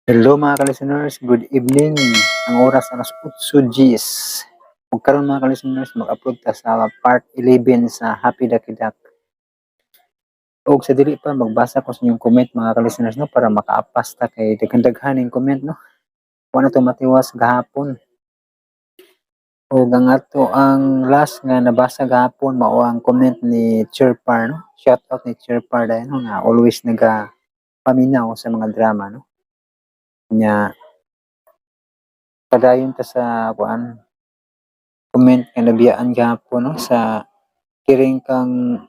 Hello mga ka-listeners, good evening. Ang oras alas 8 GS. Ug karon mga ka-listeners, mag-upload ta sa part 11 sa Happy Ducky Duck. Og sa dili pa magbasa ko sa inyong comment mga ka-listeners no para makaapas ta kay daghan ning comment no. Wala to matiwas gahapon. Og ang ato ang last nga nabasa gahapon mao ang comment ni Chirpar no. Shout out ni Chirpar dahil no, nga always paminaw sa mga drama no. Nya padayon ta sa kuan comment nga nabiyaan gahapon no sa kiring kang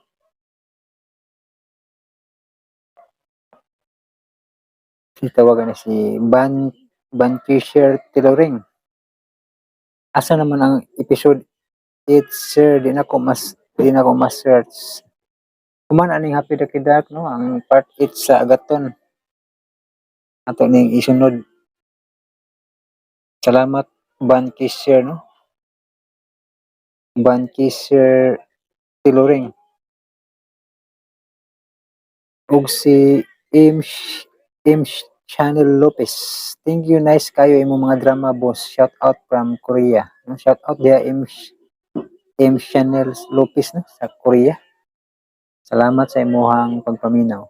tawagan na si Bankisher Tiloring. Asa naman ang episode 8 sir, di na ko mas search. Kuman aning Happy Ducky Duck no ang part 8 sa Agaton. Ato ning isunod. Salamat Bankisher no. Bankisher Tiloring. Ug si Ims Channel Lopez. Thank you, nice kayo imong mga drama boss. Shout out from Korea. No? Shout out dia Ims Channel Lopez no? Sa Korea. Salamat sa imuhang pagpaminaw.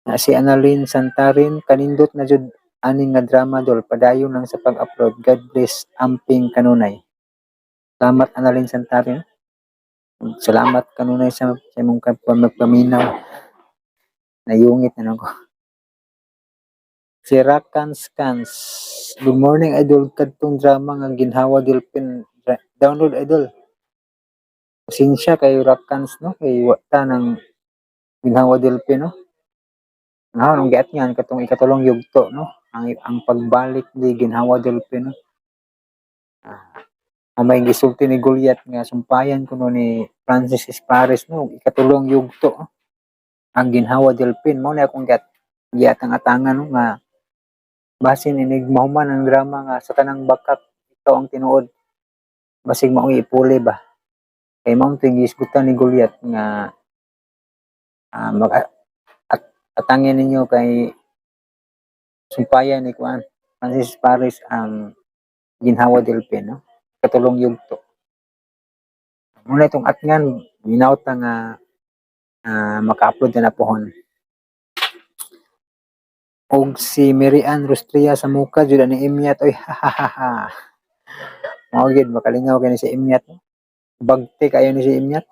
Na si Annalyn Santarin kanindot na jud aning nga drama dol padayon lang sa pag-upload. God bless amping kanunay. Salamat Annalyn Santarin. Salamat kanunay sa imong pagpaminaw. Nayungit na ako. Si Rakan Scans. Good morning, idol. Kadtong drama nga ginhawa Delpin. Download, idol. Pasensya kay Rakans, no? Kay wata ng ginhawa Delpin, no? Nung giat niyan, katong ikatulong yugto, no? Ang pagbalik ni ginhawa Delpin, no? Ang may gisulti ni Goliath nga sumpayan ko no ni Francis Espares, no? Ikatulong yugto, no? Ang ginhawa Delpin. Mao na akong giat ang atangan, no? Nga basin inig mahuman ang drama nga sa tanang bakap ikaw ang tinuod basig maong ipuli ba kay mao ting gisgutan ni Goliath nga atangin ninyo kay sumpayan ni kuan Francis Paris ang ginhawa Delpin no katulong yugto muna itong atngan minawta nga maka-upload na pohon og si Marian Rustria sa muka jud ani Imyat oy hahaha mao gid makalingaw kay ni si Imyat bagte kayo ni si Imyat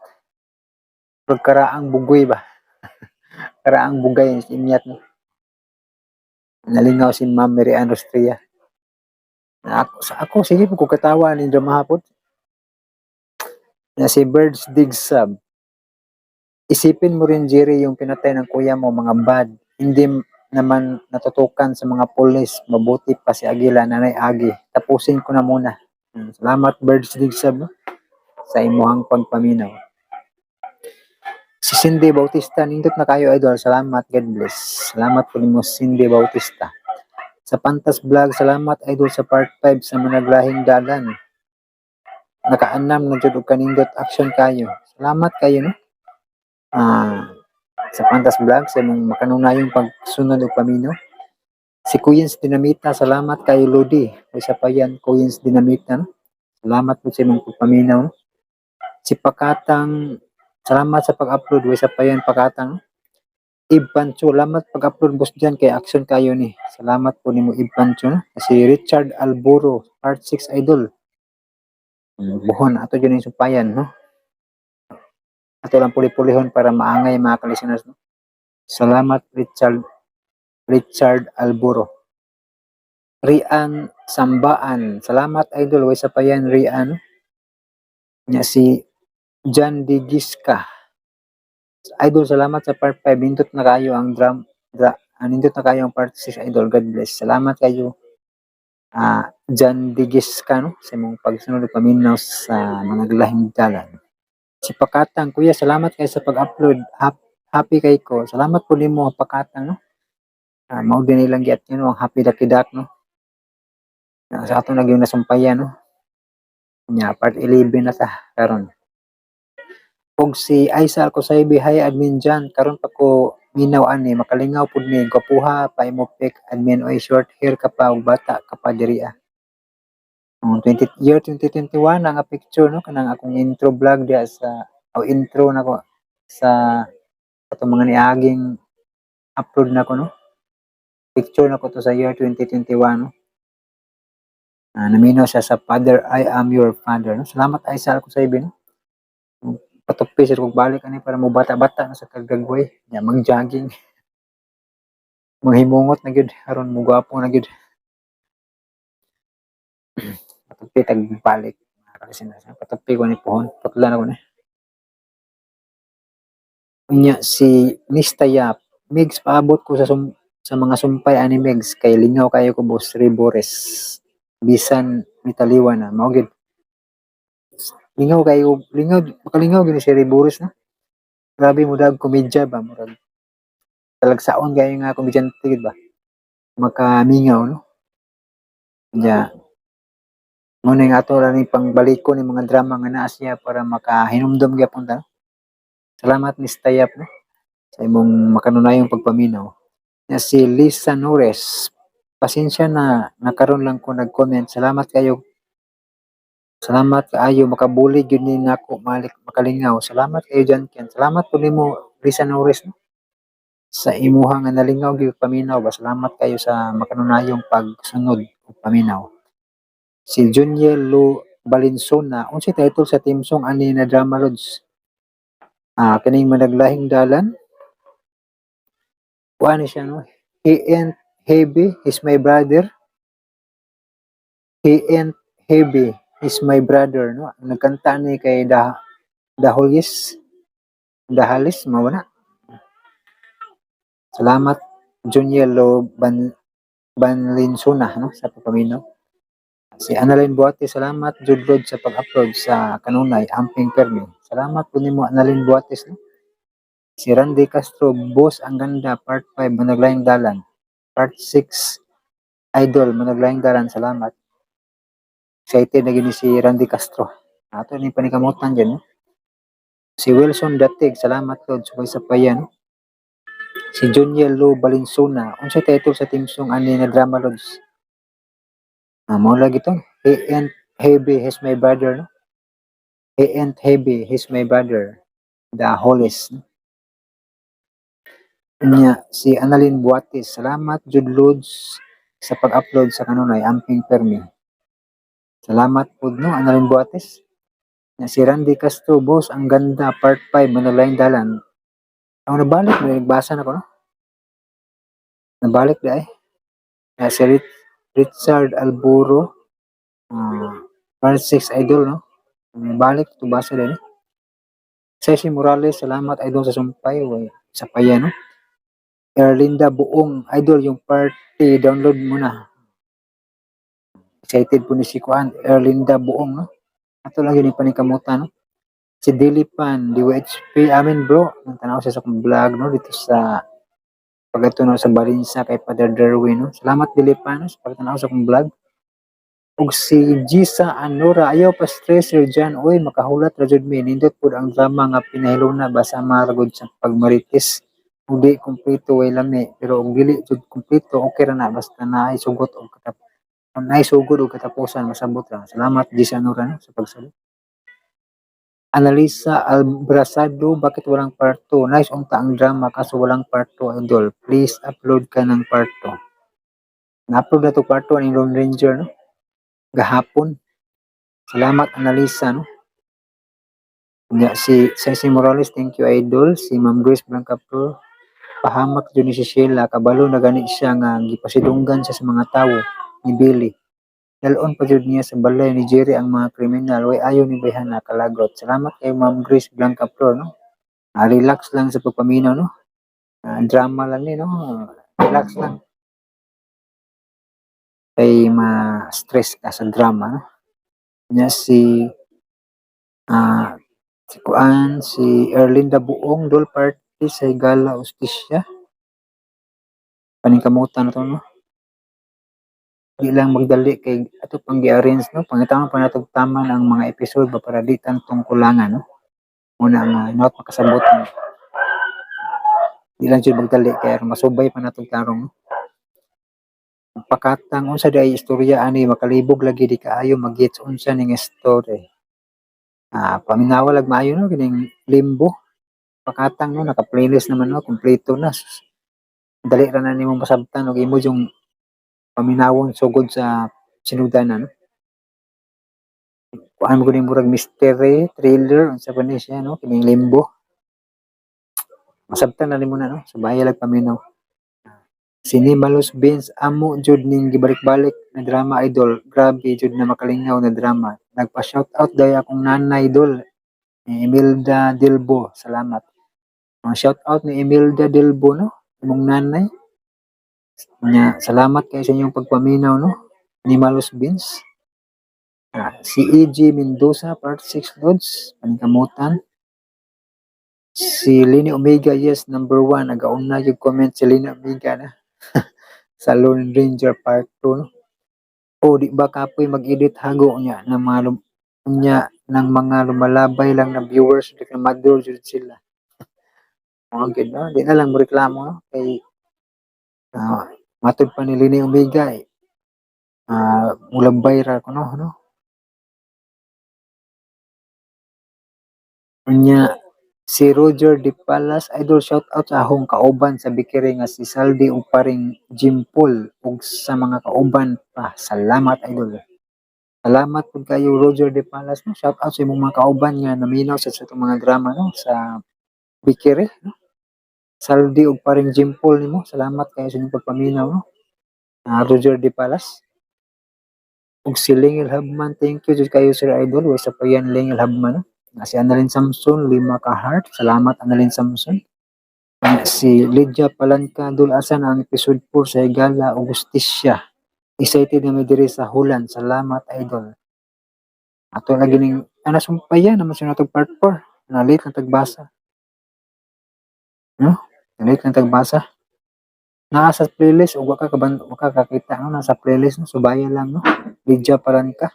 pagkaraang bugoy ba karaang bugay ni si Imyat no nalingaw si Ma'am Marian Rustria na ako sige po ko katawa ni drama hapon na si Birds Dig Sub isipin mo rin Jerry yung pinatay ng kuya mo mga bad hindi naman natutukan sa mga pulis mabuti pa si Agila Nanay Agi tapusin ko na muna salamat Birds Dig Sub sa imuhang pagpaminaw si Cindy Bautista nindot na kayo idol salamat God bless salamat po nimo Cindy Bautista sa Pantas Vlog salamat idol sa part 5 sa Managlahing Dalan nakaanam na jud og kanindot action kayo salamat kayo no sa Pantas Vlog sa imong makanunayong pagsunod og paminaw si Kuyens Dinamita salamat kayo Lodi isa pa yan Kuyens Dinamita no? Salamat po sa imong pagpaminaw no? Si Pakatang salamat sa pag-upload isa pa yan Pakatang Ib Pancho salamat pag-upload boss dyan kay action kayo ni salamat po nimo Ib Pancho no? Si Richard Alburo part 6 idol buhon ato dyan yung sumpayan no ato lang puli-pulihon para maangay mga ka-listeners no? Salamat Richard Alburo Rian Sambaan salamat idol way sa payan Rian nya si John Digiska idol salamat sa part 5 nindot na kayo ang nindot na kayo ang part 6 idol God bless salamat kayo John Digiska no sa imong pagsunod paminaw sa mga galahing dalan si Pakatang kuya salamat kayo sa pag-upload happy kay ko salamat po nimo Pakatang no mao din nilang giat no ang Happy Ducky Duck no sa ato nagyong nasumpayan no nya part 11 na ta karon og si Aisa Alcosaybe hi admin dyan karon pa ko minaw ani makalingaw pud mi gwapuha pa imo pic admin oy short hair ka pa ug bata ka pa diri ah. 2021 na nga picture no kanang akong intro vlog diya sa intro nako sa atong mga niaging upload nako no. Picture nako to sa year 2021 no. Naminaw siya sa Father, I am your father no. Salamat ay sa ako sa ibin no. Patupi sir kog balik ani para mo bata-bata na sa kagagway nya mag-jogging. Manghimungot na gyud aron mo gwapo na gyud. Patupi tag balik. Kasi na patupi ko ni pohon, putla na ko ni. Unya si Miss Tayap, Migs paabot ko sa mga sumpay ani Migs kay lingaw kayo ko boss Ribores. Bisan mitaliwan na mao gid. Lingaw kayo, lingaw makalingaw gid si Ribores na. Grabe mo dag komedya ba murag. Talagsaon kayo nga komedyante gid ba. Makamingaw no. Nya mo ning ato ra ni pangbaliko ni mga drama nga naa siya para makahinumdum gyapon ta. Salamat Miss Tayap no sa imong makanunayong pagpaminaw. Nya si Lisa Nores, pasensya na nakaron lang ko nag-comment. Salamat kayo. Salamat kaayo makabulig gyud ni nako makalingaw. Salamat kayo diyan ken. Salamat pud nimo Lisa Nores no sa imuha nga nalingaw gyud paminaw ba. Salamat kayo sa makanunayong pagsunod ug paminaw. Si Juniel Lu Balinsona, unsay title sa team song ani na Drama Lords? Kining Managlahing Dalan. Kuan siya no. He ain't heavy, he's my brother. He ain't heavy, he's my brother no. Nagkanta ni kay Daholis. Dahalis mao na. Salamat Juniel Lu Banlinsona no sa paminaw. Si Annalyn Buate, salamat jud sa pag-upload sa kanunay Amping Permi. Salamat po nimo Annalyn Buates no. Si Randy Castro, Boss ang ganda, part 5 Managlayang Dalan. Part 6 Idol Managlayang Dalan, salamat. Excited na gini si Randy Castro. Ato ni panikamutan dyan no. Si Wilson Datig, salamat Lord subay sa payan. Si Juniel Lu Balinsona, unsay title sa team song ani na Drama Lords? Mao lagi to. He ain't heavy, he's my brother no. He ain't heavy, he's my brother. The Holis. Nya si Annalyn Buates, salamat jud Lods sa pag-upload sa kanunay Amping Permi. Salamat pud no Annalyn Buates. Nya si Randy Castro, Boss ang ganda, part 5 Manalaing Dalan. Ang nabalik na nagbasa na ko no. Nabalik di ay. Nya si Richard Alburo, part 6 Idol no. Balik to basa din. Ceci Morales, salamat Idol sa sumpay sa paya no. Erlinda Buong, Idol yung party, download mo na. Excited po ni si Kuan, Erlinda Buong no. Ato lang yun yung panikamutan no. Si Dilipan, DWHP, amin bro. Nagtanaw siya sa akong vlog no dito sa pagatunaw sa Barinsa kay Father Derwin no. Salamat Dilipan no, sa pagtanaw sa akong vlog. Ug si Gisa Anora, ayaw pa stresser dyan. Uy, makahulat ra jud mi. Nindot pud ang drama nga pinahiluna basa maragod sa pagmarites. Udi kumpleto way lami. Pero kung dili jud kumpleto, okay ra na. Basta naay sugot o katapusan, masabot ra. Salamat Gisa Anora no, sa pagsagot. Analisa Albrasado, bakit walang part 2? Nice unta ang drama kaso walang part 2 Idol. Please upload ka ng part 2. Na-upload na to part 2 ng Lone Ranger no? Gahapon. Salamat Analisa no. Nya si Ceci Morales, thank you Idol. Si Ma'am Grace Blanca Pro, pahamak dyan ni si Sheila, kabalo na gani siya nga gipasidunggan siya sa mga tao ni Billy. Dalon pa jud niya sa balay ni Jerry ang mga kriminal, way ayo ni Behana kalagot. Salamat kay Ma'am Grace Blanca Pro no. Relax lang sa pagpaminaw no. Drama lang ni no. Relax lang. Kay ma-stress ka sa drama no. Nya si Kuan, si Erlinda Buong, Dol Party sa Higala Ustisya. Paningkamutan na to no. Di lang magdali kay ato pang gi-arrange no. Pangitama pa natog taman ang mga episode ba para di tantong kulangan no. Muna nga not makasabot no. Di lang jud magdali kaya masubay pa nato karong no. Pakatang unsa day istorya ani makalibog lagi di kaayo mag-gets unsa ning story. Paminawa lag maayo no kining limbo. Pakatang no naka-playlist naman no kompleto na. Dali ra na nimo masabtan og imo yung paminawon sugod sa sinudanan. Kuan mo gud murag mystery, thriller unsa pa ni siya no kining limbo. Masabtan na nimo na no subaya lag paminaw. Sini Malos Beans amo jud ning gibalik-balik na drama idol. Grabe jud na makalingaw na drama. Nagpa-shoutout day akong nanay idol ni Imelda Dilbo. Salamat. Shoutout ni Imelda Dilbo no, imong nanay. Salamat kayo sa inyong pagpaminaw no ni Malos Beans. Si E.G. Mendoza, part 6 Lods, paningkamutan. Si Lini Omega, yes, number 1. Nagauna yung comment si Lini Omega na. Sa Lone Ranger part 2. No? O, di ba kapoy mag-edit hago niya ng mga lumalabay lang na viewers, di ka maduro dyan sila. Okay, no? Di na lang mo reklamo, no? Kay, matod pa ni Lini Omega, mulabay ra ko, no? Nya si Roger De Palas idol shout out sa akong kauban sa Bikiri nga si Saldi ug paring Jimpol ug sa mga kauban pa. Salamat idol. Salamat pud kayo Roger De Palas no. Shout out sa imong mga kauban nga naminaw sa itong mga drama no sa Bikiri no. Saldi ug paring Jimpol nimo. Salamat kayo sa inyong pagpaminaw no. Roger De Palas. Ug si Lingil Habman, thank you jud kayo sir idol. Wa sa pa yan Lingil Habman no. Si Annalyn Samson, 5 ka heart. Salamat Annalyn Samson. Si Lydia Palanca, dulasan ang episode 4 sa Higala o Justisya. Excited na may diri sa Hulan. Salamat idol. Ato lagi ning sumpaya naman siya natong part 4. Nalit na tagbasa. No? Nalit na tagbasa. Nasa playlist o waka kakita no? Nasa playlist no? Subaya lang no? Lydia Palanca.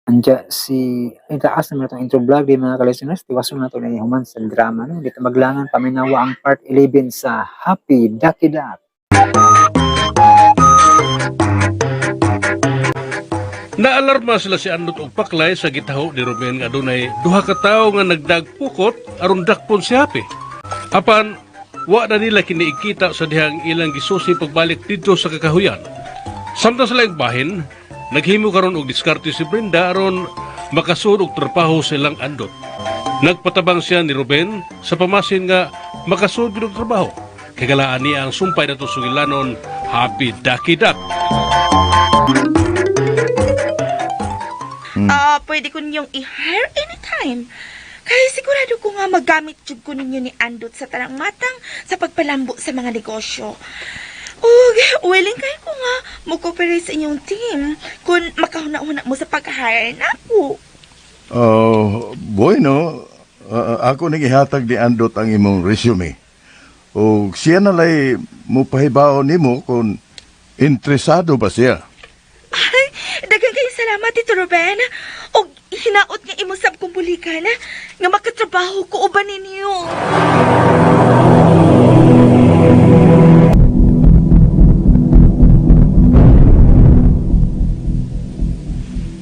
Anja itaas naman itong intro vlog di mga ka-listeners. Tiwason na ito na human sa drama. No? Dito maglangan paminawa ang part 11 sa Happy Ducky Duck. Naalarma sila si Andot og Paklay sa gitaho ni Ruben nga adunay duha ka tawo nga nagdagpukot aron dakpon si Happy. Apan wa na nila kiniikita sa dihang ilang gisusi pagbalik dito sa kakahuyan. Samtang sila bahin, naghimo karon og diskarte si Brenda aron makasud og trabaho sa ilang Andot. Nagpatabang siya ni Ruben sa pamasin nga makasud og trabaho. Kay galaan niya ang sumpay nato sugilanon Happy Ducky Duck. Pwede ko ninyong i-hire anytime. Kaya sigurado ko nga magamit jud ko ninyo ni Andot sa tanang matang sa pagpalambo sa mga negosyo. Ug willing kayo ko nga mo-cooperate sa inyong team kung makahuna-huna mo sa pag-hire na ako. Bueno, ako nagihatag ni Andot ang imong resume. O siya nalay mo pahibaw nimo kung interesado ba siya. Ay, daghang kayo salamat, Tito Ruben. O hinaot nga imo sab kong bulikan nga makatrabaho ko uban ninyo.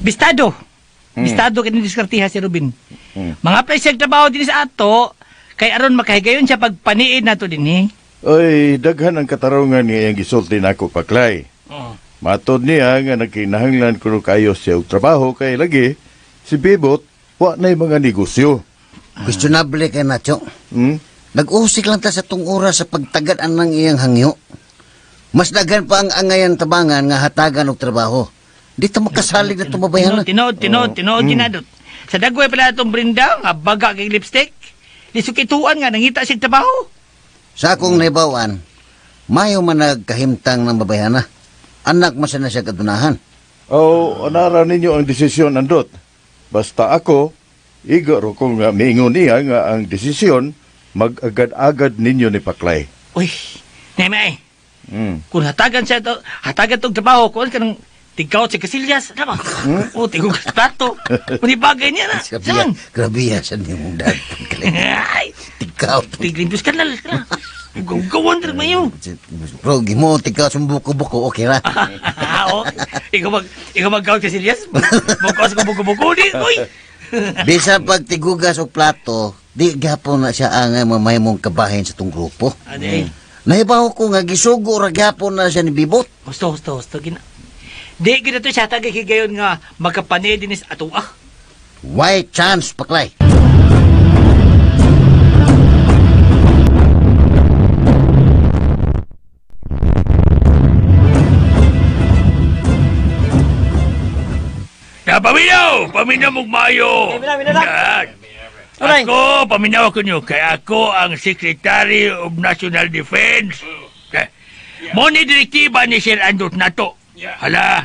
Bistado. Bistado kini diskartiha si Ruben. Mga presyo trabaho din sa ato kay aron makahigayon siya pagpaniid nato dinhi. Ay, daghan ang katarungan niya ang gisulti nako Paklay. Matod niya nga nagkinahanglan kuno kayo siya og trabaho kay lagi si Bibot wa nay mga negosyo. Questionable kay Nacho. Nag-usik lang ta sa tung oras sa pagtagad ng iyang hangyo. Mas daghan pa ang angayan tabangan nga hatagan og trabaho. Di ta makasalig na tumabayan na. Tinod, ginadot. Sa dagway pala itong Brenda, nga baga kay lipstick. Di sukituan nga, nangita siya trabaho. Sa akong naibawan, mayo man nagkahimtang ng babayana. Anak man siya na siya kadunahan. Anara ninyo ang desisyon Andot. Basta ako, igaro kung miingon niya nga ang desisyon, mag-agad-agad ninyo ni Paklay. Uy, Nemay, kung hatagan siya to, hatagan tong trabaho, kung kanang tingkaw sa kasilyas. Ano ba? O, tigugas plato. Manibagay niya na. Saan? Grabe yan sa niyong dad. Ay, Tikaw. tiglimpos ka na. Gawan rin mayo. Bro, gimo, tikaw sa buko-buko, okay ra? Oo. Ikaw mag-count kasilyas? Bukas ko buko-buko. Uy! Bisa pag tigugas o plato, di gapon na siya ang mamay mong kabahin sa tong grupo. Ano eh? Nahibaw ko nga gisugo ra gapon na siya ni Bibot. Husto. Di gina to siya tagahigayon nga magkapane dinis ato ah. Why chance, Paklay? Paminaw mong mayo. Ako, paminaw ako nyo, kaya ako ang Secretary of National Defense. Mo ni direktiba ni Sir Andot nato. Hala,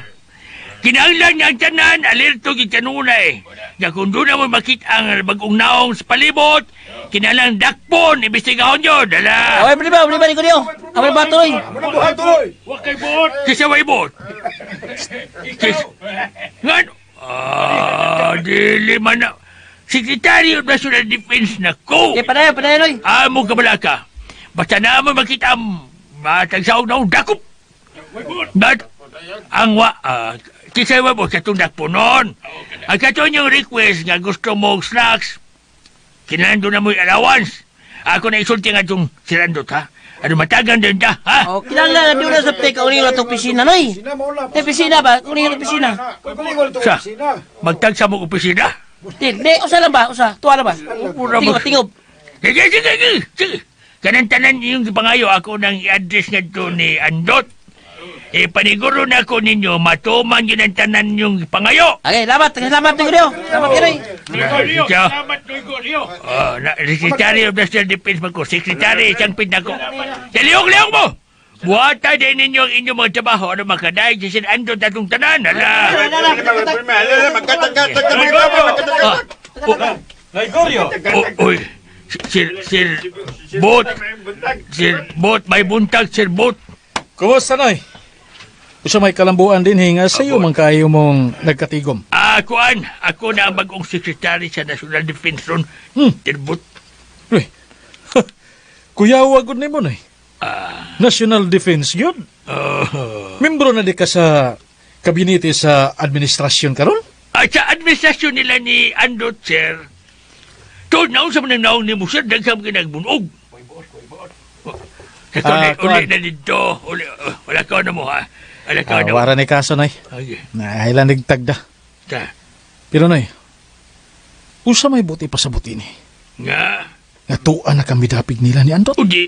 kinahanglan nga ang tanan, alerto gid kanunay. Nga kung doon na mo makita ang bagong naong sa palibot, kinahanglan dakpon, imbestigahon yun. Hala. Away, bali ba ni ko niyo? Away ba tuloy? Huwag kay bot. Kisa way bot. Ngano? Dili man na. Secretary of National Defense na ko. Padayon, oy. Amo ka bala ka. Basta na mo makita ang matagsaog na dakop. But, ang kisay wa mo katong dakponon. Ang katong yung request nga gusto mo snacks, kinahando na mo yung allowance. Ako na isulti nga itong sirandot, ha? Ano matagan din ka, ha? Oh, kinahanglan na doon na sa teka uling atong pisina, noy. Pisina ba? Uling atong pisina. Sa, magtagsa mo opisina. Di, usa lang ba? Usa, tuwa na ba? Tingob. Sige. Kanang tanan yung pangayo ako nang i-address nga to ni Andot. Paniguro na ako ninyo, matuman yun ang tanan yung pangayo. Okay, salamat ni ko niyo. Salamat kayo, noy. Secretary of National Defense ko. Secretary, isang pinako. Liyong mo! Buhata din ninyo ang inyong mga trabaho. Ano makadaig si Sir Andot atong tanan? Hala! Uy, Sir Bot, may buntag, Sir Bot. Kumusta, Noy? Gusto may kalambuan din hinga sa iyo man kayo mong nagkatigom. Ako na ang bagong secretary sa National Defense ron. Sir Bot. Uy, kuya wagod ni mo, Noy. National Defense yun. Membro na di ka sa kabinete sa administrasyon karon? Sa administrasyon nila ni Andot, Sir, to naon sa mga naong ni mo, Sir, dagsam ka nagbunog. Uli na dito. Wala ka na mo, ha? Wala ka na mo. Wara ni kaso, Noy. Okay. Nailan nagtagda. Pero, Noy, usa may buti pa sa buti ni. Nga. Nga tuan na kami dapig nila ni Andot. Udi,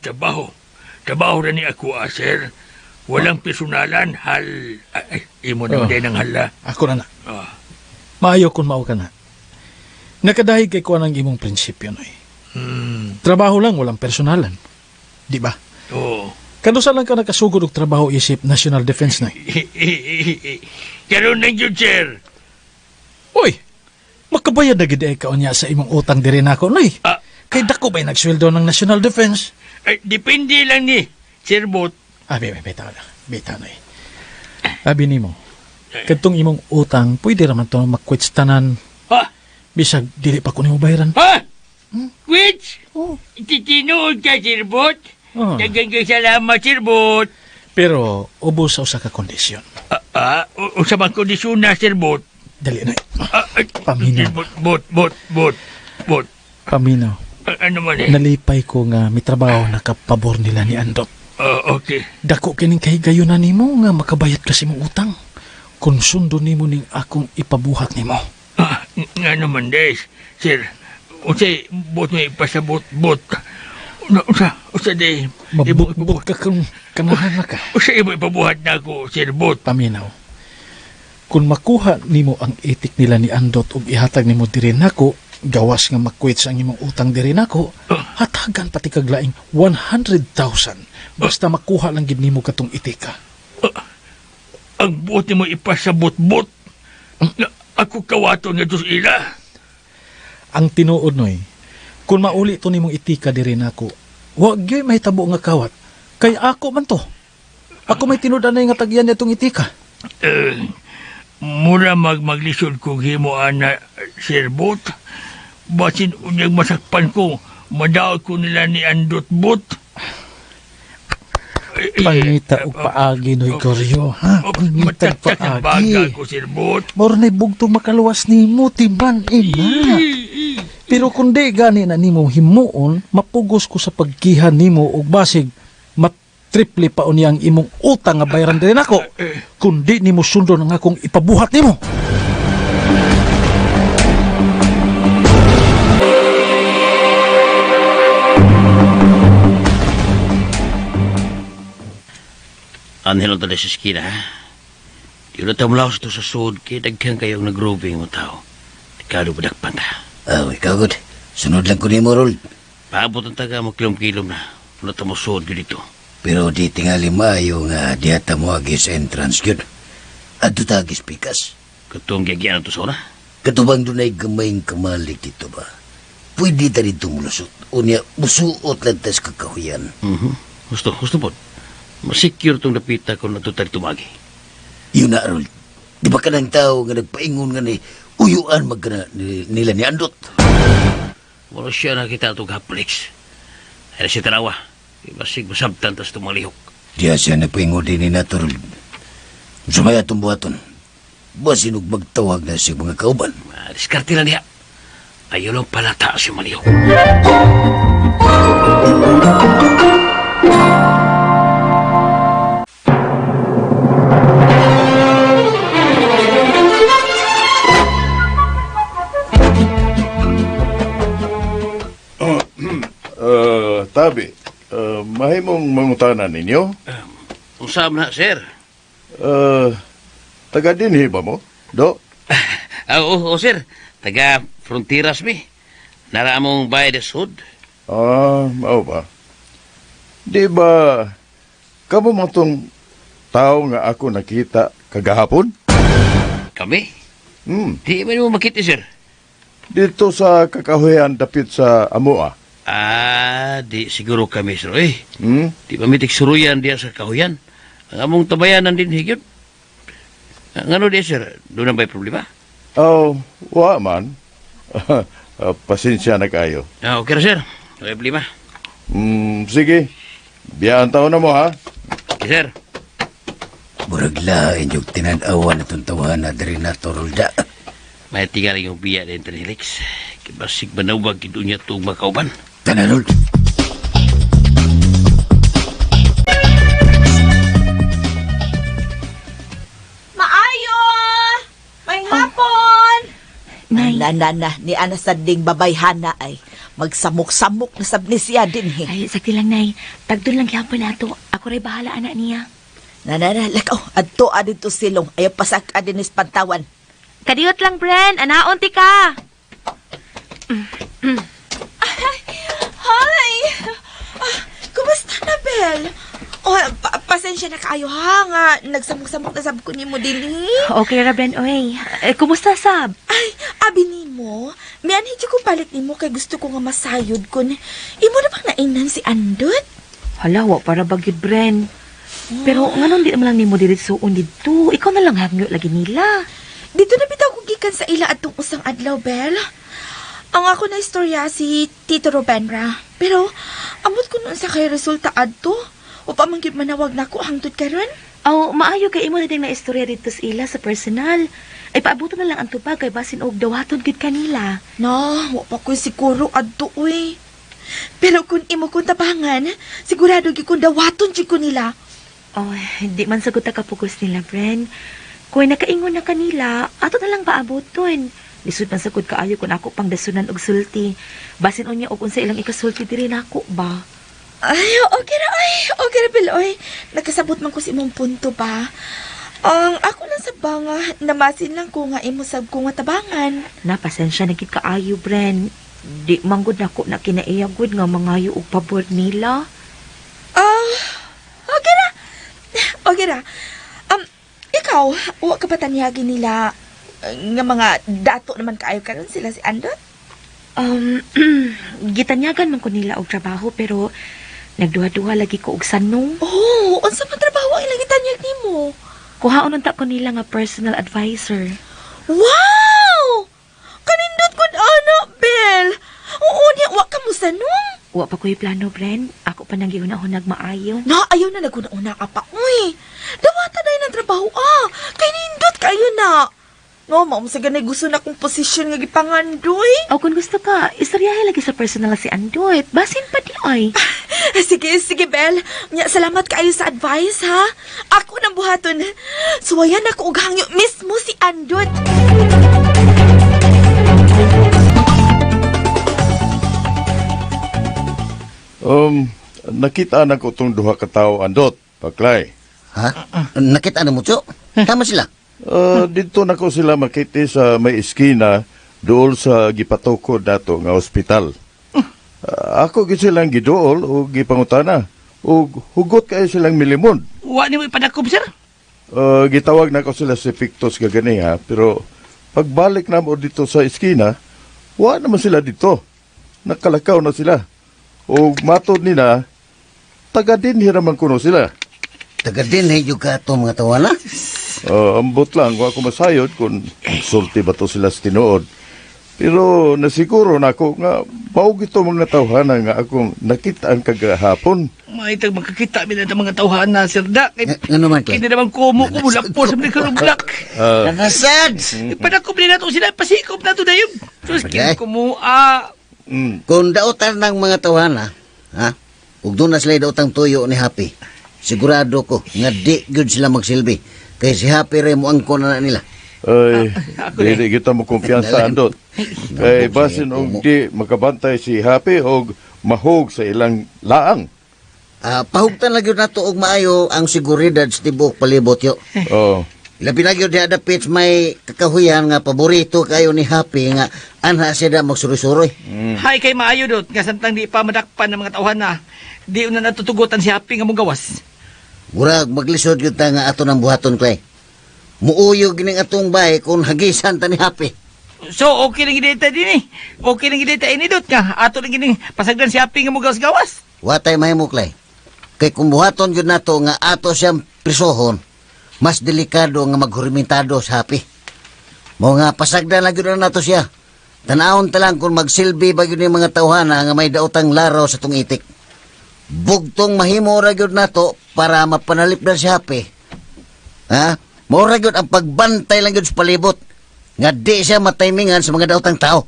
trabaho. Trabaho rin ni ako, Sir. Walang personalan, imo na din ang hala. Ako na. Maayo kung mao ka na. Nakadahig kay kuha ng imong prinsipyo, Noy. Trabaho lang, walang personalan. Di ba? Oo. Kanusa lang ka nakasugod og trabaho isip National Defense, Noy? Karoon ng yun, Sir. Uy, makabayad na gid ka unya sa imong utang diri nako, Noy. Kay dako ba'y nagsweldo ng National Defense? Depende lang ni, Sir Bot. Bitaw na. Bitaw, Noy. Sabi ni mo, kadtong imong utang, pwede raman to makwits tanan. Ha? Bisag, dili pa ko nimo bayaran. Ha? Which? Oh. Titinood ka, Sir Bot? Oh. Dagang salamat, Sir Bot. Pero, ubos sa usa ka kondisyon. Usa bang kondisyon na, Sir Bot? Dali, Noy. Paminaw. Bot. Paminaw. Ano man eh? Nalipay ko nga may trabaho na kapabor nila ni Andot. Okay. Dako kining kahigayon na nimo nga makabayad kasi mong utang. Kung sundo nimo ning akong ipabuhat nimo. Nga naman, Des. Sir, usay, bot may pasabot, bot. Usa, day. Mabukbuk ka kung kanahan na ka. Usa, ipabuhat na ako, Sir Bot. Paminaw. Kung makuha nimo ang itik nila ni Andot ug ihatag nimo diri nako, gawas nga makwit sa imong utang diri nako, hatagan pati kaglaing 100,000 basta makuha lang gid nimo katong itika. Ang buot mo ipasabot-bot. Ako kawato nga dos ila. Ang tinuod, Noy, kung mauli to nimong itika diri nako, wa gyud may tabo nga kawat. Kay ako man to. Ako may tinud-anay nga tagyan nitong itika. Mura maglisod kong himo ana, Sir Bot. Basin unyag masakpan ko, madaot ko nila ni Andot Bot. Pangita o paagi no Igoryo, ha? Pangita Matagtag ang paagi. baga ko, Sir Bot. Moro na bugtong makaluwas ni mo, timan, ina. Pero kung di gani na nimo himuon, mapugos ko sa pagkihan nimo og basig matriple pa unyang imong utang nga bayaran din ako. Kundi nimo sundo nga akong ipabuhat nimo. Anhelo tala sa skina, ha? Di na tamlaw sa to sa sud, kaya daghan kayong nag-roving mo tao. Ikado padakpan ta. Ikaw good. Sunod lang ko ni mo, Rol. Paabot ang taga mo kilom-kilom na. Wala ta mo sud dito. Pero di tingali maayo nga diata mo agis entrance yun. Adto ta agis pikas. Katong gyagyan to sa una. Katubang dunay gamayng kamalik dito ba? Pwede ta dito mulusot. Unya, musuot lang tas kakahuyan. Gusto po. Masecure tong napita kung natutari tumagi. Yun na, Rol. Di ba ka ng tao nga nagpaingon nga ni uyuan magkana nila ni Andot? Wala siya nakita itong haplix. Ay siya tanawa. Masig masabtan tas tumalihok. Diya siya nagpaingon din ni Nato, Rol. Sumaya itong buhaton. Basin og magtawag na si mga kauban. Diskarte lang niya. Ayaw lang pala taas yung malihok. Tabi, mahimong mangutanan ninyo? Usam na, sir. Taga dinhi ba mo? Do? Oo, sir. Taga Frontiras mi. Nara among bayad sa sud. Mao ba? Di ba, kamo man tong tao nga ako nakita kagahapon? Kami? Di man mo makita, sir. Dito sa kakahuyan dapit sa Amoa. Di siguro kami, sir. Hmm? Di ba mitik suruyan diya sa kahuyan? Ang among tabayanan din higit. Ngano di, sir? Doon ang may problema? Wa man. Pasensya na kayo. Okay na, sir. May problema. Sige. Biyaan taon na mo, ha? Okay, sir. Murag lain yung tinanawan na itong tawahan na diri na Torolda. May tinggal yung biya din ni Helix. Kibasig manawag kidunya itong makauban. Tanan, Rol. Maayo! May hapon! Nay. Na, ni ana sa ding babayhana ay magsamok-samok na sabni siya din he. Ay, sakti lang, Nay. Tagdun lang gihapon nato. Ako rin bahala, anak niya. Lakaw, adto adito silong, ayaw pasak adinis pantawan. Kadiyot lang, Bren. Anaon ti ka. Hi! Kumusta na, Bel? Pasensya na kayo, ha? Nga, nagsamok-samok na sab ko ni mo din, Okay ra, Ben. Oy, kumusta, Sab? Ay, abi ni mo. May anhidyo ko palit ni mo kay gusto ko nga masayod ko. Imo na bang nainan si Andot? Hala, wa para bagyod, Bren. Pero nganon di naman lang nimo diri suon dito. Ikaw na lang hangyo lagi nila. Dito na bitaw ko gikan sa ila atong usang adlaw, Bel. Ang ako na istorya si Tito Robenra. Pero, amot ko noon sa kay resulta adto. O pa manggip manawag na ako hangtod karon. Aw, maayo kay imo na ding na istorya dito sa ila sa personal. Ay paabuto na lang ang tubag kay basin og dawaton gid kanila. No, wa pa ko siguro adto uy. Pero kung imo kong tabangan, sigurado gyud kung dawaton jud ko nila. Oh, hindi man sagot ka pugos nila, Bren. Kung nakaingon na kanila, ato na lang paabuton. Lisod man sagod kaayo kung ako pang dasunan og sulti. Basin unya og unsa ilang ikasulti diri nako ba. Ay, okay ra, ay. Okay ra, Biloy. Nagkasabot man ko sa imong punto ba? Ang ako lang sa banga, namasin lang ko nga imo sab ko nga tabangan. Napasensya na gid kaayo, Bren. Di manggod nako na kinaiyagod nga mangayo og pabor nila. Okay ra. Okay ra. Ikaw, wa ka ba tanyagi nila nga mga dato naman kaayo karon sila si Andot? Gitanyagan man ko nila og trabaho pero nagduha-duha lagi ko og sanong. Oh, unsa man trabaho ang ilang itanyag nimo? Kuhaon unta ko nila nga personal advisor. Wow! Kanindot ko ana, Bel. Oo, niya, wa ka mo sanong. Wa pa ko'y plano, Bren. Ako pa nang giuna-unag maayo. Na, ayaw na naguna-una ka pa. Uy, dawata na yun ang trabaho, Kay nindot kayo na. No, ma'am, sa ganay gusto na kong posisyon nga gipangandoy. O kung gusto ka, istoryahe lagi sa personal si Andoit. Basin pa di ay. Sige, Bel. Nya, salamat kayo sa advice, ha? Ako nang buhaton. Suwayan ako og hangyo mismo si Andot. Nakita na ko itong duha ka tao, Andot, Paklay. Ha? Nakita na mo, Chok? Tama sila. Dito na ko sila makiti sa may iskina dool sa gipatukod nato nga ospital. Ako gid silang gidool o gipangutana o hugot kayo silang milimon. Wa ni mo ipadakob, sir. Gitawag na ko sila si Pictos gagani ha, pero pagbalik na mo dito sa iskina, wa naman sila dito. Nakalakaw na sila. O matod nila, taga din hiraman kuno sila. Taga din, juga ito mga tawana. Ambot lang, wa ko masayod kung sulti ba to sila sa tinuod. Pero nasiguro na ako nga, maug ito mga tawhana nga akong nakitaan kagahapon. Maitag makakita mi na mga tawhan na, sir da. Ano man, Clay? Kaya naman kumulak po sa mga karublak. Nakasad! Ipadakob din na ito sila, pasikop na ito na yun. Sus, Okay. kumua. Kung dautan ng mga tawana, ha? Ug doon na sila dautang tuyo ni Happy. Sigurado ko, nga di good sila magsilbi. Kaya si Happy rin mo angko na nila. Ay, hindi kita mo kumpiyansa, Andot. Kay basin og di makabantay si Happy og mahog sa ilang laang. Pahugtan lang yun na to og maayo ang seguridad sa tibok palibot yo. Oh. Labi na yun di adapit may kakahuyan nga paborito kayo ni Happy nga anha siya da magsuroy-suroy. Hay kay maayo dot, nga santang di pa madakpan ng mga tawhan na. Di na natutugutan si Happy nga mong gawas. Murag maglisod yun ta nga ato ng buhaton, Clay. Muuyog gining atong bahay kung hagisan ta ni Happy. So, okay lang gideta din eh. Okay lang gideta ini dot nga. Ato lang gining pasagdan si Happy nga mong gawas-gawas. Watay mahimo, Clay. Kay kung buhaton yun na to nga ato siyang prisohon, mas delikado nga maghurimentado sa Happy. Mo nga pasagdan lang yun na nato siya. Tanawon ta lang kung magsilbi ba yun yung mga tawhana nga may daotang laraw sa tong itik. Bugtong mahimo ra gyud nato para mapanalip na si Happy. Ha? Mo ra gyud ang pagbantay lang gyud sa palibot nga di siya matimingan sa mga daotang tao.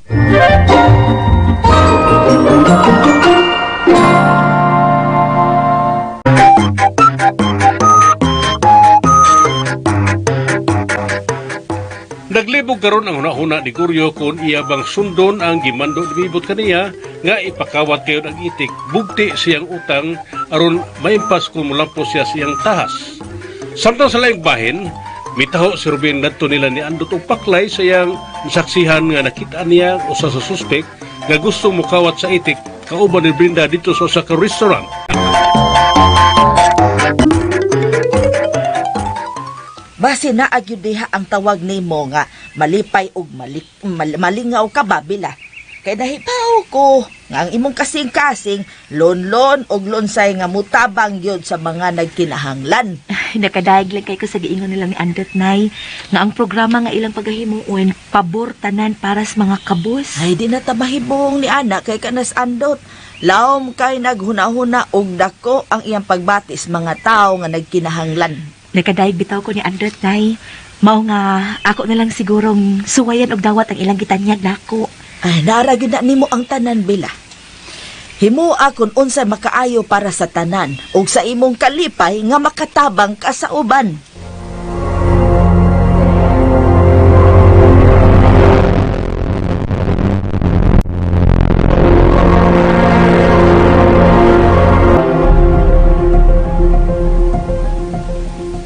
Naglibog karon ang hunahuna ni Guryo kung iya bang sundon ang gimando ni Bibot kaniya nga ipakawat kayo ng itik bugti siyang utang aron maimpas kung mulampos siya siyang tahas. Samtang sa laing bahin, mitaho si Ruben nadto nila ni Andot og Paklay sayang saksihan nga nakita niya usa sa suspek nga gusto mukawat sa itik kauban ni Brenda dito sa usa ka restaurant. Base na agyudiha ang tawag nimo nga malipay ug malingaw ka babila. Kay nahipaw ko nga ang imong kasing-kasing lonlon og lonsay nga mutabang gyud sa mga nagkinahanglan. Nakadaig lang kay ko sa giingon nila ni Andot Nay nga ang programa nga ilang pagahimuon pabor tanan para sa mga kabus. Ay di na ta mahibong ni ana kay kanas Andot. Lawom kay naghuna-huna og dako ang iyang pagbatis mga tao nga nagkinahanglan. Nakadaig bitaw ko ni Andot Nay. Mao nga ako na lang sigurong suwayan og dawat ang ilang gitanyag nako. Ay, naragin na nimo ang tanan, Bila. Himua kung unsay makaayo para sa tanan ug sa imong kalipay nga makatabang ka sa uban.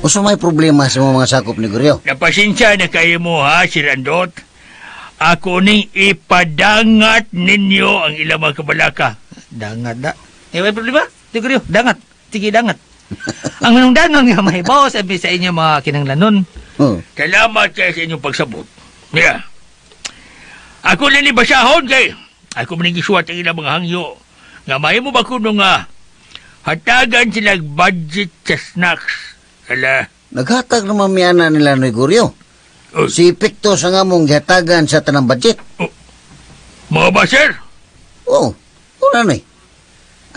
Usa may problema sa mga sakop ni Guryo. Napasensya na kayo mo ha, Sir Andot. Ako ning ipadangat ninyo ang ilang mga kabalaka. Dangat da. May problema? Tiguryo, dangat. Sige, dangat. Ang manungdangan nga mahibaw sabi sa inyo mga kinanglanon. Salamat kayo sa inyong pagsabot. Yeah. Ako na ni basahon kay. Ako man isuwat ang ilang mga hangyo. Nga may mo ba kuno nga hatagan sila budget sa snacks. Ala, Naghatag naman miyana nila ni Guryo. Oh. Si Pictos ang among gihatagan sa tanang budget. Mga ba, sir? Oo, una na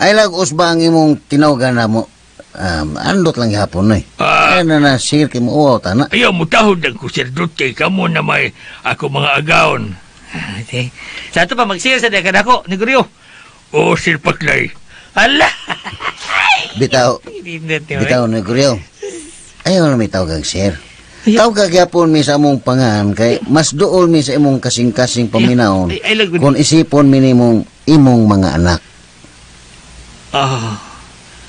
Ay lagos ba ang imong tinawagan na mo? Andot lang gihapon na Ay na sir kay mo uwaw tana. Ayaw mo tahod ng kuserdot kay kamo na may ako mga agaon. Sa ito pa, mag-share sa dekan ako, ni Guryo. O, Sir Paklay. Hala! Bitaw ni Guryo. Ayaw na may tawag sir. Tawag gyapon mi sa among pangan kay mas duol mi sa imong kasing-kasing paminawon Ay, lagod. kung isipon mi nimong imong mga anak.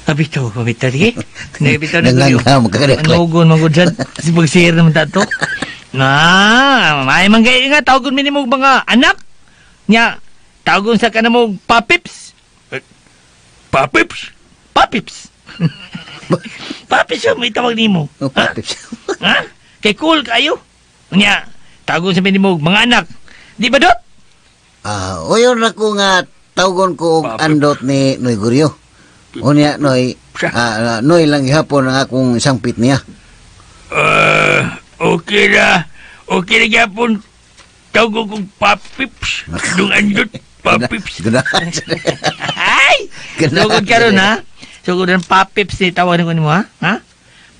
Pabitaw, sige. Nabitaw na Guryo. Nanggam ka Anugon, magod dyan. Kasi mag-share naman tato. May manggay nga, tawagon minimog mga anak. Nya, tawagon sa kanamog papips. Papips? Papips. Papips yung may tawag nimo. Ha? Kay cool kayo. Nya, tawagon sa minimog mga anak. Di ba dot? Oyon na ko nga tawgon ko og andot ni Noy Guryo. Unya Noy, Noy lang gihapon ang akong sangpit niya. Okay na. Okay na gyapon. Tawag kong papips. Nung andot, papips. Ganahan. Ay! Sugod ka ron, ha? Sugod ng papips ni tawag ko mo, ha? Ha?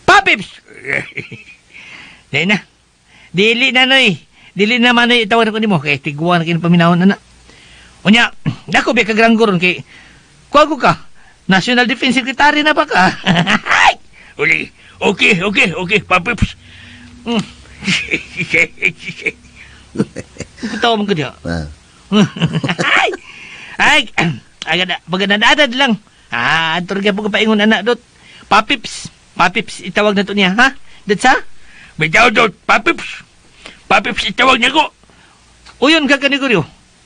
Papips! Dahil na. Dili na, Noy. Dili naman, Noy, tawag ko mo. Kaya tiguan na kinapaminahon na na. Unya, dako ba kagranggo ron kay kuwago ka. National Defense Secretary na ba ka? Uli. Okay, papips. Kutawa mo ko diya. Ay, magandadad lang. Antor ka po ka paingon anak dot. Papips, itawag na to niya, ha? Datsa? Bitaw dot, papips. Papips, itawag niya ko. Uyon ka kaniguryo.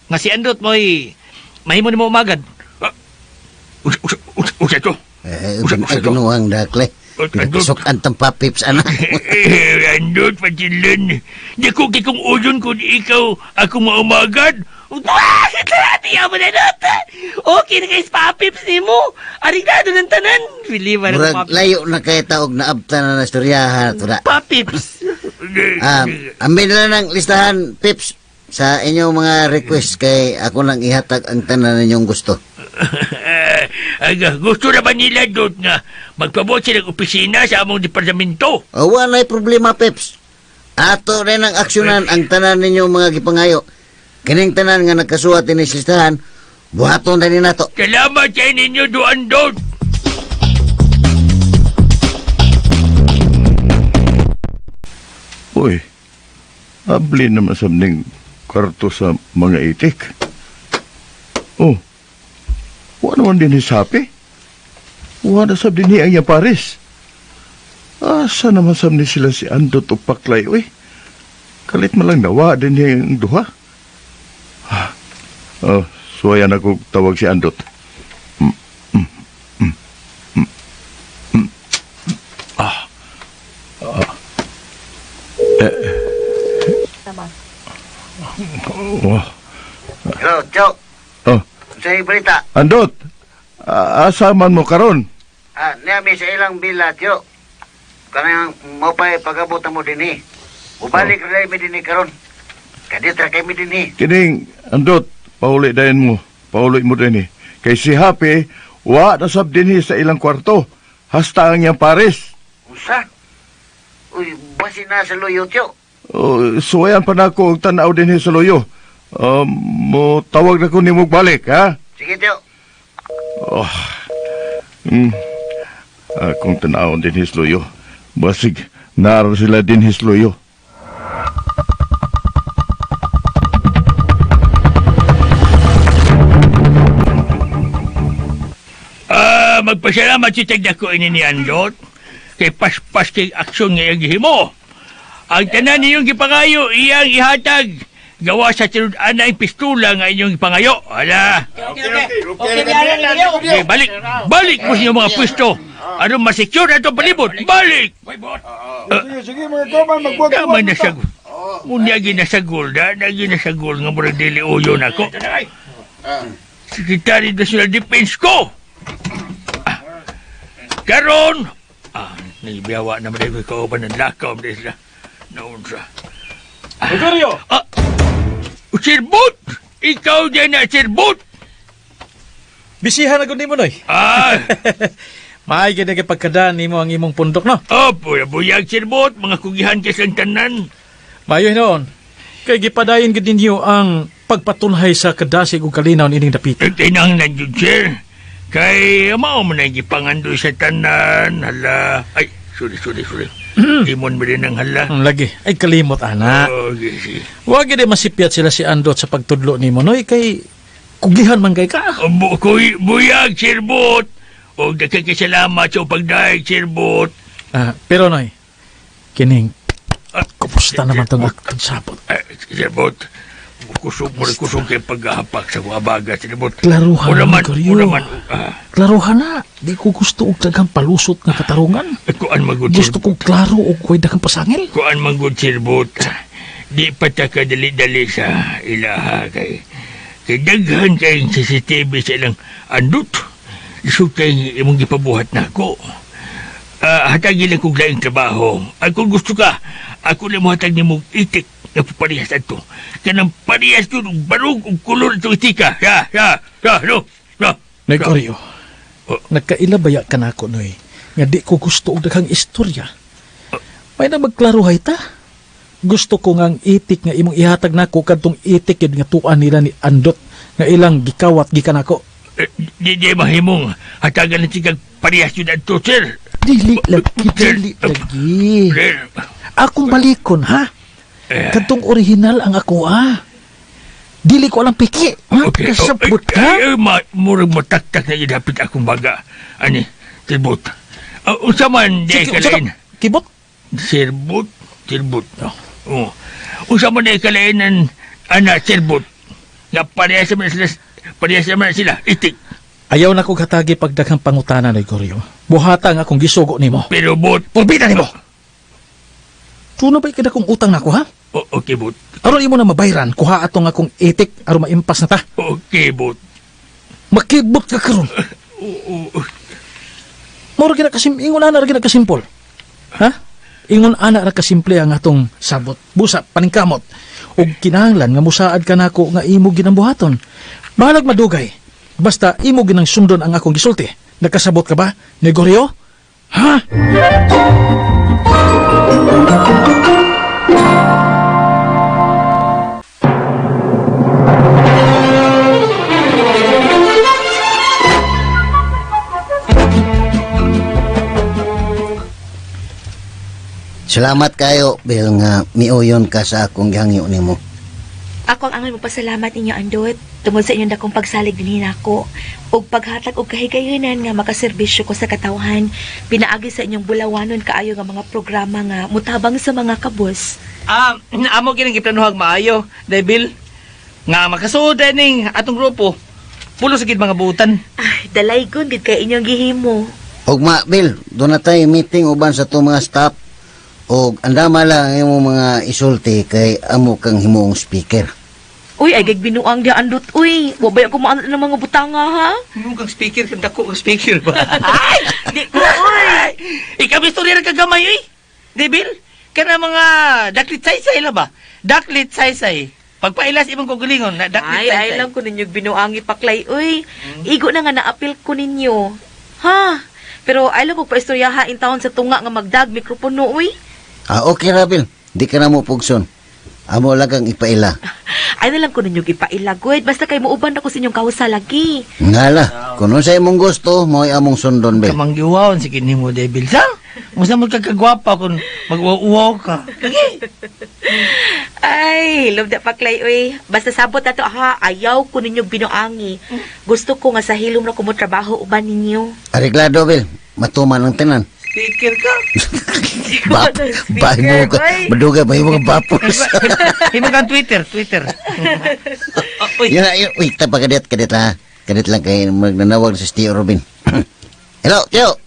Nga si Andot mo'y mahimo ni mo umagad. Usa to. Ginuwang dakle. Pinagkasok antang papips, anak. Andot, pachilan. Di ko kikong uyon kung ikaw ako maumagad. Tiyaw mo na dot. Okay na kayo papips ni mo. Arigado ng tanan. Biliban ng Murag papips. layo na kay taog na abta na nastoryahan. Papips. Ambil na ng listahan, Pips, sa inyong mga request kay ako nang ihatag ang tanan ninyong gusto. Gusto naman nila dot na magpabot sila ng opisina sa among departamento. Walay problema, Pips. Ato rin ang aksyonan ang tanan ninyong mga gipangayo. Kining tanan nga nagkasuhat ini sa listahan, buhaton na ni nato. Salamat sa ninyo doon dot. Uy, abli naman sa mning kwarto sa mga itik. Oh, wala naman din hisapi. Wala sab din ang iya Paris. Asa naman sab ni sila si Andot o Paklay, uy. Kalit mo lang nawa din yung duha. Suwayan ako tawag si Andot. Hello, Chok. Oh, Sa balita, Andot, asaman mo karon. niyami sa ilang bila, Chok. Kanang mopay pagabot mo din Ubalik rin mi din karon. Kaditra kay mi din Kining, Andot, pauli dahin mo. Pauli mo din Kay si Happy, wa nasab din sa ilang kwarto. Hasta ang iyang Paris. Usa? Uy, basi na sa loyo, Chok. Suwayan pa na ako og tanaw din sa loyo. Mo tawag na ko ni mo balik, ha? Sige, Chok. Akong tanaw din sa loyo. Basig, naroon sila din sa loyo. Magpasalamat si tagda ko ini ni Andot. Kay paspas kay aksyon nga yung gihimo. Ang tanan ninyong gipangayo, iyang ihatag. Gawa sa tinud-ana ang pistula nga inyong gipangayo. Hala. Okay, balik mo sa mga pwesto. Ano masecure na itong palibot? Balik! Sige, mga kaman, magbuwag. Tama na sagol. Unyagi na sagol, nagi na sagol nga murag dili uyo na ko. Secretary National Defense ko! Karon, Biyawa naman rin ko kauban ng lakaw mo sila. Naunsa. Gregorio! Sirbot! Ikaw dyan na, Sirbot! Bisihan na gud nimo noy. Ah! Maay gid nga pagkadaan nimo ang imong pundok no. Oh, buyag Sirbot, mga kugihan ka sa tanan. Mayo noon. Kay gipadayon gid ninyo ang pagpatunhay sa kadasig ug kalinaw ining dapita. Tinang nandiyon, sir. Kay mao man ang gipangandoy sa tanan. Hala. Ay, sorry. Imon mo rin ang hala. Lagi, ay kalimot ana. Oh, sige. Wa gid masipyat sila si Andot sa pagtudlo nimo noy kay kugihan man kay ka. Buyag, Sirbot. O nakakasalamat sa pagdaig, Sirbot. Pero noy, kining kumusta naman tong akong sabot? Sirbot, kusog kay paghahapak sa kuabaga, Sirbot. Klaruhan Uraman, Gregorio. Klaruhan na. Di ko gusto og daghang palusot nga katarungan. Kuan magud, Gusto kong klaro og ko'y daghang pasangil. Kuan magud, Sirbot. Di pa ta kadali-dali sa ilaha kay daghan kayong CCTV sa ilang andot. Isog kay imong gipabuhat na ako. Hatagin lang kong laing trabaho. Kung gusto ka, ako na mo hatag ni mong itik na parehas ato. Kanang parehas ko ng barog o kulor itong itika. No. Gregorio, nagkailabaya ka na ako, noy. Nga di ko gusto og daghang istorya. May na magklaruhay ta. Gusto ko nga ang itik nga imong ihatag nako kadtong itik yun nga tuan nila ni Andot nga ilang gikawat gikan ako. Di mahimong hatagan na sikag parehas yun ato, sir. Dili lagi. Akong balikon, ha? Kadtong original ang ako, ha? Dili ko alam piki. Kasabot ka? Murag mataktak na idapit akong baga. Ani, Sirbot. Usaman di kalain. Kibot? Sirbot. Usaman di kalain ang Sirbot. Nga parehas naman sila. Itik. Ayaw na kong hatagi pagdaghang pangutana, Gregorio. Buhata nga akong gisugo nimo. Pero, Bot. Purbita nimo! Tuno ba'y kada kong utang nako, ha? Okay, Bot. Aron imo na mabayran, kuha atong akong itik aron maimpas na ta. Okay, Bot. Makibot ka karon. Moro gina ingon ana ra gina kasimpol. Ha? Ingon ana ra kasimple ang atong sabot. Busa paningkamot. Og kinahanglan nga musaad ka nako nga imo ginambuhaton. Balag madugay. Basta imo ginang sundon ang akong gisulti. Nagkasabot ka ba, Gregorio? Ha? Salamat kayo, Bill, nga miuyon ka sa akong gihangyo nimo. Ako ang angay magpasalamat ninyo, Andot. Tungod sa inyong dakong pagsalig din ako. Og paghatag og kahigayonan nga makaserbisyo ko sa katawhan. Pinaagi sa inyong bulawanon kaayo nga mga programa nga mutabang sa mga kabus. Amo ginang giplanuhag maayo, Bill. Nga makasuod ning atong grupo. Pulo sa gid mga buutan. Ay, dalaygon gid kay inyong gihimo. Ugma, Bill, doon na tayo meeting uban sa itong mga staff. O andama lang yung mga isulti kay amo kang himuong speaker. Uy, ay gagbinuang di Andot, uy. Wabay ako maanot ng mga butanga, ha? Yung kang speaker, kang dako kang speaker ba? Ay! Di ko, uy! Ikaw istorya rin kagamay, uy. Bill, kana mga daklit saysay lang ba? Daklit saysay. Pagpailas ibang kugulingon na daklit saysay. Ay lang ko ninyo binuangi paklay, uy. Igo na nga naapil ko ninyo. Ha? Pero ay lang ko paistoryahain taon sa tunga nga magdag mikropono, uy. Okay ra, Bill. Di ka na mo pugson. Amo lang kang ipaila. Ay na lang ko ninyo ipailagwid. Basta kay muuban ako sa inyong kausa lagi. Ngala, kung sa imong gusto, mo'y among sundon, Bill. Kamanggiwaon si kini mo, Bill. Sa? Musta mo kagagwapa kung mag-uwaw ka. Lagi. Ay, love na paklay, uy. Basta sabot na to, ha? Ayaw ko ninyo binuangi. Gusto ko nga sa hilom na kumutrabaho uban ninyo. Areglado, Bill. Matuman ang tanan. Speaker ka. Bahay mo ka. Maduga, bahay mo ka bapos. Himo kang Twitter. Uy, tapa kadit ha. Kadit lang kayo magnanawag sa Tio Robin. Hello, Tio.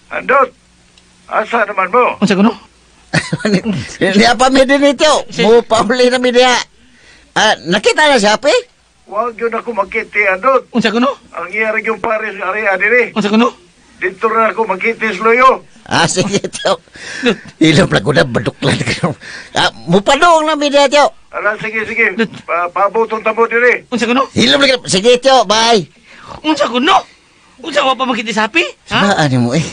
Andot, asa naman mo? Unsa kuno? Niya pa mi din ito. Mo pauli na mi niya. Nakita na siya, pe? Huwag yun ako makiti, Andot. Unsa kuno? Ang iyari yung pares area diri. Unsa kuno? dito na ako magkitis loyo. Sige, tiyo. Hilom lang ko na, baduklan ka. Mupadong na, media, tiyo. Ala, sige. Pabutong tamo diri. Unsa kuno? Hilom lang. Sige, tiyo, bye. Unsa kuno? Unsa wa pa makita sapi? Ha? Saan mo eh?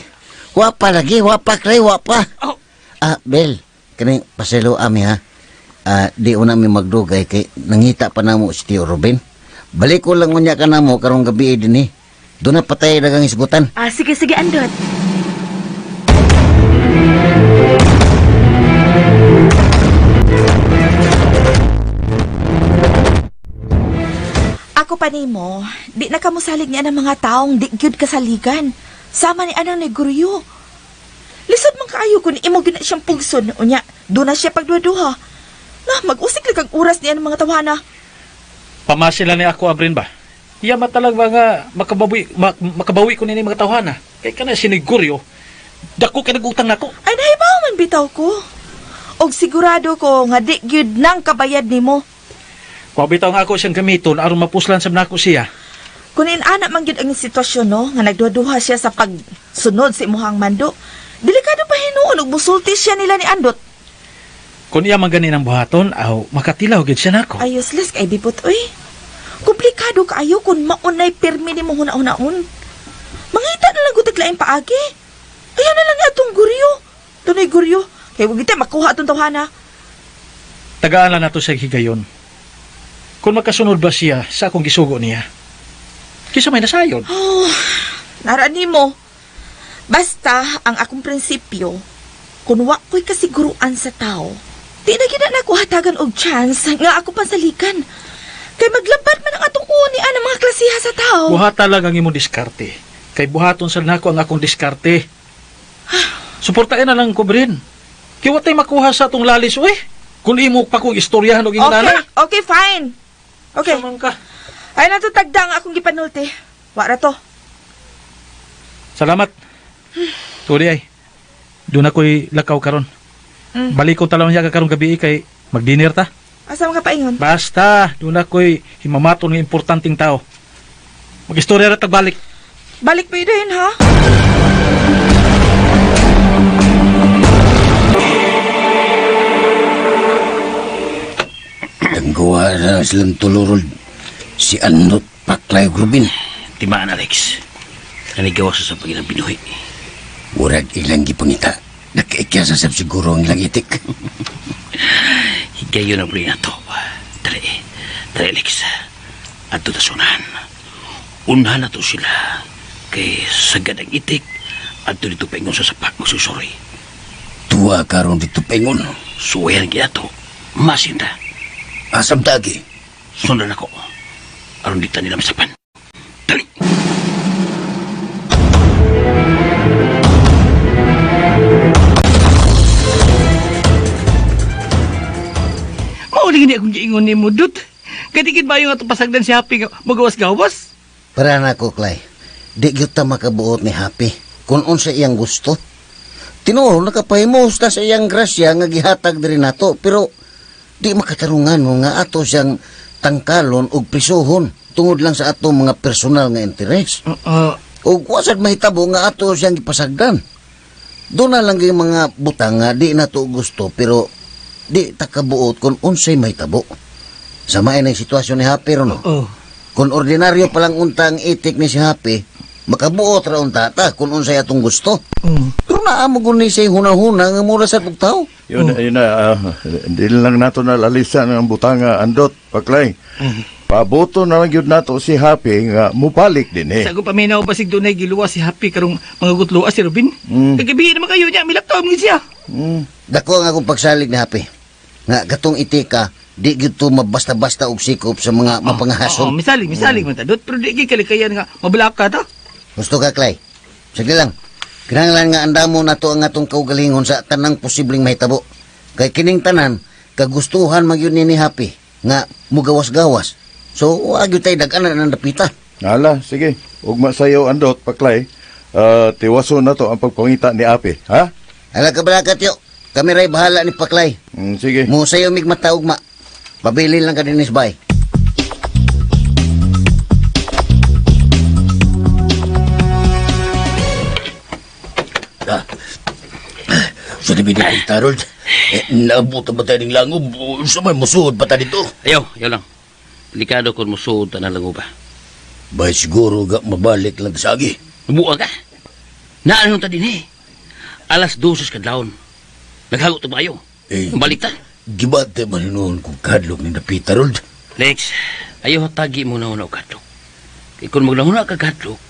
Wapa lagi, wapa, Clay, wapa. Oh. Bel, kaning paselo ami ha. Di una mi magdugay kay nangita pa namo si Tio Ruben. Balik ko lang unya ka namo karong gabi din eh. Doon na patay dagang isgutan. Sige, Andot. Ako pa nimo, di na kamusalig niya ng mga taong di gyud kasaligan. Sama ni anang neguryo. Lisod man kaayo kung imo gyud na siyang pugson unya, do na siya pagduha-duha. Mag-usik lang kag oras niya ng mga tawhana. Pamasila ni ako, Abrin ba? Iya matalag nga makabawi ko nini mga tawhana. Kay kana siniguryo. Dako ka nagutang nako. Ay nahibaw man bitaw ko. Og sigurado ko nga di gyud nang kabayad nimo. Kung bitaw nga ako siyang gamiton aron mapuslan sa nako siya. Kung inaana man gyud ang sitwasyon no, nga nagduha-duha siya sa pagsunod sa imuhang mando. Delikado pa hinuon og musulti siya nila ni Andot. Kung iya man ganin ang buhaton, aw makatilaw gid siya nako. Ay useless kay bipot oy. Komplikado kaayo kung maunay pirmi ni mo huna-hunaon. Mangita na lang gutag lain paagi. Ayan na lang nga itong guryo. Tunay guryo. Kaya huwag kita makuha itong tawhana. Tagaan lang nato sa higayon. Kung makasunod ba siya sa akong gisugo niya, kisa may nasayon. Oh, narani mo. Basta ang akong prinsipyo, kung wa ko'y kasiguruan sa tao, di na gina na ako hatagan og chance nga ako pansalikan. Kay maglabad man ang atong unian ng mga klasiha sa tao. Buhata lang ang imong diskarte. Kay buhaton sa nako ang akong diskarte. Suportahin na lang ko, Brin. Kaya watay makuha sa atong lalis, uy. Kung imo pa kong istoryahan og ingon nana. Okay, fine. Okay. Saman ka. Ay natutagda ang akong gipanulti. Wara to. Salamat. Tuloy ay. Doon ako'y lakaw karon. Balik ko talong niya karong gabi kay mag-dinner ta. Asa mga paingon? Basta, doon ako'y himamaton ng importanteng tao. Mag-istorya na tagbalik. Balik pa yun, ha? Nanggawa na silang tulurol si Andot Paklay Rubin. Timaan, Alex. Nanigawa sa pagkinang binuhi. Murag ilang gipangita. Nakaikya sa sab siguro ang ilang itik. Higayon ang buli na to. Dali, Alex. At tutasunan. Unahan na to sila. Kay sagad ang itik. At dito pengon sa sapak mo susuri. Tuwa karon dito pengon. Suwayan kaya to. Masinda. Asam tagi. Sundan ako. Aron dita nila masapan. Dali. Mauling hindi akong giingon ni Mudut. Katikid ba yung atong pasagdan si Happy magawas-gawas? Para na ko, Clay. Di gyud ta makabuot ni Happy. Kung unsa iyang gusto. Tinuod nakapahimos ta sa iyang grasya nga gihatag diri nato, pero di makatarungan mo nga ato siyang tangkalon ug prisuhon tungod lang sa ato mga personal nga interes. Ug wasad mahitabo nga ato siyang gipasagdan. Doon na lang yung mga butang nga di nato gusto, pero di takabuot kung unsay mahitabo. Samain ang sitwasyon ni Happy ron. Kung ordinaryo palang untang itik ni si Happy, makabuot ra unta ta kung unsay atong gusto. Pero naamo gud ni say hunahuna nga mura sa tao. Yun na, hindi lang nato nalalisan ang butanga Andot Paklay. Paboto na lang yun nato si Happy nga mupalik din eh. Sa ko paminaw basig dunay giluwas si Happy karong mga gutluas si Robin. Kagabi naman kayo niya, milaktaw mo siya. Dako nga akong pagsalig ni Happy. Nga gatong itika, di gyud to mabasta-basta og sikop sa mga mapangahason. Misalig man ta. Pero di kalikayan nga mabalak ka ta. Gusto ka, Clay? Sige lang. Kinahanglan nga andamo na to ang atong kaugalingon sa tanang posibleng mahitabo. Kay kining tanan, kagustuhan magyud ni Happy nga mugawas-gawas. So, wag yun tayo dag-anan ng dapita. Ala, sige. Ugma sayo Andot Paklay. Tiwaso na to ang pagpangita ni Happy, ha? Ala ka balakat yo. Kami ray bahala ni Paklay. Sige. Mo sayo mig mata ugma. Pabili lang ka din isbay. So di bidi Harold. Naabutan ba tayo ng langob? Sa may musuod pa tayo dito? Ayaw lang. Delikado kung musuod na lang ba? Bay siguro ga mabalik lang sa agi. Buwa ka. Naanon ta din eh. Alas 12 kadlawon. Naghagot ba kayo? Balik ta. Gibate man noon kung kadlok ni na Peter Harold. Lex, ayaw tagi mo na una o kadlok. Kaya kung maglahuna ka kadlok,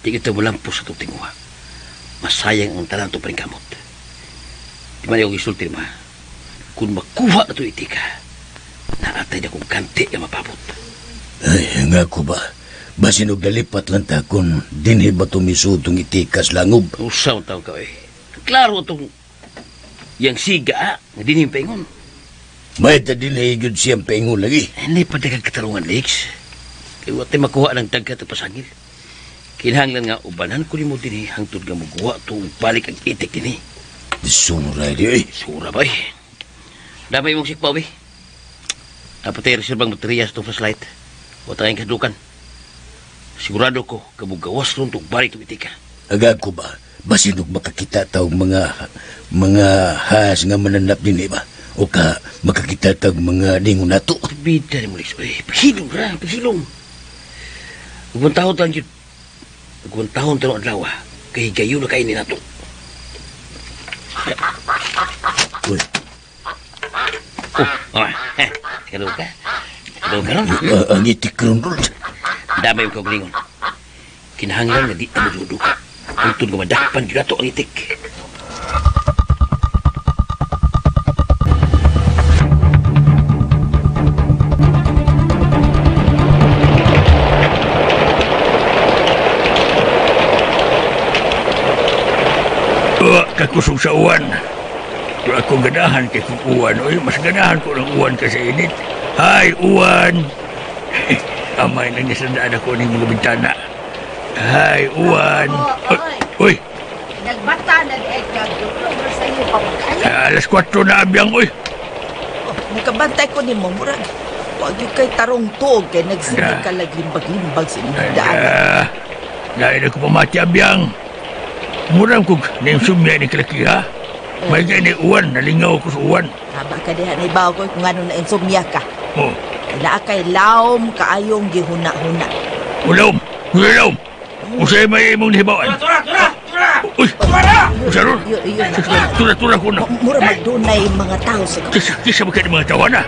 di kita mo lampo sa tutinguha. Masayang ang tanan to pa rin kamot. Di man yung isulti naman. Kung makuha na to itika, naatay na kong kanti na mapabot. Ay, nga ko ba? Basin og dalipat lang ta kung dinhi ba tumisud tong itikas langob. Usaw taong ka eh. Klaro itong yang siga nga din yung paingon. May ta dinhi yun siyang paingon lagi. Hindi pa dagang katarungan, Lex. Kaya wate makuha ng dagkat at pasagil. Kinahanglan nga ubanan ko ni mo din hangtod nga magawa itong balik ang itik din eh. Sura di eh. Sura ba eh. Damay mong sikpaw eh. Dapat tayo reservang materyas itong flashlight. O tayong kadukan. Sigurado ko, kamugawas ron itong balik itong itika. Agad ko ba? Basin og makakita taong mga has nga mananap din ba? O ka makakita taong mga ningon nato? Bida ni mo, Lex. Eh, paghilong ra, paghilong. Huwag tahon tayo yun. Huwag tahon tayo ang lawa. Kaya gayo na kainin nato. Uy. Kalong ka. Kalong ka ron. Ang itik ron, Lord. Damay yung kaugalingon. Kinahanglan na di na madudo ka. Untun nga madakpan yun nato ang itik. Kakusog sa uwan. Kung ako ganahan kay kung uwan, oy, mas ganahan ko ng uwan kasi init. Hay, uwan! Amay nang nasandaan ako ng mga bintana. Hay, uwan! Uy! Nagbata na di ay kagulong sa iyo pa magkaya. Alas 4 na abiyang, uy! Nakabantay ko ni mo, murag. Huwag yung kay tarong tuog kay nagsinig ka laglimbag-limbag sa inyong daan. Dahil ako pamati abiyang. Murang kong naimsumya ni kalaki, ha? May gani uwan, nalingaw ko sa uwan. Haba ka diha na ibaw ko kung ano na insomnia ka. Oh, Ina kay laom kaayong gihuna-huna. ulaw! Ulaw! Usay may imong nahibawan. Uy! Usa ron! Tura ko na. Mura magdunay mga tao sa Kisa ba kayo ng mga tawa na?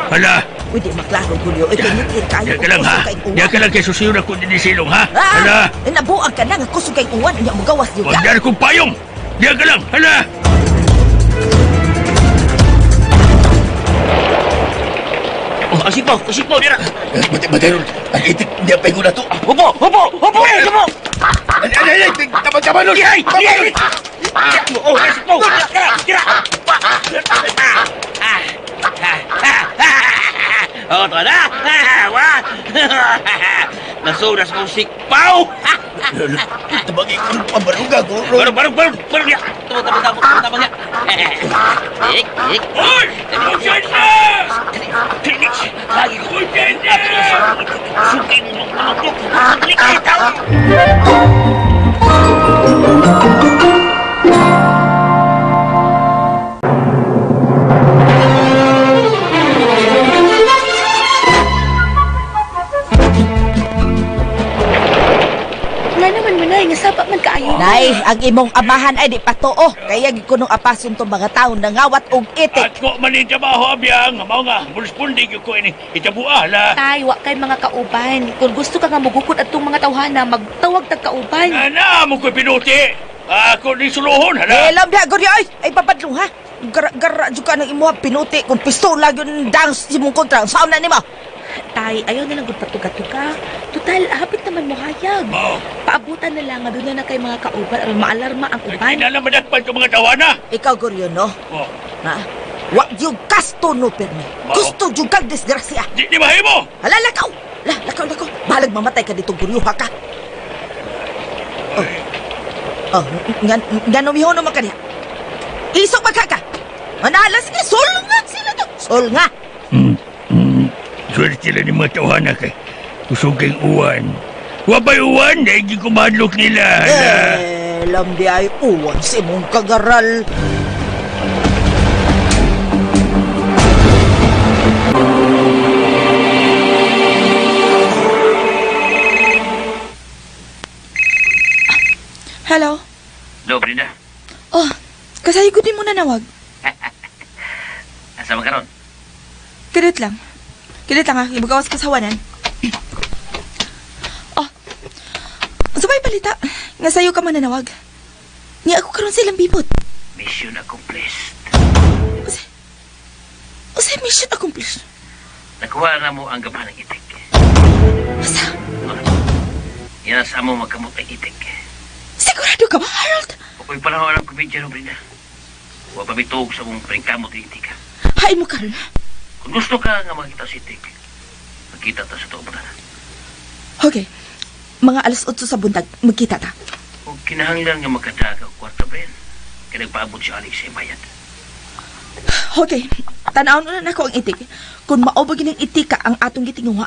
Hala! Uy, di maklaro, Julio. Ikinitin kayo. Diyan ka lang, ha? Diyan ka lang kay susiyo na kung dinisilong, ha? Hala! Nabuang ka na nga kusog kay uwan. Inya mo gawas yun. Huwag dyan kong payong! Diyan ka lang! Hala! Oh, asipaw, dira! Batay ron, ang itik niya paingon na to. Hupo! Ay, tama nun! Ay! Oh, asipaw! Dira! Oh, ito na! Nasunas kong sikpaw! Tabagi ko ng pambaluga ko, Lord. Barang! Tabang niya! Ik! Uy! Usan na! Felix! Lagi ko! Usan na! Sukin mo! Likita! Sapa man kaayo. Nay, ang imong amahan ay di patuo. Kaya gikunong apason to mga tao nangawat og itik. Ako man yung trabaho, abiyang. Mao nga, muluspundi ko ini. Itabuah, la. Tay, wa kay mga kauban. Kung gusto ka nga mugukod atong mga tawhana, magtawag tag kauban. Ana, mo ko'y pinuti. Ako ni suluhon, hala. Lam diha guri ay. Ay papadlong ha. Gara jud ka nang imuha pinuti kung pistola yun dance si mong kontra. Saan na nimo? Tay, ayaw nilang gud patuga-tuga. Total, hapit naman mo hayag. Oh. Paabutan na lang nga doon na kay mga kauban aron maalarma ang Ay, uban. kinala madakpan ko mga tawana. Ikaw guri no? Oh. Ha? Wa yung kasto no permi. Gusto yung kag disgrasya. Di mahimo. Hala, lakaw! Lakaw. Balag mamatay ka dito, guryuha ka. Nga nomiho naman ka niya. Isok magkaka. Manalas nga, solngat sila to. Solnga. Swerte sila ni mga tawana kay kusog kayong uwan. Wabay uwan, dahil kumadlok nila. Hala. Lam di ay uwan si mong kagaral. Hello? Hello, Brenda. Oh, kasayo ko din mo nanawag. Asa man karon? Kilit lang. Kilit lang ha, ibagawas ko sa hawanan. Oh, sabay balita. Nga sayo ka man nanawag. Nga ako karon silang bibot. Mission accomplished. Usay mission accomplished. Nakuha na mo ang gabahan ng itik. Asa? Yan sa amo magkamot ng itik. Sigurado ka ba, Harold? Ako'y panahon ang kumidya no, Brenda. Huwag pa bitog sa mong pringkamot ng itik. Hain mo karon. Kung gusto ka nga makita si itik, magkita ta sa tuong na. Okay. Mga alas 8 sa buntag, magkita ta. Kung kinahanglan nga magkadaga o kwarta, Bren, kaya nagpaabot si Alex sa bayad. Okay. Tanawon na ako ang itik. Kung maubagin ng itika ang atong gitinguha.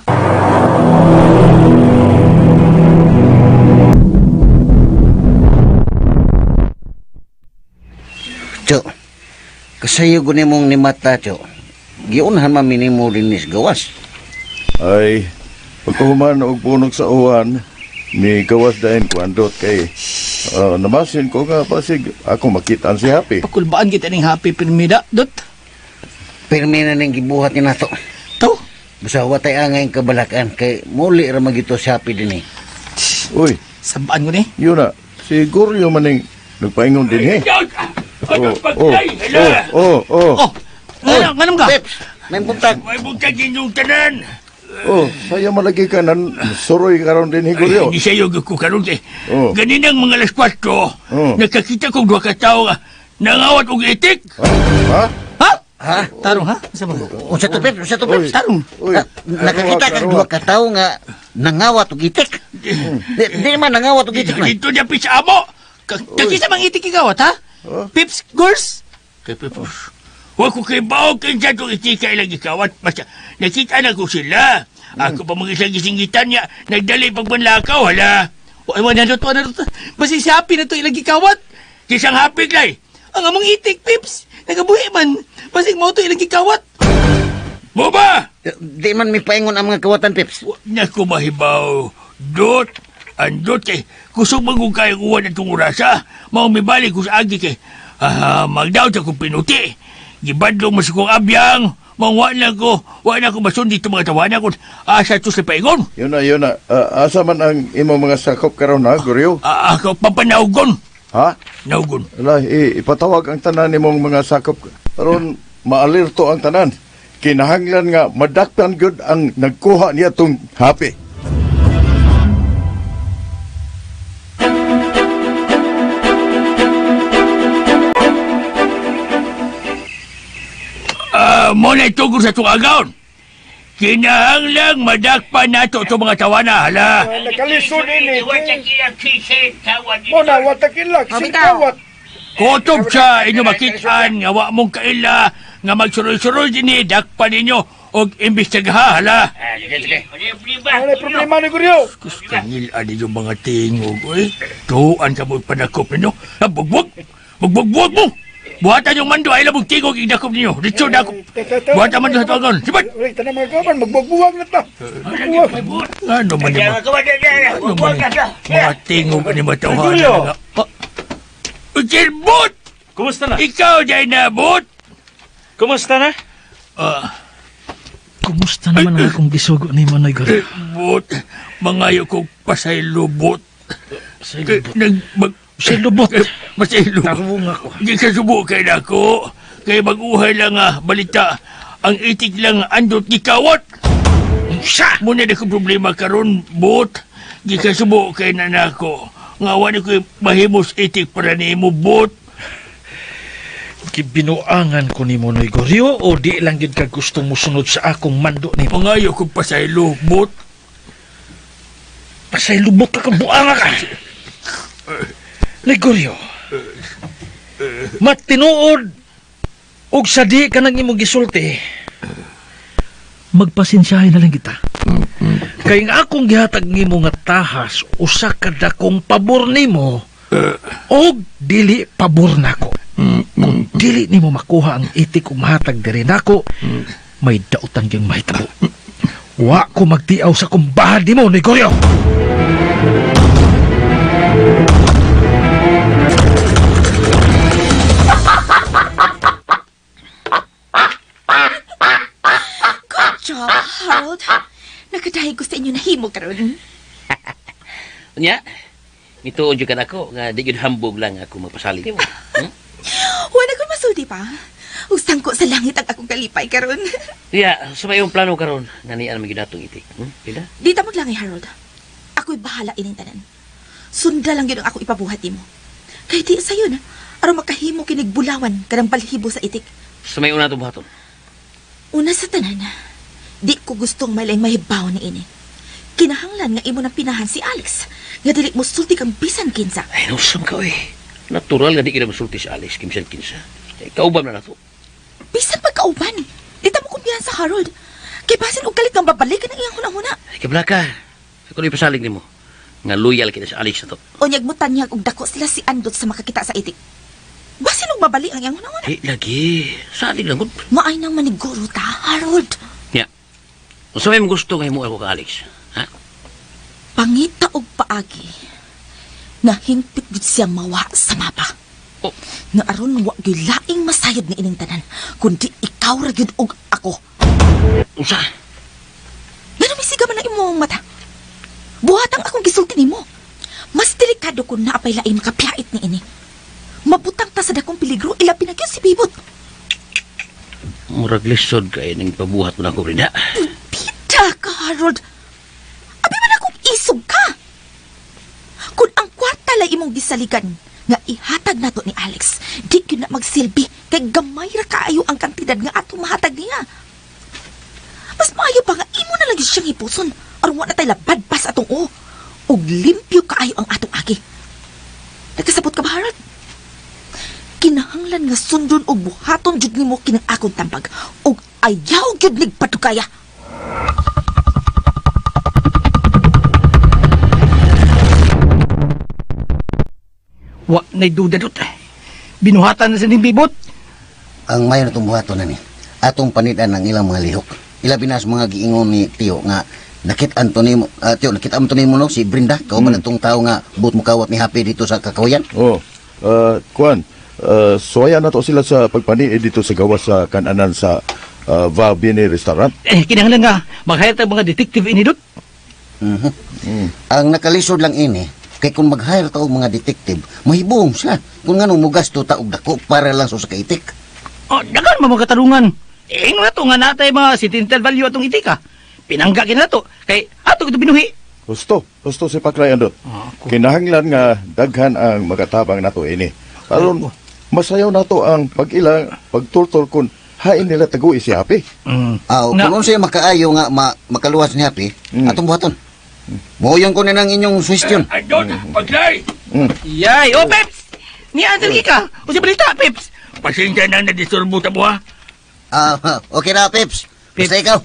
Cho, kasayo guni mong ni mata, Cho. Giunhan maminimo rin nis gawas. Ay, pagkahuman og punog sa uwan, ni gawas dahin ko andot kay namasin ko nga pasig ako makitaan si Happy. Pakulbaan kita ning happy pirmida, Dot. Pirmi na ning gibuhat ni nato. To? Busawa tay angay kabalakan kay muli ra magito si Happy din eh. Uy, Sabaan ko ni. yun na, si Goryo maning nagpaingon din eh. Oh, ganun ka? Peps, may buntag. May bugtag inyong tanan. Oh, saya malagi ka nan suroy karon din Ay, Goryo. hindi sa'yo ko karon kay. Oh. Ganinang mga alas 4, nakakita kong duha ka tao nga nangawat og itik. Ha? Ha? Ha? Tarong, ha? Sa mga? Unsa to Peps? Unsa to Peps? Tarong. Uy, Nakakita kang duha ka tawo nga nangawat og itik. Di man nangawat og itik man. Dito niya sa amo. Kakisa mang itik igawat, ha? Pips, girls? Kay Pepos. Huwag ko kay baog kay dyan itong itika ilang ikawat. Basta nakita na ko sila. Ako pa mga isang gisingitan niya. Nagdali pagbanlakaw, hala. O, ewan na to. Basi si Happy na to ilang gikawat. Kisang hapit lay. Ang among itik, Pips. Nagabuhi man. Basi mo to ilang gikawat. Boba! Di man may paingon ang mga kawatan Peps. Huwag na ko mahibaw. Dot. Andot kay. Kusog magong kayang uwan at tungurasa. Maumibalik ko sa agi kay. Magdaw sa kong pinuti. Gibadlo mo sa kong abyang. Mangwa na ko masun dito mga tawanan ko. Asa to sa paingon. Yun na. Asa man ang imo mga sakop karon ha, Goryo? Ako papanaugon. Ha? Naugon. Ala, ipatawag ang tanan nimong mga sakop karon maalirto ang tanan. Kinahanglan nga madakpan gud ang nagkuha niya tong Happy. Muna itugol sa itong agaon. Kinahanglang madakpan nato itong mga tawana, hala. Nakalisod ini. Muna, watakin lang. Mabitaw. Kutob sa inyo makitaan, nga wa mong kaila, nga magsuroy-suroy din dakpan ninyo, og imbestigaha, hala. Ano problema ni Goryo? Kangil, ano yung mga tingog, eh. Tuan ka mo panakop ninyo. Bugbog! Bugbog mo! Buhatan yung mando, ay labog tingog, idakop ninyo. Dito dakop. Buhatan man sa tawagan. Sibat! Uy, tanang mga kawan, magbubuwag na ta. Ano man yung mga tingog ni matawahan nga. Bot! Kumusta na? Ikaw dyan na, Bot! Kumusta na? Kumusta naman ang akong gisugo ni Manoy Goryo? Bot, mangayo kong pasaylo, Bot. Pasaylo, Bot? Pasaylo. Nakabunga ko. Hindi ka subukay na ako. Kaya mag-uhay lang balita. Ang itik lang andot ni kawat. Siya! Muna na ko problema karon, Bot. Hindi ka subukay na nako. Ngawan ko mahimos itik para ni mo, Bot. Gibinuangan ko ni Manoy Goryo o di lang gid ka gustong musunod sa akong mando ni mo? Mangayo kong pasaylo, Bot. Pasaylo, Bot ka buanga ka. Ni Goryo, matinuod og sadi ka nang imong gisulti. Magpasensyahay na lang kita. Kay nga akong gihatag nimo nga tahas usa ka dakong pabor nimo og dili pabor nako. Kung dili nimo makuha ang itik ug mahatag diri nako, may dautan gyud mahitabo. Wa ko magtiaw sa kumbahad nimo ni Goryo. Harold. Nakadahig ko sa inyo na himo karon. Unya, mituod jud kan ako nga di gyud hambog lang ako magpasalig nimo. Wala ko masulti pa. Usang ko sa langit ang akong kalipay karon. Iya, sa mayong plano karon nganian man gyud natong itik. Pila? Di ta maglangi, Harold. Ako'y bahala ining tanan. Sunda lang yun ang ako ipabuhat mo. Kaya di sa'yo na, aron makahimo kinigbulawan kanang balhibo sa itik. Sa mayong natong buhaton. Una sa tanan, di ko gustong may mahibaw ni ini. Kinahanglan nga imo nang pinahan si Alex. Nga dili mo sulti kang bisan kinsa. Ay, nausam ka Natural nga di kita masulti si Alex kimsan kinsa. Kaubam na nato. Bisan pagkauban. Di ta mo kumpiyansa, Harold. Kay basin og kalit kang babalikan ang iyang hunahuna. Ay, kabla ka. Ako na ipasalig nimo. Nga loyal kita si Alex na to. Unyag mo tanyag og dako sila si Andot sa makakita sa itik. Basin og babalik ang iyang hunahuna. Eh, lagi. Salig lang. Maay nang maniguro ta, Harold. Ya. Unsa may gusto nga mo ako ka Alex? Ha? Pangita og paagi. Nahimpit gud siya mawa sa mapa. Oh. Nga aron wa gyud laing masayod ni ining tanan, kundi ikaw ra gyud og ako. Unsa? Ngano misiga man ang imong mata? Buhatang akong gisulti nimo. Mas delikado kung naapay laing makapiyait ni ini. Mabutang ta sa dakong peligro, ilabi na gyud si Bibot. Murag lisod kay ning pabuhat mo na ko rin, ha? Bida ka, Harold. Abi man akong isog ka. Kung ang kwarta lay imong gisaligan, nga ihatag nato ni Alex, di gyud na magsilbi, kay gamay ra kaayo ang kantidad nga atong mahatag niya. Mas maayo pa nga imo na lang gyud siyang ipuson, aron wa na tay labad pa sa atong o. Ug limpyo kaayo ang atong agi. Nagkasabot ka ba, Harold? Kinahanglan nga sundon og buhaton jud nimo kinang akong tambag, ug ayaw gyud nigpadugaya. Wa na'y duda dot. Binuhatan na sa ning Bibot. Ang mayon itong buhaton na ni, atong panidan ng ilang mga lihok. Ilabi na sa mga giingon ni Tio nga nakit-an to nimo, Tio, nakit-an to nimo no, si Brenda, kauban itong tao nga buot mo kawat ni Happy dito sa Kakawayan. Oh, Kuan, suwaya na to sila sa pagpani dito sa gawas sa kananan sa Vabini Restaurant. Kinahanglan nga mag-hire tag mga detective ini dot. Ang nakalisod lang ini, kay kung mag-hire ta og mga detective, mahibong siya. Kung nga nung mugasto ta og dako para lang sa kaitik. Oh, dagan mo katarungan. Ingon na to nga natay mga sentimental value atong itika. Pinangga kina to kay ato ito binuhi. Gusto si Paklay Andot. Kinahanglan nga daghan ang magatabang nato ini. Aron masayaw nato ang pag-ilang pagtultol kun hain nila tagui si Happy. Kung siya makaayo nga makaluwas ni Happy, atong buhaton. Moyon ko na ng inyong suggestion. Andot, Paglay! Yay, oh Peps! Ni Andel ka. O si balita, Peps. Pasensya na nadisturbo ta mo, ha? Okay na, Peps. Basta ikaw.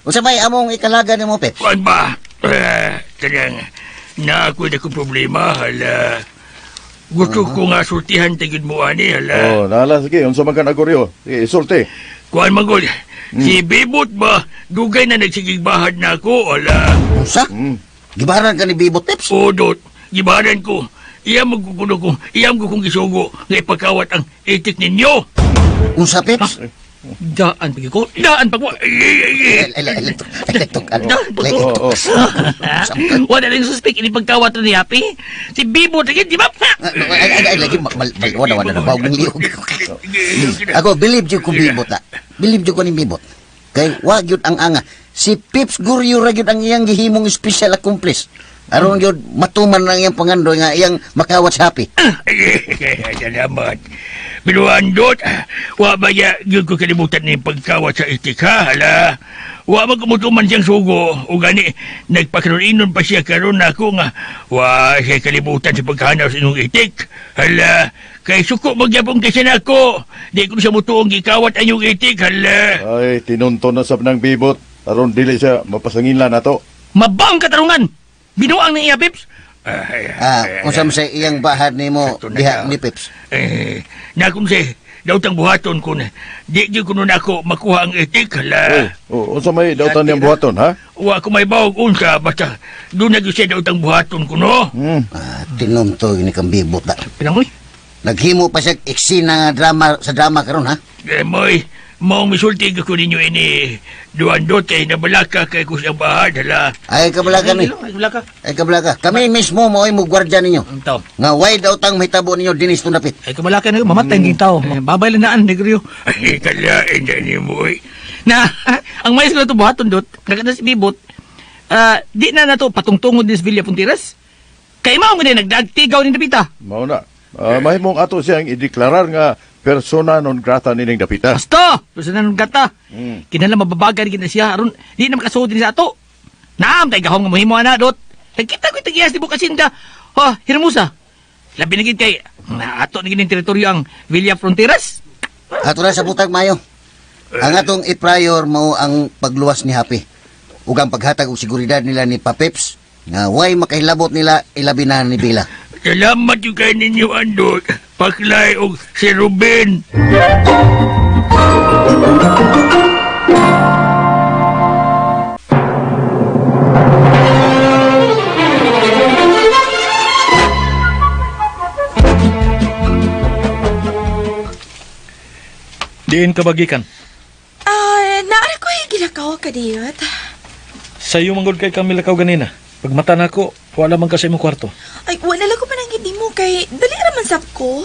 Unsa may among ikalaga nimo, Peps? Kuan ba? Kanang, na ako na ko problema, hala. Gusto ko nga sultihan tigid mo, ani, hala. Oh, nala, sige, unsa man ka nagoryo. Sige, isulti. Kuan magol, si Bibot ba, dugay na nagsigigbahad na ako, hala. Unsa? Gibaran ka ni Bibot, Peps? Dot, gibaran ko. Iyam magkukuno ko, iyam ko kong gisugo, nga ipagkawat ang itik ninyo. Unsa, Peps? Daan pagi ko. Daan pag wala rin suspect ini pagkawat ni Happy. Si Bibo lagi di ba? Lagi wala na bawang liog. Ako believe jud ko Bibot ta. Believe jud ko ni Bibot. Kay wa gyud ang anga. Si Pips Guryo ra gyud ang iyang gihimong special accomplice. Aron gyud matuman lang iyang pangandoy nga iyang makawat sa Happy. Salamat. Pero Andot, wa ba ya gyud ko kalibutan ni pagkawat sa itik, ha? Hala. Wa magkumutuman siyang sugo. O gani, nagpakaroon pa siya karon ako nga. Wa siya kalibutan sa pagkahanaw sa inyong itik. Hala. Kay suko magyabong kasi na ako. Di ko siya mutuong gikawat ang inyong itik, hala. Ay, tinunton na sab ng Bibot. Aron dili siya mapasangila na to. Mabang katarungan. Binuang ni iya, Pips. Kung sa iyang bahad nimo diha ni Pips. Na kung sa daw tang buhaton ko na, di ko nun ako makuha ang itik, hala. Unsa may dautan niyang buhaton, ha? Wa ko may bawag unsa, basta doon na siya daw tang buhaton ko, no? Tinuntoy ni kang Bibot da. Pinangoy? Naghimo pa siya eksena nga drama sa drama karon ha? Moy, Maong misulti ko ninyo ini. Duandot kay nabalaka kay kusang bahad. Hala. Ay kabalaga ni. Nabalaka. Ay kabalaga. Kami mismo mo'y mugwardya ninyo. Ito. Nga way daw tang mahitabo ninyo dinis tunapit. Ay kamalaki na mamatay ng tao. Babay lang naan, negro. Ay, kalain na ni mo eh. Na, ang mais ko na ito buhaton dot, nakita si Bibot, di na na to patungtungod din sa Villa Puntiras. Kay mao nga nagdagtigaw ni Dapita. Mao na. Mahimong ato siyang ideklarar nga persona non grata nining dapita. Basta! Gusto na nung gata. Mm. Kinala mababagan gina siya. Aron, di na makasuod din sa ato. Naam, tayo gahong nga mahimo na, dot. Nagkita ko itagiyas di Bukasinda. Hirmusa. Labi na gid kay, ato na gining teritoryo ang Villa Fronteras. Ato na sa butag mayo. Ang atong i-prior mo ang pagluwas ni Happy. Ug ang paghatag og seguridad nila ni Papips nga way makahilabot nila ilabi na ni Bila. Salamat yung kayo ninyo, Andot. Paklay o si Ruben. Diin ka bagikan. Naara ko ginakaw ka diyot. Sa'yo manggod kay kami lakaw ganina. Pagmata na ko, wala man kasi mo kwarto. Ay, wala lang ko manangin di mo kay dali raman sab ko.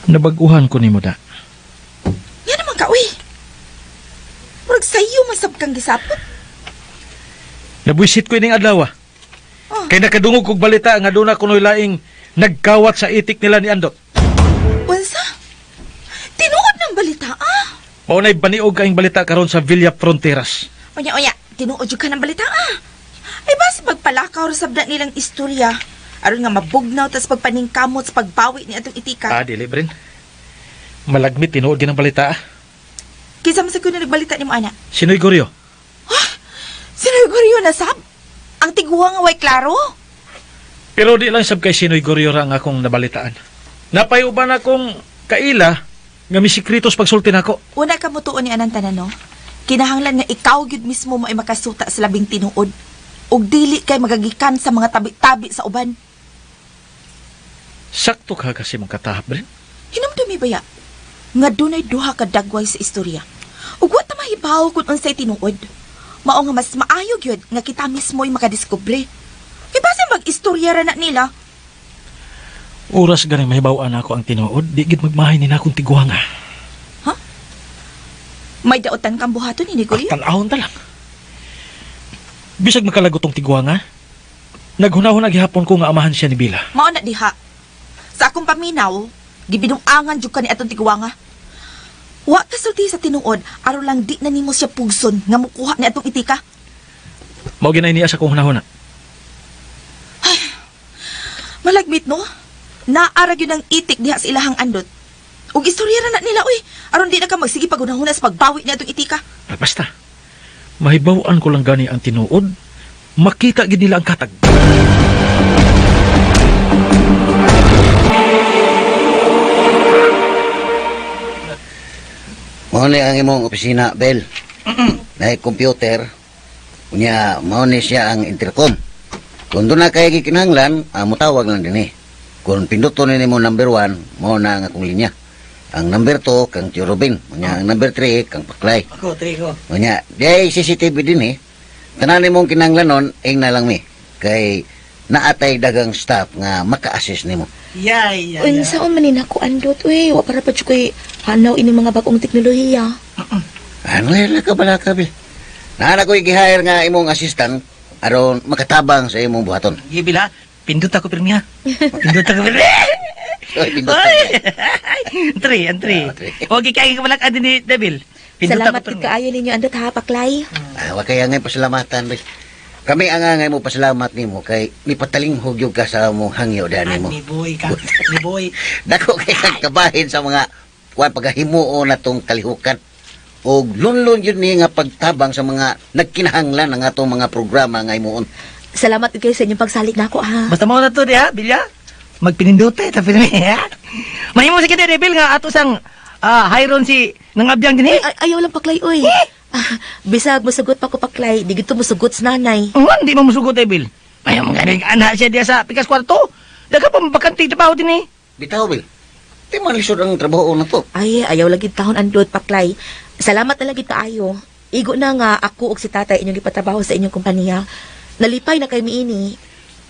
Nabaguhan ko ni mo da. Yan naman ka, uy. Murag sayo masab kang gisapot. Nabwisit ko ining adlaw. Kay nakadungog kog balita nga doon ako noy laing nagkawat sa itik nila ni Andot. Unsa? Tinuod ng balita, Maunay baniog kaing balita karon sa Villa Fronteras. Oya, tinuod yung ka ng balita, Ay, basi pagpalakaw rasab na nilang istorya. Aron nga mabugnaw tas pagpaningkamot sa pagbawi ni atong itika. Dili, Bren. Malagmit tinuod din ang balita. Kinsa man sa kuno nagbalita ni mo, ana? Sinoy Goryo? Sinuguryo na sab? Ang tiguwa nga way klaro? Pero di lang sab kay Sinoy Goryo ra ang akong nabalitaan. Napayuban akong kaila nga misikritos pagsulti nako. Una ka mo tuon ni anang tanan, no? Kinahanglan nga ikaw gyud mismo mo ay makasuta sa labing tinuod. Ug dili kay magagikan sa mga tabi-tabi sa uban. Sakto ka kasi mong katahap, Bren. Hinumdumi baya? Nga dunay duha ka dagway sa istorya. Ug wa ta mahibaw kung unsay tinuod. Mao nga mas maayo gyud nga kita mismo ay makadiskubre. Kay base mag-istorya ra na nila. Oras ganing mahibaw-an ako ang tinuod, di gid magmahay ni nakong tiguanga. May daotan kang buhaton ni Nicolio? Tan-ahon ta lang. Bisag makalagotong tiguanga, naghunahon gihapon ko nga amahan siya ni Bila. Mao na diha. Sa akong paminaw, gibinungangan jud ka ni atong tiguanga. Wa ka sulti sa tinuod, aron lang di na nimo siya pugson nga mukuha ni atong itika. Mao ginay niya sa kong hunahon. Malagmit no? Naara gyud ang itik diha sa ilahang Andot. Ug istorya ra na nila uy, aron di na ka magsige pagunahuna sa pagbawi ni atong itika. Basta, mahibaw-an ko lang gani ang tinuod, makita gid nila ang katag. Mao ni ang imong opisina, Bel. Nay computer. Unya mao ni siya ang intercom. Kung doon na kay gikinahanglan, mutawag lang din eh. Kung pinduton nimo number 1, mao na ang akong linya. Ang number 2 kang Tio Robin. Unya ang number 3 kang Paklay. Ako, 3 ko. Unya, di CCTV din eh. Tanan nimong kinahanglanon, ing na lang mi. Kay naatay dagang staff nga maka-assist nimo. Yay. Unsa man ni nako Andot, uy, wa para pa jud koy hanaw ini mga bagong teknolohiya. Ano yan ka bala ka, Bil? Naana ko'y gi-hire nga imong assistant aron makatabang sa imong buhaton. Gibila, pindot ako pirmiha. Pindot ako pirmiha. Oy, pindot ka. Antri. Okay, kaya ka malak adin ni Devil. Salamat gid kaayo ninyo Andot ha, Paklay. Wa kay angay pasalamatan, Bil. Kami ang angay mo pasalamat nimo kay nipatalinghog yung ka sa mong hangyo dani mo. Ni boy ka. Ni boy. Dako kay kang kabahin sa mga kuan pagahimuo na tong kalihukan. O lunlun yun ni nga pagtabang sa mga nagkinahanglan ng atong mga programa nga imuon. Salamat gid kayo sa inyong pagsalik nako ha. Basta mo na to di ha, Bilya. Magpinindote ta pirmiha. Mahimo sa kita Devil nga ato sang hayron si nangabyang din eh. Ayaw lang Paklay oy. Bisag mosugot pa ko Paklay, di gito mosugot sa nanay. Hindi mo musugot Devil. Ayaw mo ganing anak siya diya sa pikas kwarto. Daga pa mabakante trabaho din eh. Bitaw, Bil. Di man lisod ang trabaho na to. Ay, ayaw lagi tahon andot paklay. Salamat na lagi kaayo. Igo na nga ako og si tatay inyong ipatrabaho sa inyong kompanya. Nalipay na kay miini.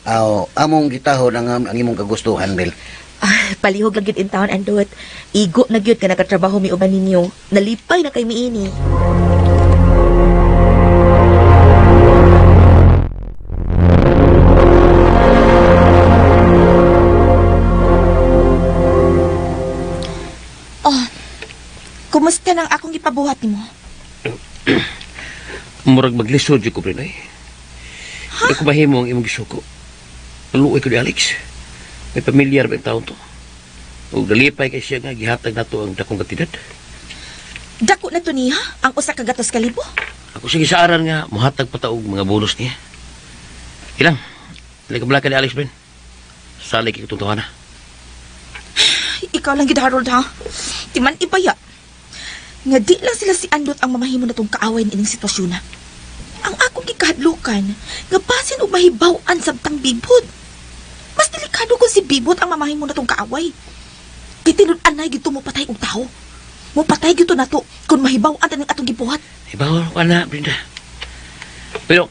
Aw, among gitahon ang imong kagustuhan, Bel. Palihog lang gid in tahon andot. Igo na gyud ka nakatrabaho mi uban ninyo. Nalipay na kay miini. Oh, kumusta nang akong ipabuhat nimo? Murag maglisod yung ko, Prinay. Hindi ko mahimo ang imong gisuko. Naluoy ko ni Alex. May pamilyar ba yung taon to? O nalipay kay siya nga, gihatag na to ang dakong katidad. Dako na to niya, ang usa ka gatos ka libo. Ako sige sa aran nga, muhatag pa taog mga bonus niya. Ilang, halika bala ka ni Alex, Ben. Salik ikong tuntuhan na. Ikaw lang gid Harold ha. Timan ibaya. Nga di lang sila si Andot ang mamahimo na tong kaaway ni ining sitwasyon na. Ang akong gikahadlukan, nga basin og mahibaw-an sabtang bibot. Mas delikado kung si bibot ang mamahimo na tong kaaway. Kitinud-anay gito mo patay og tao. Mo patay gito na to kung mahibaw-an taning atong gibuhat. Ibaw ka na, Brenda. Pero,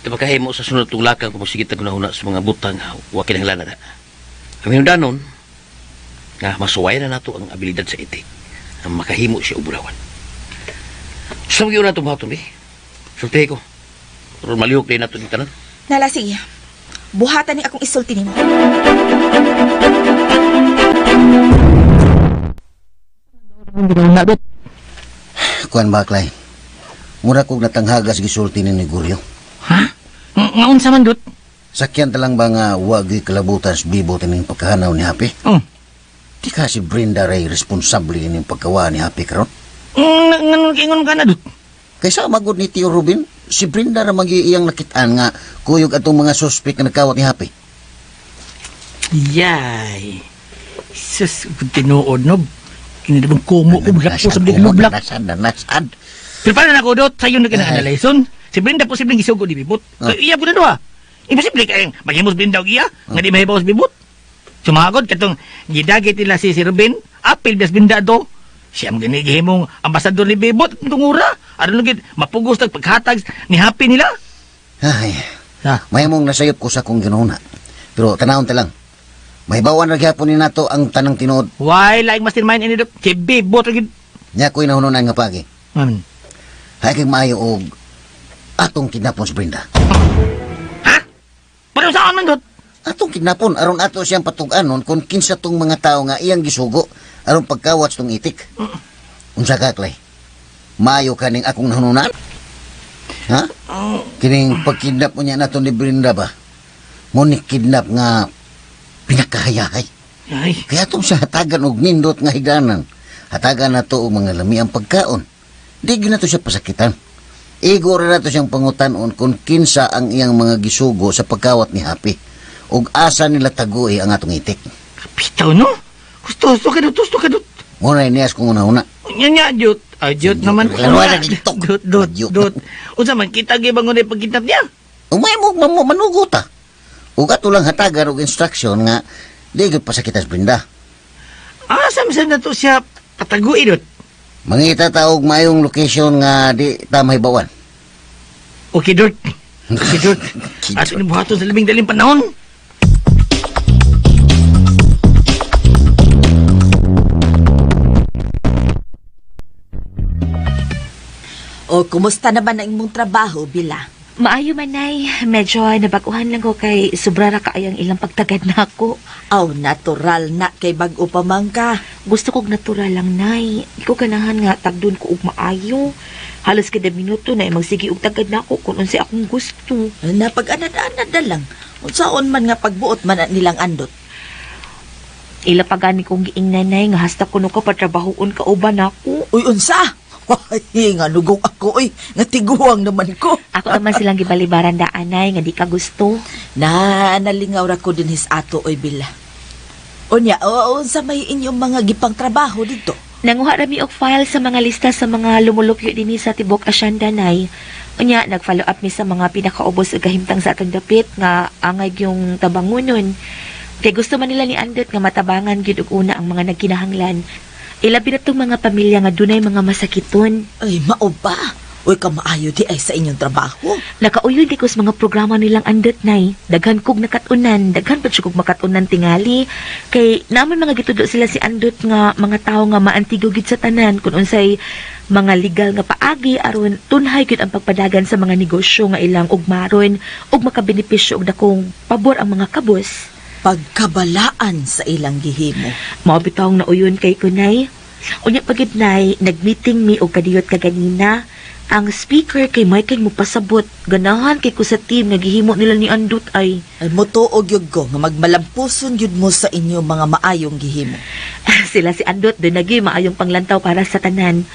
tabakahin mo sa sunod itong lakang kung sige tagunahuna sa mga butang wakin ang lana na. Kami yung danon, nga masuway na nato ang abilidad sa itik ang makahimo siya uburawan. Sa mga na tumaton, sulti ko. Pero malihok din nato ng tanan. Nala sige. Buhatan ni akong isulti nimo. Kuan baklay. Mura kog natanghagas gisulti ni Neguryo. Ha? Ngaon sa man, Dot? Sakyan talang ba nga wagi kalabutan sa bibo tining pagkahanaw ni Happy? Oh. Di ka si Brenda Ray responsable ning pagkawa ni Happy karon? Ngayon ka na, Dot? Kaysa magod ni Tio Ruben, si Brenda ra magi iyang nakitaan nga kuyog atong mga suspect nga nagkawat ni Happy. Yay. Sus, tinuod, no? Kinadabang kumo ko, black po sa bilig mo, black. Nasad. Pero paano na ko, Dot? Sa'yo na kinakanalayson. Si Brenda posibleng gisugo di bibot. Iya po na doha. Imposible kayang maghimos Brenda og iya, nga di mahibaw sa bibot. Sumagod, katong gidagit nila si Ruben, apil bias Brenda do. Siya ang ganigihimong ambasador ni bibot, tungura. Ano lagi, mapugos na paghatag ni Happy nila. Ay, may mong nasayop ko sa kong ginuna. Pero tanawon ta lang. Mahibawan ra gyapon ni nato ang tanang tinuod. Why, like mastermind ini do, si bibot lagi. Nya ko'y nahununan nga pagi. Hay kay maayo og atong kidnapon si Brenda. Pero saan man, Dot? Atong kidnapon aron ato siyang patug-anon kung kinsa tong mga tao nga iyang gisugo aron pagkawat tong itik. Unsa ka, Clay? Maayo ka ning akong nahununan? Ha? Kining pagkidnap mo niya nato ni Brenda ba? Mo ni kidnap nga pinakahayahay. Ay. Kaya itong sa hatagan og nindot nga higanan. Hatagan na to og mga lami ang pagkaon. Di na to siya pasakitan. Igo rin na to siyang pangutanon kung kinsa ang iyang mga gisugo sa pagkawat ni Happy. Ug asa nila taguhi ang atong itik. Kapitaw, no? Gusto ka, Dot. Muna iniyas kong una-una. Nya, Dot. Ay, Dot naman. Dot. Unsa man, kita gibangon na pagkitap niya. Umay mo, manugot ah. Ug ato lang hatagan og instruction nga di gyud pasakitas Brenda. Asa man na to siya patagui, Dot? Mangita ta og mayong location nga di ta mahibawan. Okay, Dot. Okay, Dot. Ato ni buhaton sa labing daling panahon. O, kumusta naman ang imong trabaho, Bila? Maayo man, Nay. Medyo nabaguhan lang ko kay sobra ra kaayang ilang pagtagad na ako. Aw, natural na kay bag-o pa man ka. Gusto kog natural lang, Nay. Di ko ganahan nga tagdon ko og maayo. Halos kada minuto na magsige og tagad na ako kung unsa akong gusto. Napag-anad-anad na lang. Unsaon man nga pagbuot man na nilang andot. Ila pagani kong giing nanay nga hasta kuno ka patrabahoon ka uban ako. Uy, unsa? Ay, nga nugong ako, uy. Nga tiguang naman ko. Ako naman silang gibalibaran da anay nga di ka gusto. Nalingaw ra ko din his ato, oy Bila. Unya, unsa may inyong mga gipang trabaho dito? Nanguha rami og file sa mga lista sa mga lumulupyo dinhi sa tibok Asyanda, Nay. Unya, nag-follow up mi sa mga pinakaubos ug kahimtang sa atong dapit nga angay yung tabangunon. Kay gusto man nila ni Andot nga matabangan gyud og una ang mga nagkinahanglan. Ilabi na tong mga pamilya nga dunay mga masakiton. Ay, mao ba? Uy, kamaayo di ay sa inyong trabaho. Nakauyon kay kus mga programa nilang Andot nay. Daghan kog nakatunan, daghan pa kog makatunan tingali. Kay naman mga gitudo sila si Andot nga mga tawo nga maantigo gid sa tanan kun unsay mga legal nga paagi aron tunhay gyud ang pagpadagan sa mga negosyo nga ilang ugmaron ug makabenepisyo og dakong pabor ang mga kabus. Pagkabalaan sa ilang gihimo. Mao bitawng nauyon kay kunay. Unya pagid nay nagmeeting mi og kadiyot kaganina. Ang speaker kay Michael mo pasabot. Ganahan kay ko sa team nga gihimo nila ni Andot ay. Ay motuog yun ko nga magmalampuson yun mo sa inyo mga maayong gihimo. Sila si Andot doon nagi maayong panglantaw para sa tanan.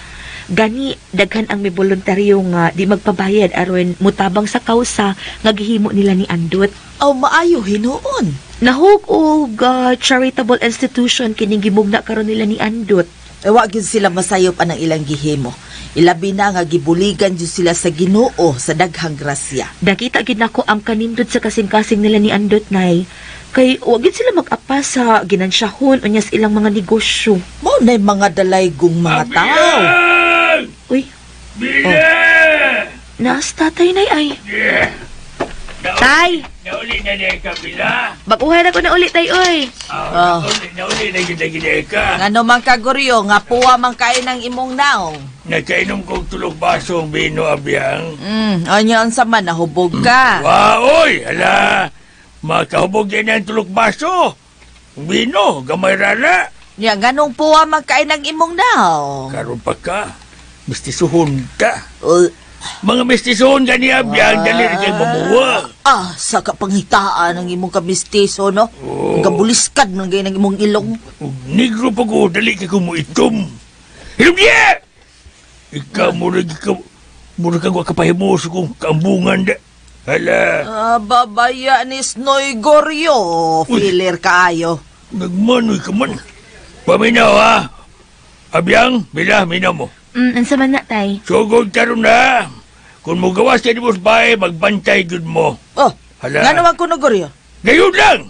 Gani daghan ang may voluntaryo nga di magpabayad aron mutabang sa kausa nga gihimo nila ni Andot. Aw maayo hinuon. Nahug og charitable institution kining gimugna karon nila ni Andot. Ay wa gyud sila masayop anang ilang gihimo. Ilabi na nga gibuligan jud sila sa Ginoo sa daghang grasya. Nakita gid nako ang kanindot sa kasing-kasing nila ni Andot nay. Kay wa gid sila mag-apa sa ginansyahon unya sa ilang mga negosyo. Mao nay mga dalaygong mga tao. Uy, Bila! naas tatay nay ay. Tay! Nauli na na ka, Bila. Baguhay na ko na ulit tay oy. Oh. Nauli na kita ka. Ngano man kaguryo nga puwa man kain ng imong naong. Nakainom kong tulog basong bino abiyang. Anya unsa man nahubog ka. Waoy, hala. Makahubog din ang tulog baso. Bino, gamay rana. Nya ganong puwa man kain ng imong naong. Karon pa ka. Mistisuhon ka. Mga mistisuhon ka ni abiyang, dali rin kay mabuwa. Sa kapangitaan ng imong kamistiso, no? Ang kabuliskad ng ganyan ng imong ilong. Negro pa ko, dali kay kumuitom. Hilom niya! Ikaw, murag ka kapahimos kong kaambungan da. Hala. Babaya ni Snoy Goryo. Filer kaayo. Nagmanoy ka man. Paminaw ha. Abiyang, bila, minaw mo. Ansa man na tay. Sugod karon na. Kung mo gawas ka ni Boss Bae, magbantay gud mo. Oh, hala. nga naman ko Goryo. Ngayon lang!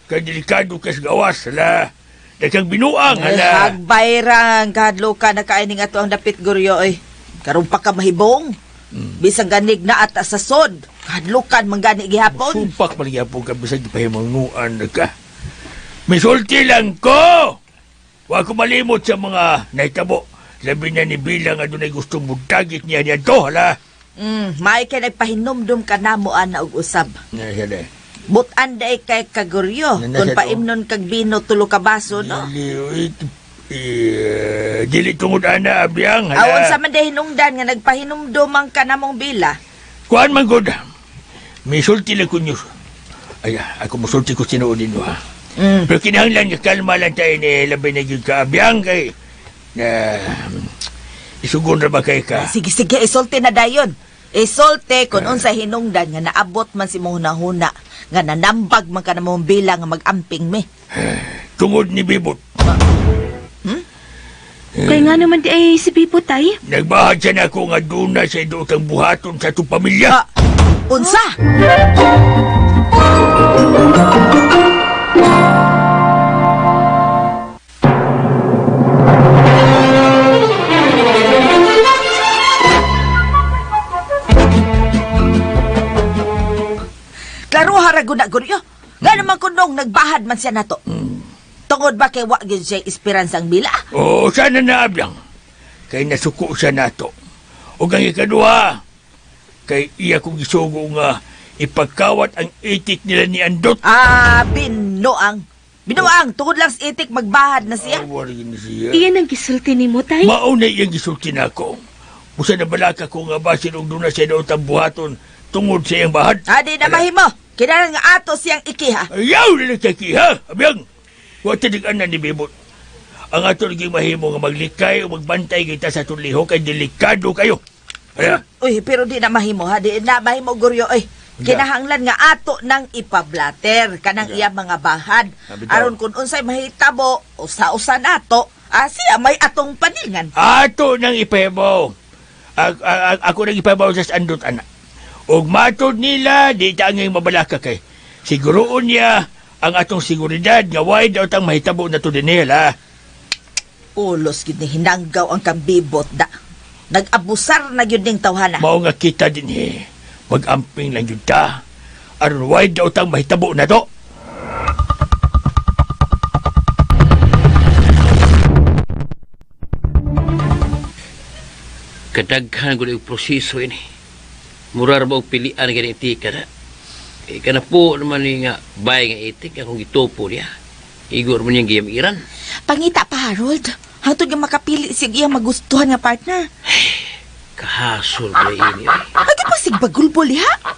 Kay delikado ka sa gawas, hala. Dakang binuang, hala. Hagbayrang, kahadlo ka na kaining ato ang dapit Goryo, oy. Karon pa ka mahibong. Bisang ganig na ata sa sod. Kahadlukan manggani gihapon. Sumpak malingapon ka, bisang ipahimanguan na ka. Misulti lang ko! Wa ko malimot sa mga naitabo. Labi na ni Bila nga doon ay gustong mudagit niya niya to, hala. May kay nagpahinumdum ka na mo ana og usab. Hala. Butan day kay kaguryo. Kung paimnon kag bino tulo ka baso, no? Dili tungod ana, abiyang, hala. Awon sa man day hinungdan nga nagpahinumdum ang kanamong Bila. Kuan man gud. May sulti lang kunyo. Ay, ako musulti ko sinuodin mo, ha? Pero kinahanglan nga kalma lang tayo ni labi na yun ka, abiyang, kay isugon ra ba kay ka? Sige, isolte na dayon. Isolte kung unsa hinungdan nga naabot man si mong hunahuna nga nanambag man ka na mong Bila nga mag-amping me. Tungod ni Bibot. Kaya nga naman di ay si Bibo tay. Nagbahad siya na ako nga doon na sa idotang buhaton sa itong pamilya. Unsa? Klaro haraguna Goryo. Nga naman kunong nagbahad man siya nato. Tungod ba kay wa gyud siya esperansang Bila? Oo, sana na abiyang. Kay nasuko siya nato. O ang ikaduha, kay iya kong isugo nga ipagkawat ang itik nila ni Andot. Binuang. Binuang, tungod lang sa itik magbahad na siya. Warin siya. Iyan ang gisulti ni mo tay. Mauna iyang gisulti na ako. Musa na balaka ko nga basin og doon na siya daw buhaton tungod sa iyang bahad. Di na mahimo. Kailangan nga ato siyang ikiha. Ayaw na nagkakiha, abiyang. Huwag tadigan na ni Bibot. Ang ato naging mahimo nga maglikay o magbantay kita sa tuliho kay delikado kayo. Kaya, Uy, pero di na mahimo ha. Di na mahimo, Goryo. Uy, kinahanglan nga ato nang ipablater kanang iya mga bahad. Aron kung unsay mahitabo o sa nato, siya may atong paningan. ato nang ipahibaw. Ako nang ipahibaw sa Andot, anak. Og matod nila, di ta ngay mabalaka kay. Siguroon niya, ang atong seguridad nga why daw tang mahitabo na to din ha. Ulos gid ni hinanggaw ang kambibot da. Nag-abusar na gyud ning tawhana. Mao nga kita din mag-amping lang yun ta. Aron why daw tang mahitabo na to. Kadaghan ko yung proseso ini. Murar ba og pilian nga itika na. Kana po naman ni nga bay nga itik akong gitupo niya. Igor mo niyang giyamiran. Pangita pa, Harold. Hangtod nga makapili siya iyang magustuhan nga partner. Kahasol ba ini? Agi pa sigbagulbol ha?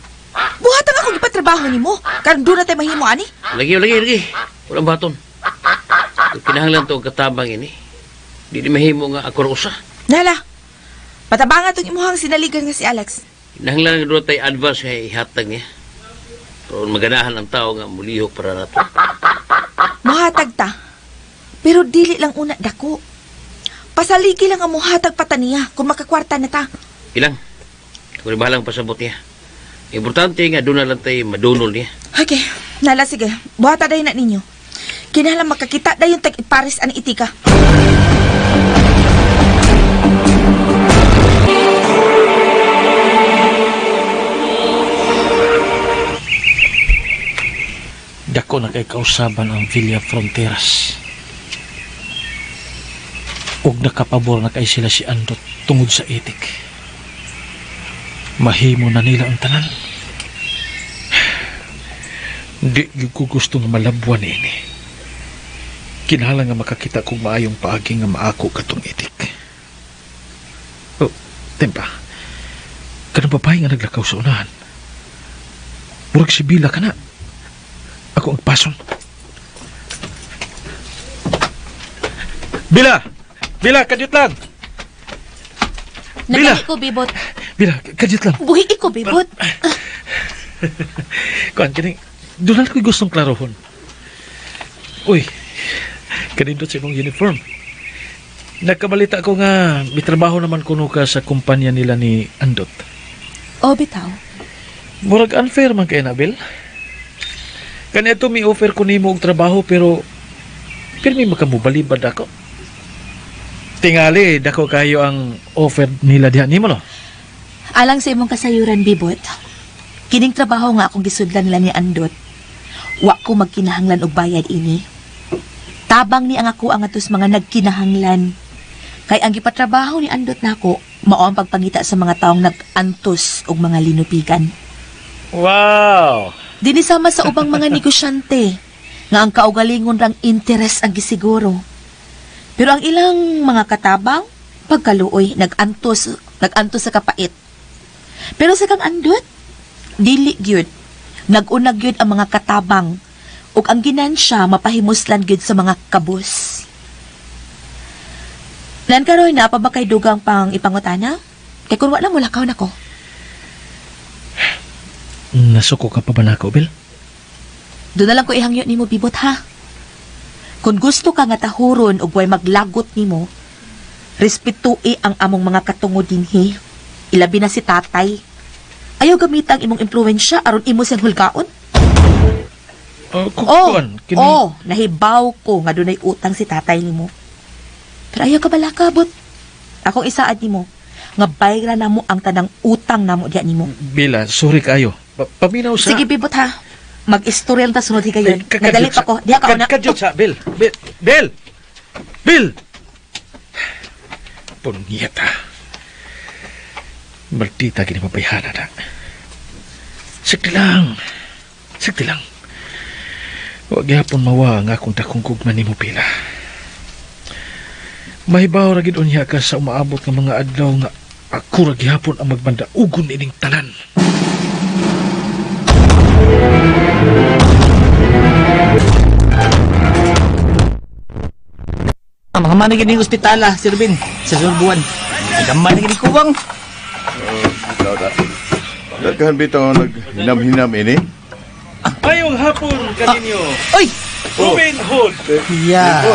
Buhatang ako gipatrabaho ni mo. Karon doon na tayo mahimo, ani? Lagi. Walang baton. Kung kinahanglan to ang katabang ini, di mahimo nga ako usa. Nala, patabangan itong imuhang sinaligan nga si Alex. Kinahanglan nga doon tayo advance nga ihatag niya. Pero maganahan ang tao nga mulihok para nato. Muhatag ta. Pero dili lang una dako. Pasaligi lang ang muhatag pata niya kung makakwarta na ta. Ilang? Kung bahalang pasabot niya. Importante nga doon na lang tayo madunol niya. Okay, nala sige. Buhata dahin na ninyo. Kinahanglan makakita dayon tag-iparis ang itika. Dako na kay kausaban ang Villa Fronteras. Ug nakapabor na kay sila si Andot tungod sa etik. Mahimo na nila ang tanan. Di gyud ko gusto nga malabuan ini. Kinahanglan nga makakita kog maayong paagi nga maako katong etik. Oh, tempa. Kanang babae nga naglakaw sa unahan. Murag si Bila ka na. Ako ang pason. Bila! Bila, kadyot lang! Bila! Nagani ko, Bibot. Bila, kadyot lang. Buhi ko, Bibot. Kuan, kining, doon ko'y gustong klarohon. Uy, kanindot sa imong uniform. Nagkabalita ko nga, may trabaho naman kuno ka sa kumpanya nila ni Andot. O, bitaw. Murag unfair man kay Nabil. Kanito may offer ko nimo og trabaho pero may makamubalibad ako. Tingali, dako kayo ang offer nila diha nimo no? Alang sa imong kasayuran, Bibot. Kining trabaho nga akong gisudlan nila ni Andot. Wa ko magkinahanglan og bayad ini. Tabang ni ang ako ang atos mga nagkinahanglan. Kay ang gipatrabaho ni Andot nako mao ang pagpangita sa mga taong nag-antos og mga linupigan. Wow! Dinisama sa ubang mga negosyante nga ang kaugalingon rang interes ang gisiguro. Pero ang ilang mga katabang, pagkaluoy, nag-antos sa kapait. Pero sa kang Andot, dili gyud. Nag-unag gyud ang mga katabang ug ang ginansya mapahimuslan gyud sa mga kabus. Nan karoy na pa ba kay dugang pang ipangutana? Kay kun wala mo lakaw nako. Nasuko ka pa ba na ako, Bill? Doon na lang ko ihangyo ni mo, Bibot, ha? Kung gusto ka nga tahuron o buhay maglagot ni mo, respetui ang among mga katungod dinhi. Ilabi na si tatay. Ayaw gamit ang imong impluensya aron imo siyang hulgaon? Nahibaw ko nga dunay utang si tatay ni mo. Pero ayaw ka bala kabot. Akong isaad ni mo, nga bayra na mo ang tanang utang na mo diya ni mo. Bila, sorry kayo. Paminaw sa... Sige, Bibot, ha? Mag-istorya lang ta sunod higayon. Ay, Nagalit ako. Diya ka na. Kadyot sa, Bill! Bill! Punyeta. Maldita gini mapayhana na. Sikti lang. Huwag yapon mawa nga kung takungkugman ni mo pila. Mahibaw ragid unya ka sa umaabot ng mga adlaw nga ako ragyapon ang magbanda ugon ining tanan. Ang mga manigin ng ospitala, Sir Ben, sa Surbuan. Ang manigin ng kuwang. Daghan bitaw naghinam-hinam ini. Ngayong hapon kaninyo. Oy! Robin Hood. Yeah.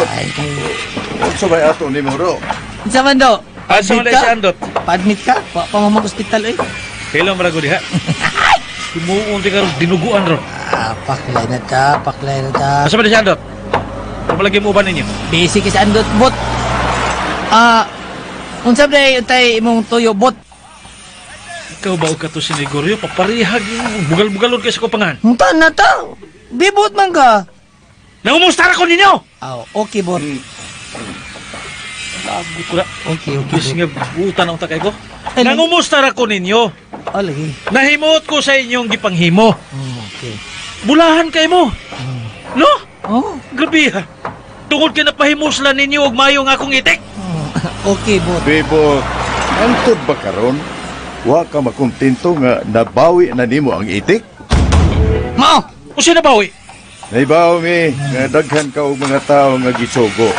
Sa bay ato ni Moro. Sa man do? Asa man si Andot? Pa-admit ka? Pa mamag ospital eh. Kailan marago diha? Himuon ti karon dinuguan ron. Paklay na ta. Asa ba na si Andot? Ano lagi mo uban ninyo? Busy kasi andot, bot. Unsab day untay imong tuyo, bot. Ikaw ba o ka to si Negoryo? Paparihag yung bugal-bugalon kayo sa kupangan. Munta na ta. Bibot man ka. Nangumustara ko ninyo! Okay, bot. Lago ko na. Okay. Bis nga butan ang takay ko. Ay, Nangumustara ko ninyo. Lagi. Nahimot ko sa inyong gipanghimo. Okay. Bulahan kayo mo. No? Oh. Grabe ha. Tungod ka na pahimuslan ninyo og mayo nga akong itik. Okay, bot. Bibot, antod ba karon? Wa ka makontento nga nabawi na nimo ang itik? Mao. O siya nabawi? Naibaw mi, nga daghan ka og mga tao nga gisugo.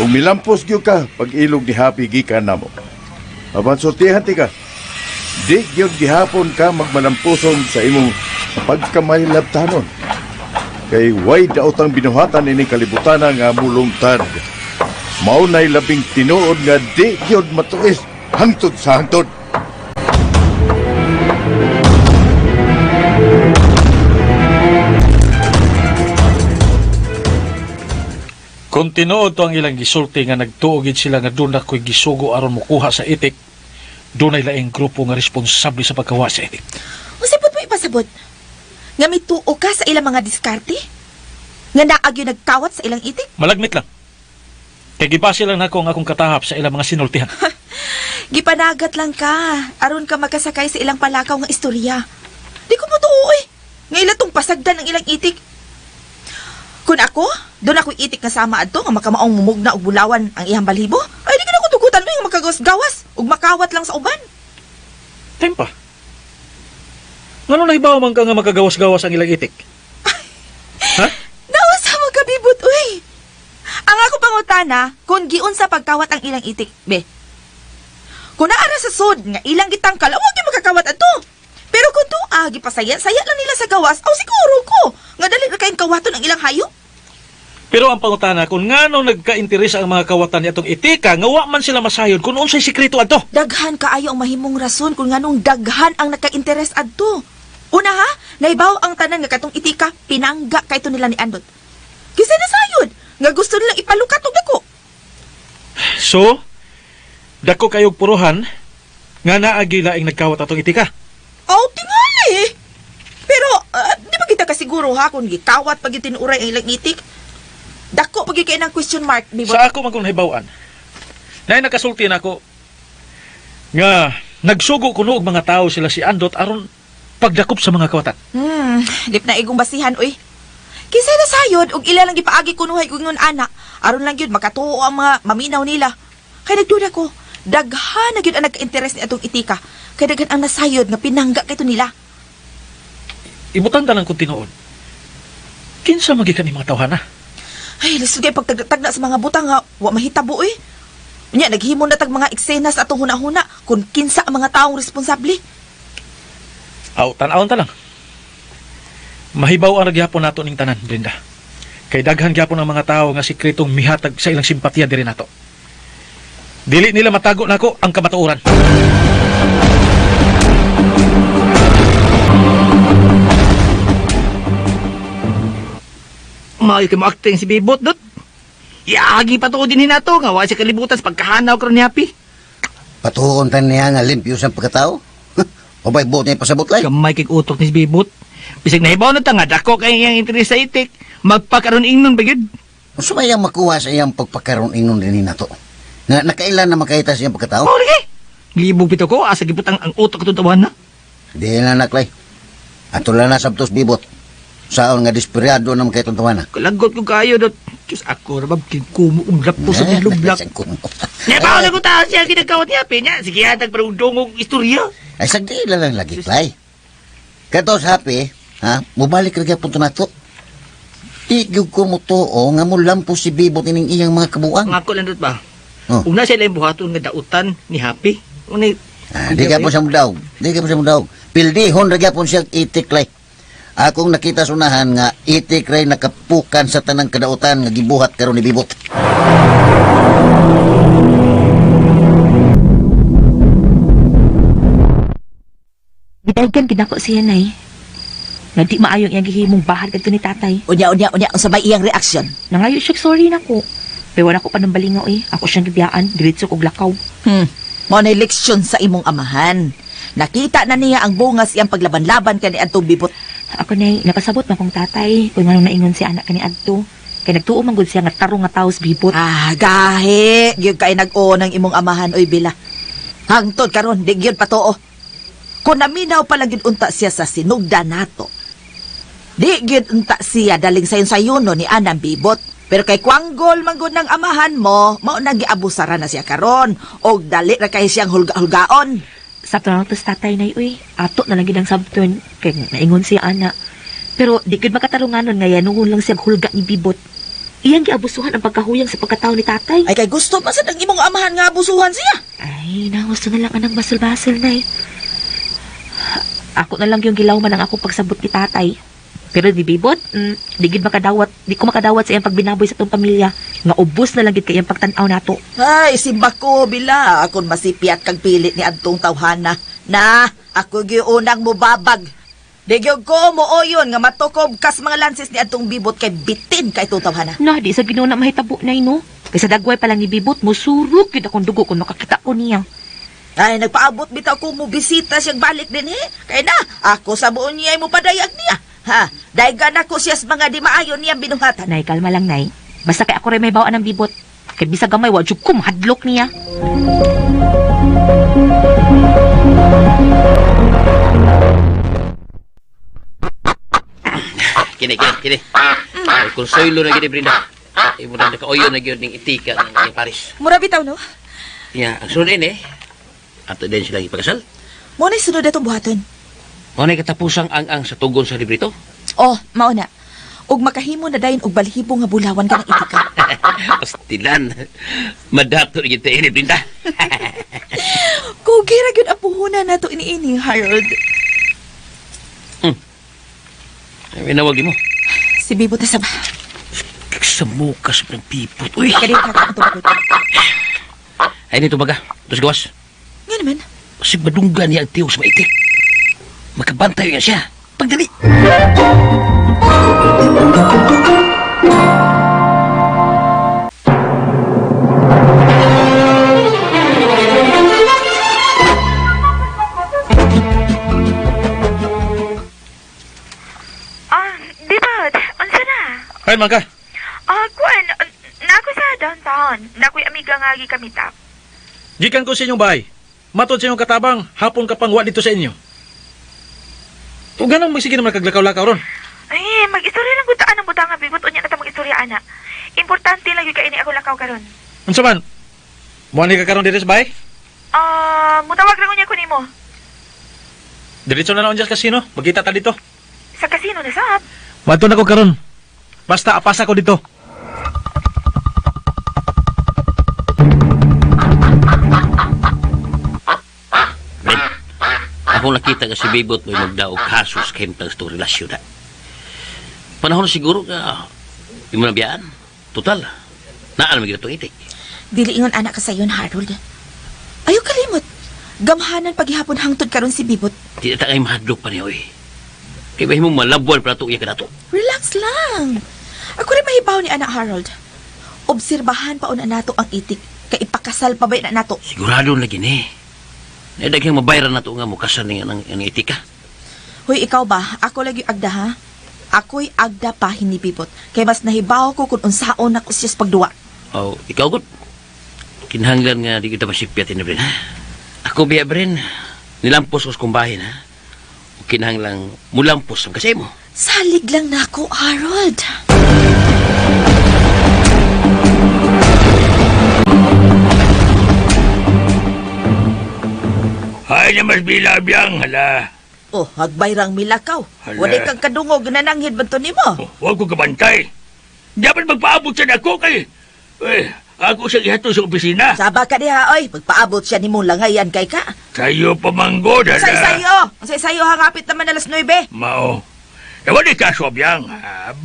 Ug milampos gyud ka pag ilog ni Happy gikan namo. Aban sortihan ti ka. Di gyud gihapon ka magmalampuson sa imong pagkamaylabtanon. Kay way daotang binuhatan ining kalibutan nga mulungtad. Mao nay labing tinuod nga di gyud matuis hangtod sa hangtod. Kung tinuod to ang ilang gisulti nga nagtuogid sila nga doon ako'y gisugo aron mukuha sa itik, doon ay laing grupo nga responsable sa pagkawa sa itik. Usipot mo ipasabot. Nga may tuo ka sa ilang mga diskarte? Nga naag yung nagkawat sa ilang itik? Malagmit lang. Kay gibase lang nako ang akong katahap sa ilang mga sinultihan. Gipanagat lang ka. Aron ka makasakay sa ilang palakaw nga istorya. Di ko mo tuo eh. Nga ilatong pasagdan ang ilang itik. Kung ako, doon ako itik nga sama adto nga makamaong mumugna og bulawan ang iyang balibo, ay di ka na ko tugutan mo yung makagawas-gawas ug makawat lang sa uban. Tempa. Ngano nahibaw man ka nga makagawas-gawas ang ilang itik? Ha? Nawas sa magkabibot, uy. Ang ako pangutana, kung giun sa pagkawat ang ilang itik, be. Kung naara sa sud nga ilang gitangkal, awag yung makakawat adto. Pero kung doon, gipasaya-saya lang nila sa gawas, aw siguro ko, nga dali na kayong kawaton ang ilang hayop. Pero ang pangutana, kung ngano nagka-interes ang mga kawatan ni atong itika, nga wa man sila masayod kung unsay sikreto adto. Daghan kaayo ang mahimong rason kung nganong daghan ang nagka-interes adto. Una ha, naibaw ang tanan nga katong itika, pinangga kayto nila ni Andot. Kisay na sayod, nga gusto nilang ipalukat og dako. So, dako kayog puruhan, nga naagi laing nagkawat atong itika. Oh, tingali. Pero, di ba kita kasiguro ha kung gikawat pag itinuray ang ilang itik? Dako pag kayo ng question mark, di ba? Sa ako man kung nahibawan, na nakasulti na ako, nga nagsugo kuno og mga tao sila si Andot aron pagdakop sa mga kawatan. Dip na igong basihan, uy. Kisay na sayod, og ila lang gipaagi kunuhay kung ngun ana. Aron lang yun, makatuo ang mga maminaw nila. Kaya nagduda ko, daghan na yun ang nagka-interes ni atong itika. Kaya daghan ang nasayod nga pinangga kayto nila. Ibutan ta lang kung tinuod. Kinsa magikan ni mga tawhana? Ay, lisod kayo pagtagna sa mga butang nga, wa mahitabo eh. Nya, naghimo na tag mga eksena sa atong huna-huna kung kinsa ang mga taong responsable. Tan-aon ta lang. Mahibaw ang nagyapon nato ning tanan, Brenda. Kay daghan gyapon ang mga tao nga sikretong mihatag sa ilang simpatiya diri nato. Dili nila matago nako ang kamatuoran. Maayo kay mo acting si Bibot, dot. Iagi pa to din hinato nga wa siya kalibutan sa pagkahanaw karon ni Happy. Patuon tan niya nga limpyo sa pagkatao. Mabay buot niya pasabot lay. Kamay kay utok ni si Bibot. Bisag nahibaw na ta nga dako kay iyang interes sa itik, magpakaron ingnon ba gyud? Unsa may iyang makuha sa iyang pagpakaroon ingnon din nato? Nga nakailan na makahita sa iyang pagkatao? Mao lagi. Libog pito ko asa gibut ang utok katong tawahan na. Di na naklay. Ato lang na sabtos Bibot. Saon nga desperado na makay tuntuhan na. Kalagot ko kayo dot. Diyos ako rabab kumo umrap po sa lublak. Nabaw na ko ta siya ginagkawat niya pinya. Sige hatag para udong og istorya. Ay sagdi lang lagi play. Katos Happy, ha? Mubalik ra gyapon to nato. Tigog ko mo tuo nga mo lampo si Bibot ining iyang mga kabuang. Ngako lang dot ba? Oh. Una sila yung buhaton nga dautan ni Happy. Unay Di ka po siya mudaw. Di ka po siya mudaw. Pildihon ra gyapon siya itik lay. Akong nakita sunahan nga itik ray nakapukan sa tanang kadautan nga gibuhat karon ni Bibot. Gidaggan ginako siya nay. Nga di maayong iyang gihimong bahad kadto ni tatay. Unya, ang sabay iyang reaksyon. Nangayo siya sorry nako. Pero wala ko pa ng balingaw eh. Ako siyang gibiyaan, diretso kog lakaw. Mo na leksyon sa imong amahan. Nakita na niya ang bungas iyang paglaban-laban kani adtong bibot. Ako na napasabot na kong tatay kung anong naingon si anak kani adto. Kaya nagtuo man gud siya nga tarong nga taos bibot. Gahe, gyud kay nag-o ng imong amahan oy bila. Hangtod karon di gyud patuo. Kung naminaw pa lang gyud unta siya sa sinugdan nato. Di gyud unta siya daling sayon-sayono ni anang bibot. Pero kay kwanggol manggod ng amahan mo, mao na giabusara na siya karon og dali ra kay siyang hulga-hulgaon. Sakto lang tos tatay na uy. Ato na lang gid ang sabton. Kaya naingon siya ana. Pero di gud makatarunganon nga yanungon lang siya hulga ni bibot. Iyang giabusuhan ang pagkahuyang sa pagkatao ni tatay. Ay kay gusto pa sa imong amahan nga abusuhan siya. Ay, gusto na lang anang basal-basal na eh. Ako na lang yung gilawman ang akong pagsabot ni tatay. Pero di bibot, di ko makadawat sa iyang pagbinaboy sa itong pamilya. Nga ubos na lang gid kay iyang pagtanaw nato. Ay, simba ko bila. Akon masipiat kag pilit ni adtong tawhana. Na, ako giunang mubabag. Di gyud ko mooyon nga matukob kas mga lances ni adtong bibot kay bitin kay itong tawhana. Na, di sa Ginoo na mahitabo na no. Kaysa dagway pa lang ni bibot, musurok yun akong dugo kung makakita ko niya. Ay, nagpaabot bitaw ko mo bisita siyang balik din Kaya na, ako sa buon niya mo padayag niya. Ha, daigan ako siya sa mga di maayon niyang binuhatan. Nay, kalma lang, Nay. Basta kay ako rin may bawaan ng bibot. Kaya bisag gamay, wadyo ko mahadlok niya. Kini. Ay, konsoylo na gini, Brenda. Imo na nakauyo na gyud ning itika ng Paris. Mura bitaw, no? Ya, ang sunod ini, ato din sila ipakasal. Mo na sunod atong buhaton. Mao na katapusang ang sa tugon sa librito. Oh, mao na. Ug makahimo na dayon og balhibo nga bulawan ka ng itika. Pastilan. Madato na kita ini, Brenda. Kugira gyud ang puhunan nato iniini, Harold. Ay, nawag mo. Si Bibot na saba. Sa mukas ng pipot. Uy! Kadiyot ka ang tubagod. Ay, nito baga. Tapos gawas. Nga naman. Kasi madunggan niya ang tiyo sa maitik. Makabantay nga siya. Pagdali. Bibot, unsa na? Ay, man ka. Kuan, nako sa downtown. Nakoy amiga nga gi kami tap. Gikan ko sa inyong bahay. Matod sa inyong katabang, hapon ka pangwa dito sa inyo. Kung ganang magsige naman kaglakaw-lakaw ron. Ay, mag-istorya lang gutaan ang butang nga Bibot. Unya na ta mag-istorya, ana. Importante lang yung kaini ako lakaw karon. Unsa man? Muani ka karon dito sa bahay? Mutawag lang unya ko nimo. Diretso na naon dyan sa kasino. Magkita ta dito. Sa kasino na sab. Matod na ko karon. Basta apasa ko dito. Ben, akong nakita nga si Bibot may magdaog kasos kemtang sa relasyon na. Panahon na siguro nga, yung mga biyaan, total, naan mo ginatong itik. Dili ingon anak ka sayon, Harold. Ayaw kalimot. Gamhanan paghihapon hangtod karon si Bibot. Di na ngay mahadlok pa niya, oy. Kaya ba mong malabuan para ito iya ka na to? Relax lang. Ako rin mahibaw ni anak Harold. Obserbahan pa una nato ang itik. Kay ipakasal pa ba na nato? Sigurado na gini. Nadagang mabayaran na ito nga mo kasal ng itika. Hoy, ikaw ba? Ako lagi agda, ha? Ako'y agda pa ni Bibot. Kay mas nahibaw ko kung unsaon ako siya sa pagduwa. Oh, ikaw good. Kinahanglan nga di kita masipyatin na, Bren. Ako biya, Bren. Nilampos ko sa kumbahin, ha? Kinahanglang mulampos ang kasi mo. Salig lang na ako, Harold. Ay, na mas bilabiyang, hala. Oh, hagbayrang milakaw. Hala. Wala kang kadungog na nanghid ba ito nimo? Huwag ko kabantay. Dapat magpaabot siya ako kay... ako sa ihato sa opisina. Saba ka diha, oy. Magpaabot siya ni mong langayan kay ka. Sayo pamanggod, hala. Say-sayo, hangapit naman alas 9. Mao. Ewan di kaso, biyang.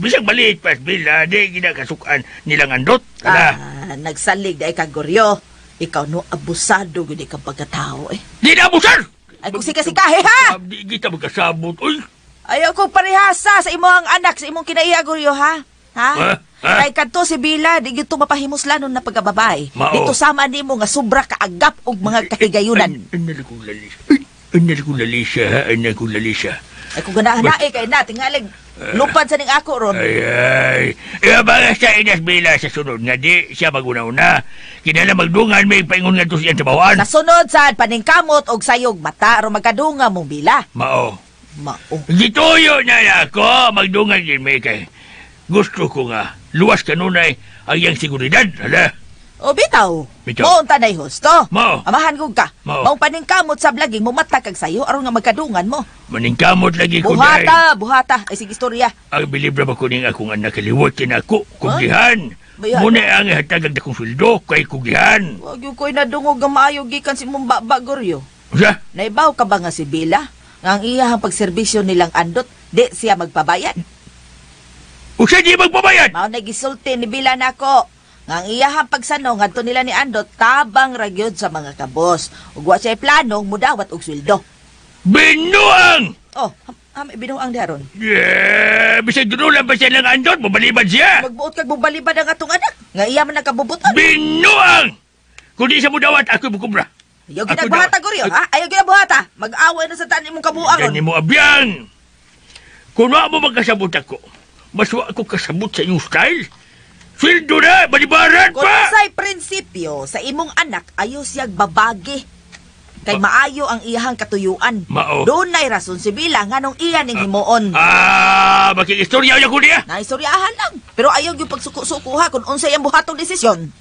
Bisang maliit pas bila, di ginakasukan nilang andot. Hala. Nagsalig dahil kang goryo. Ikaw no, abusado gudi kang pagkatao, eh. Di na abusan! Ay, kung sika-sikahe, ha? Di kita magkasabot, uy. Ayaw ko parehasa sa imong anak, sa imong kinaiya, Guryo, ha? Ha? Kay kadto si Bila, di gito mapahimuslanon na pagkababay. Mao. Dito sama nimo nga sobra kaagap og mga kahigayunan. Anak kong lalisa. Anak kong lalisa, ha? Anak kong lalisa. Ay kung ganahan kay na tingalig lupad sa ning ako ron. Ay. Iabanga sa inas Bila sa sunod nga di siya maguna-una. Kinala magdungan may paingon nga to siyang trabahoan. Sa sunod sad paningkamot og sayog mata aron magkadunga mong Bila. Mao. Mao. Gituyo na ako, magdungan din may kay. Gusto ko nga, luwas kanunay ang iyang seguridad, hala. O bitaw. Bitaw. Mo tanay husto. Mao. Amahan ko ka. Mao. Maong paningkamot sa blaging mo mata kag sayo aron nga magkadungan mo. Maningkamot lagi ko dahil. Buhata. Ay sige istorya. Ang bilibra ba ko ning akong anak kaliwat ako, kugihan. Bayan. Muna ang hatag ang dakong sweldo kay kugihan. Wag yung ko'y nadungog ang maayo gikan si mong Goryo. Usa? Naibaw ka ba nga si Bila? Nga ang iyahang pagserbisyo nilang andot, di siya magpabayad. Usa di magpabayad? Mao nagisulti ni Bila nako. Nga ang iyahang pagsano ngadto nila ni andot tabang ragyod sa mga kabos. Ug wa siya planong mudawat og sweldo. Binuang! Oh, may binuang daron. Yeah, bisag dunulan ba siya ng andot, mabalibad siya. Magbuot kag bubalibad ang atong anak. Nga iya man nakabubuton. Binuang! Kung di siya mudawat, ako bukubra. Ayaw ginagbuhata, Goryo, ha? Ayaw ginagbuhata. Mag-away na sa tanin mong kabuangon. Ganyan mo abyan. Kung wa mo magkasabot ako, mas wa ako kasabot sa iyong style. Sweldo na, balibaran Kung pa! sa'y prinsipyo, sa imong anak, ayaw siyag babagi. Kay maayo ang iyahang katuyuan. Mao. Doon na'y rason si Bila nga nung iya ning himuon. Makikistorya ko niya. Naistoryahan lang. Pero ayaw yung pagsuko-suko ha kung unsay ang buhatong desisyon.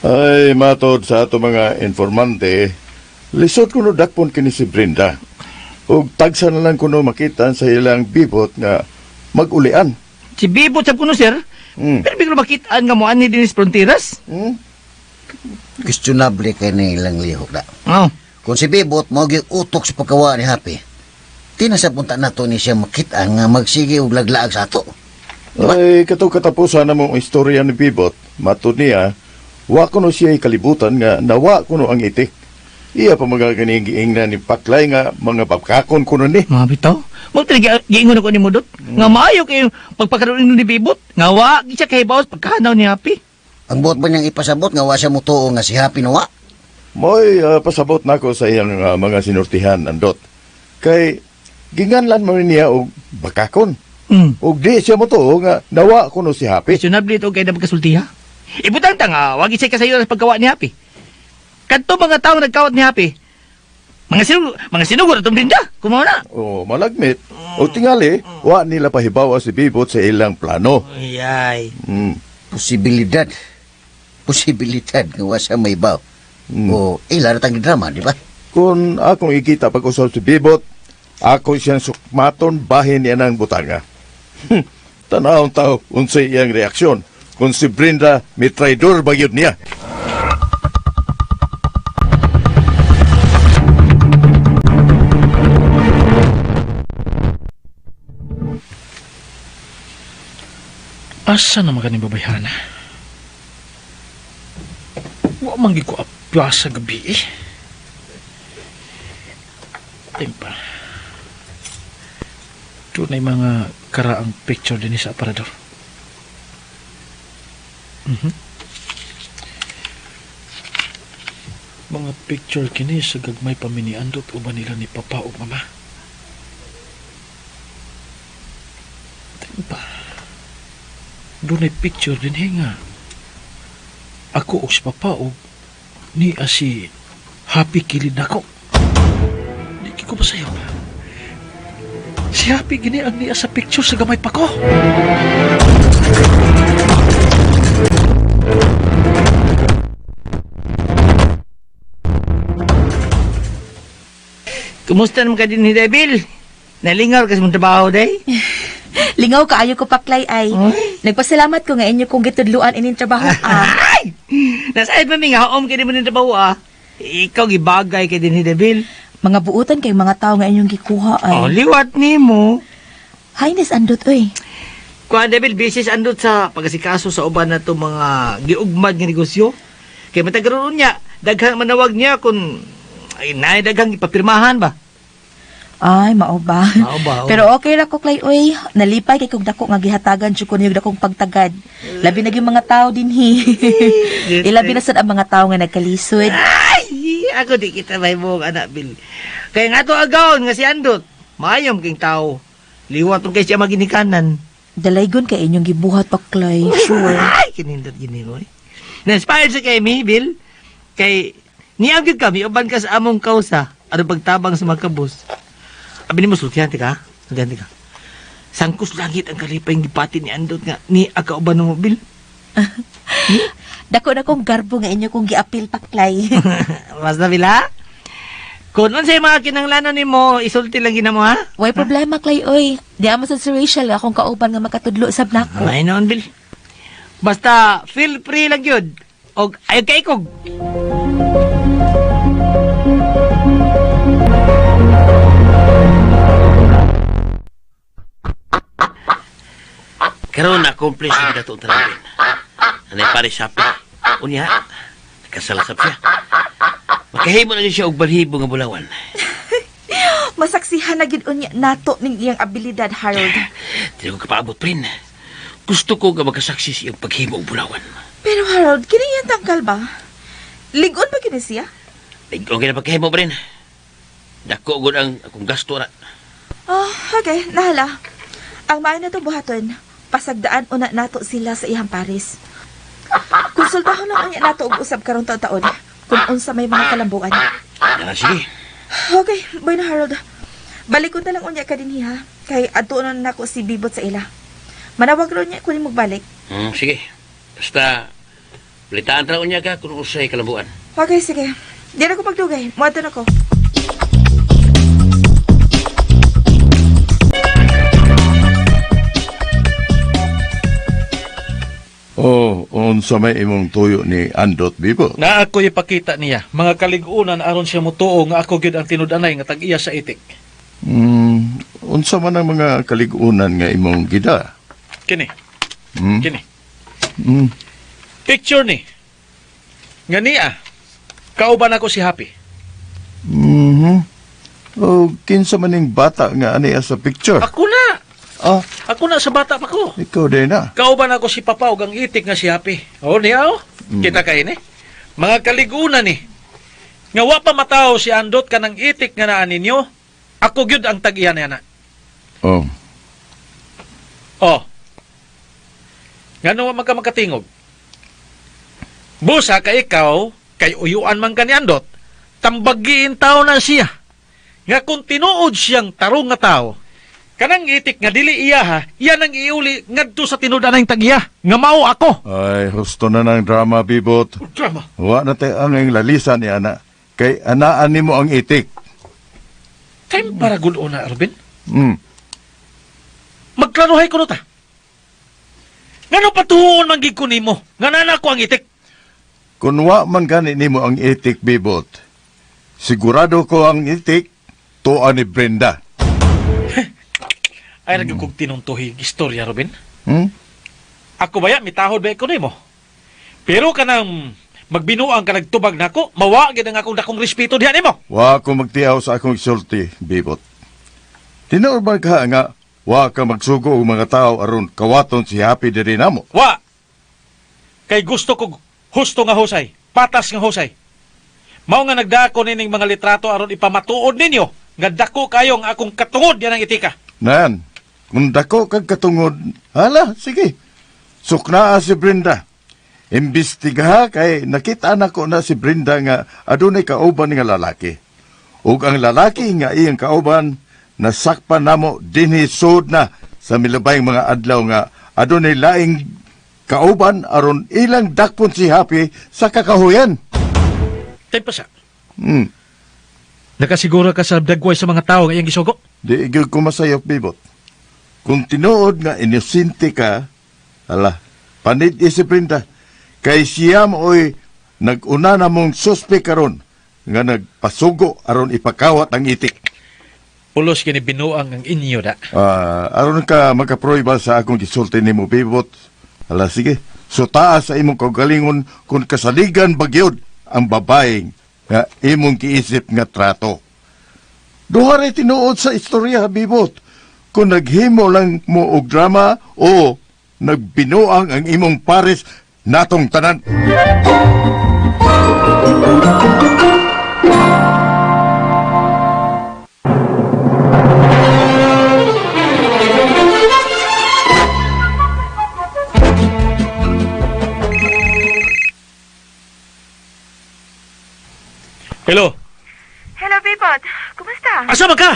Ay, matod sa ato mga informante, lisod kuno dakpon kini si Brenda. Ug tagsa na lang kuno makita sa ilang bibot nga mag-ulian. Si Bibot sa kuno, sir. Pero bigla makitaan nga mo ani din sa fronteras. Questionable kay na ilang lihok na. Oh. Kung si Bibot mo utok sa pagkawa ni Happy, tinasapunta na to ni siya makita nga magsige og laglaag sa ato. Ay, katong katapusan na mong istorya ni Bibot, matod niya, wa kuno siya kalibutan nga nawa kuno ang itik. Iya pa magaganiing na ni Paklay nga mga papkakon kuno ni. Mga bitaw. Magtali giingon ako ni Mudot. Nga maayo kayo pagpakaroon ni Bibot. Nga wa siya kahibawas pagkahanaw ni Happy. Ang buot ba niyang ipasabot nga wa siya mutuo nga si Happy nawa? Moy, pasabot na ko sa iyang mga sinurtihan andot. Kay, ginganlan mo niya og bakakon. Ug di siya mutuo nga nawa kuno si Happy. Questionable ito kayo na magkasultiha. Ibutang tanga, wag siya kasayo sa pagkawa ni Happy. Kadto mga tao nagkawat ni Happy. Mga sinugod atong Brenda, kumaw na. Oh, malagmit. O tingali, wa nila pahibawa si Bibot sa ilang plano. Ayay. Posibilidad nga wa siya may baw. O ilara tang drama, di ba? Kung akong ikita pag-usap si Bibot, ako siyang sukmaton bahin niya ng butanga. Tanawang tao, unsay iyang reaksyon. Kung si Brenda, may traidor ba yun niya? Asa na maganing babayhana? Wa man ko apya sa gabi eh. Timpa. Tunay mga karaang picture din sa aparador. Mga picture kini sa gagmay paminiandot uban nila ni Papa o Mama. Timpa. Doon ay picture din nga. Ako o si Papa o ni si Happy kilid ako. Di ko ba sa'yo? Si Happy gini ang niya sa picture sa gamay pa ko. Kumusta naman ka din ni Devil? Nalingaw kasi mong trabaho, day? Lingaw kaayo ko Paklay ay. Nagpasalamat ko nga inyo kung gitudluan ining trabaho. Ay! Nasayad mami nga, haom kayo mo ng trabaho, Ikaw gibagay kay din ni Devil. Mga buutan kay mga tao nga inyong gikuha ay. Oh, liwat ni mo. Highness andot oy. Kuha Devil, bisis andot sa pagkasikaso sa uban na to mga giugmad nga negosyo. Kaya matagaroon niya, daghang manawag niya kung ay daghang ipapirmahan ba? Ay, mao ba? Mao ba, oh. Pero okay ra ko, Clay, oy. Nalipay kay kung dako nga gihatagan jud ko niyog dakong pagtagad. Labi na gyud mga tao dinhi. Ilabi na sad ang mga tao nga nagkalisod. Ay, ako di kita may buong anak, Bill. Kaya nga to agawon nga si Andot. Mayom king tao. Liwat tong kay siya maginikanan. Dalaygon kay inyong gibuhat pa, Clay. Sure. Ay, kinindot gini, oy. Na-inspired sa kay mi, Bill. Kay, niyang gyud kami, uban ka sa among kausa. Ano pagtabang sa mga kabus. Abi ni mo sultihan, tika. Sultihan, tika. Sangkus langit ang kalipay ng gipati ni Andot nga ni akauban ng mobil. Dako na kong garbo nga inyo kong giapil pa, Clay. Mas na, Bill, ha? Kung unsay mga kinanglanon nimo, isulti lang ginamo, ha? Way problema, Clay, oy. Di amo sad si Rachel akong kauban nga makatudlo sab nako. Ay noon, Bill. Basta, feel free lang yun. O, ayaw ka ikog. Karon na accomplish ang datong talabin. Anay pare sapi. Unya, nakasalasap siya. Makahimo na siya og balhibo nga bulawan. Masaksihan na gid unya nato ning iyang abilidad, Harold. Di ko kapaabot, prin. Gusto ko nga magkasaksi sa iyang paghimo og bulawan. Pero Harold, kini iyang tangkal ba? Ligon ba kini siya? Okay na paghimo, prin. Dako gud ang akong gasto ra. Oh, okay, nahala. Ang maayo na to buhaton. Pasagdaan una nato sila sa iyang Paris. Konsultahon lang unya nato og usab karong taon kung unsa may mga kalambuan. Yan, sige. Okay, boy na Harold. Balikon na lang unya ka dinhi ha. Kay adto na nako si Bibot sa ila. Manawag ron niya kunin magbalik. Sige. Basta, balitaan ra unya ka kung usay kalambuan. Okay, sige. Di na ko magdugay. Muadto na ko. Oh, unsa may imong tuyo ni Andot Bibo? Na ako ipakita niya, mga kaligunan aron siya mutuo nga ako gyud ang tinud-anay nga tag-iya sa itik. Unsa man ang mga kaligunan nga imong gida? Kini, Hmm? kini. Hmm. Picture ni. Nga niya, kauban ako si Happy. Mhm. Oh, kinsa man ning bata nga ani sa picture? Ako na! Ah, Ako na sa bata pa ko. ikaw din na. Kauban ako si Papa ug ang itik nga si Happy. O niya o, kita kayo ni. Mga kaligunan ni. Nga wa pa mataw si Andot kanang itik nga naa ninyo, ako gyud ang tag-iya niya na. Oh. Oh. Ngano wa man ka makatingog? Busa ka ikaw, kay uyuan man ka ni Andot, tambagiin tao na siya. Nga kung tinuod siyang tarong nga tao, kanang itik nga dili iya ha, yan ang iuli ngadto sa tinudan ng tagiya, nga mao ako. Ay, husto na ng drama, Bibot. Drama. Wa na tayo ang iyong lalisan ni ana. Kay anaan nimo ang itik. Time para gulo na, Arvin. Magklaruhay ko no ta. Ngano patuon man gid ko nimo, nga nana ko ang itik. Kung wa man gani nimo ang itik, Bibot, sigurado ko ang itik tuan ni Brenda. Ay nagkukog tinuntuhi istorya, Robin. Hmm? Ako baya, mitahod ba ko nimo? Pero kanang magbinuang ka nagtubag nako, mawa gid ang akong dakong respeto diha nimo. Wa ko magtiyaw sa akong isulti, Bibot. Tinuod ba ka nga wa ka magsugo og mga tao aron kawaton si Happy diri namo? Wa! Kay gusto ko husto nga husay, patas nga husay. Mao nga nagdako nining mga litrato aron ipamatuod ninyo nga dako kayo ang akong katungod yan ang itika. Nan, kung dako kag katungod, hala, sige. Suknaa si Brenda. Imbestigaha kay nakita na ko na si Brenda nga adunay kauban nga lalaki. Ug ang lalaki nga iyang kauban nasakpan namo dinhi sud na sa milabayng mga adlaw nga adunay laing kauban aron ilang dakpon si Happy sa kakahuyan. Tay pa siya. Hmm. Nakasiguro ka sa dagway sa mga tao nga iyang gisugo? Di igil ko masayop, Bibot. Kung tinuod nga inosente ka, ala, panit si Brenda, kay siya mo'y nag-una na mong suspek karon nga nagpasugo aron ipakawat ang itik. Ulos kini binuang ang inyo da. Aron ka makaproy ba sa akong gisulti ni mo, Bibot? Ala, sige, So taas sa imong kaugalingon kung kasaligan bagyod ang babaeng nga imong giisip nga trato. Duha ray tinuod sa istorya, Bibot. Kung naghimo lang mo og drama o nagbinuang ang imong pares natong tanan. Hello? Hello, Bibot. Kumusta? Asa man ka?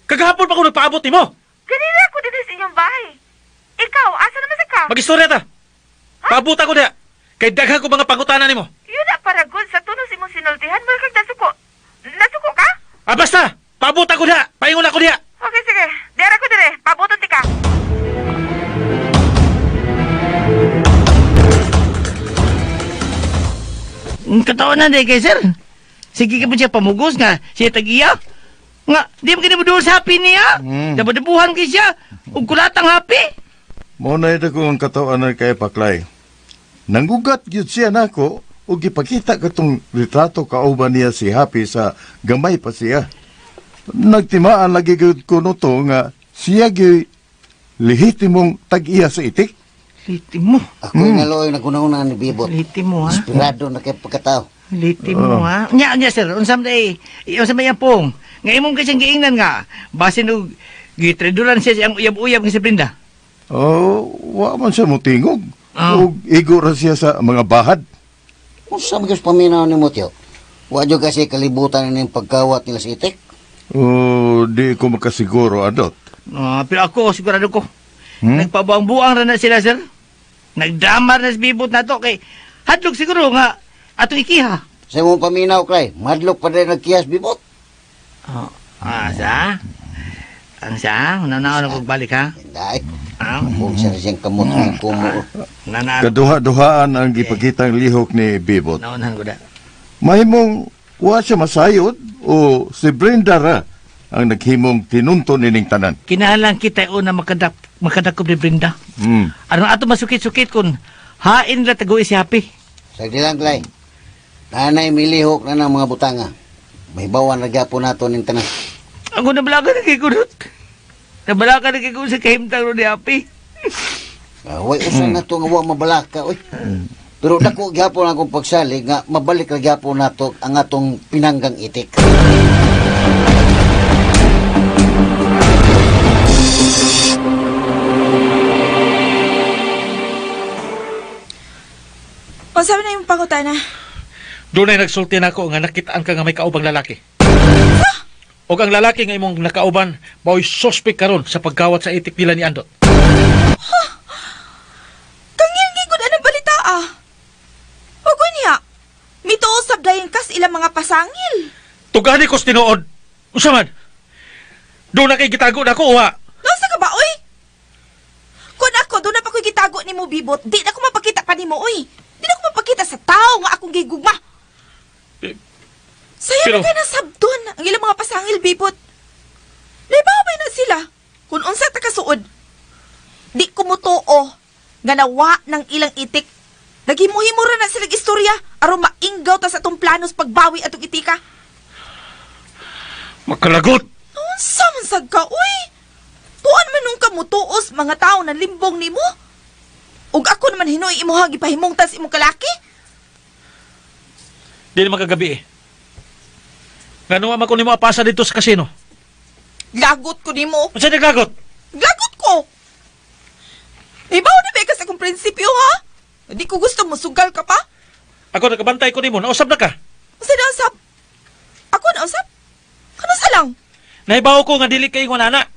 Kagahapon pa ako nagpaabot ni mo. Ganina ako din sa inyong bahay. Ikaw, asa naman sa ka? Mag-istorya ta. Paabot ako diya. Kay daghan ko mga pangutanan ni mo. Yun na para good sa tunos imong sinultihan. Wala kang nasuko. Nasuko ka? Ah, basta! Paabot ako diya. Paingon ako diya. Okay, sige. Dera ko dire. Pabuton ti ka. Katawan na kay sir. Sige ka po siya pamugos nga. Siya tagiya. Nga, di mo kinabuduhan sa happy niya. Dabuduhan kay siya. Ug kulatang happy. Muna ito kong katawan na kay Paklay. Nanggugat yun siya nako o gipakita katong litrato kauban niya si Happy sa gamay pa siya. Nagtimaan lagi gyud ko no to nga siya gyud lehitimong tag-iya sa itik. Litim mo. Ako nga loy nagunahuna ni Bibot. Litim mo ha. Inspirado na kay pagkatao. Litim mo ha. Nya sir. Unsam day. Unsam yan pong. Nga imong kasing giingnan nga. Basin og gitreduran siya siyang uyab-uyab nga si Brenda. Oh, wa man siya mutingog. Oh. O igo ra siya sa mga bahad. Kung sa mga paminaw ni Mutyo, wadyo kasi kalibutan na yung pagkawat nila sa itik. O di ko makasiguro, Adot. Pero ako, sigurado ko. Nagpabuang-buang ra na sila, sir. Nagdamar na si Bibot na to. Kay hadlok siguro nga atong ikiha. Sa mong paminaw, Clay, madlok pa rin nagkiyas Bibot. Sa? Ang sa? Nanao na pagbalik, ha? Hindi. Kung siya siyang kamot ng pumo. Kaduha-duhaan ang gipakitang lihok ni Bibot. Naunahan ko da. Mahimong wa siya masayod o si Brenda ra ang naghimong tinunton ining tanan. Kinahalang kita una makadakop ni Brenda. Ano ato masukit-sukit kun hain nila taguwi si Happy. Sagdi lang, Clay. Nanay milihok na ng mga butanga. May bawan na gapo nato ng tanan. Ako nabalaga na kay Kunot. Nabalaga na kay Kunot sa kahimtang ro ni Happy. Way usan na to nga wa mabalaka, oy. Pero dako gyapon akong pagsalig nga mabalik ra gyapon nato ang atong pinanggang itik. O, sabi na yung pangutana. Doon ay nagsulti na ako nga nakitaan ka nga may kaubang lalaki. O ang lalaki nga imong nakauban, baoy suspect karon sa pagkawat sa itik nila ni Andot. Kangil-ngigod anong balita O niya, mituosab dayon kas ilang mga pasangil. Tugani ko sa tinuod. Usaman, doon na kay gitago na ako, ha? Nasa ka ba, oy? Kung ako, doon na pa ko'y gitago ni mo, Bibot, di na ko mapakita pa ni mo, oy. Di na ko mapakita sa tao nga akong gigugma. Saya pero na kayo nasabdon ang ilang mga pasangil, Bibot. Naibabay na sila kung unsa ta kasuod. Di kumutuo nga nawa ng ilang itik. Naghimuhimura na silang istorya aron mainggaw ta sa atong planos pagbawi atong itika. Makalagot! Unsa man sad ka, uy? Tuan man nung kamutuos mga tao na limbong nimo? Ug ako naman hinoy imuha gipahimungtas imong kalaki? Di naman kagabi eh. Nga nung ama ko ni mo apasa dito sa kasino. Lagot ko nimo. Masa naglagot? Lagot ko! Ibaw na ba ka sa akong prinsipyo, ha? Hindi ko gusto masugal ka pa. Ako nakabantay ko ni mo, nausap na ka. Kasi nausap. Ako nausap? Ano sa lang? Naibaw ko nga dili ka ingon ana.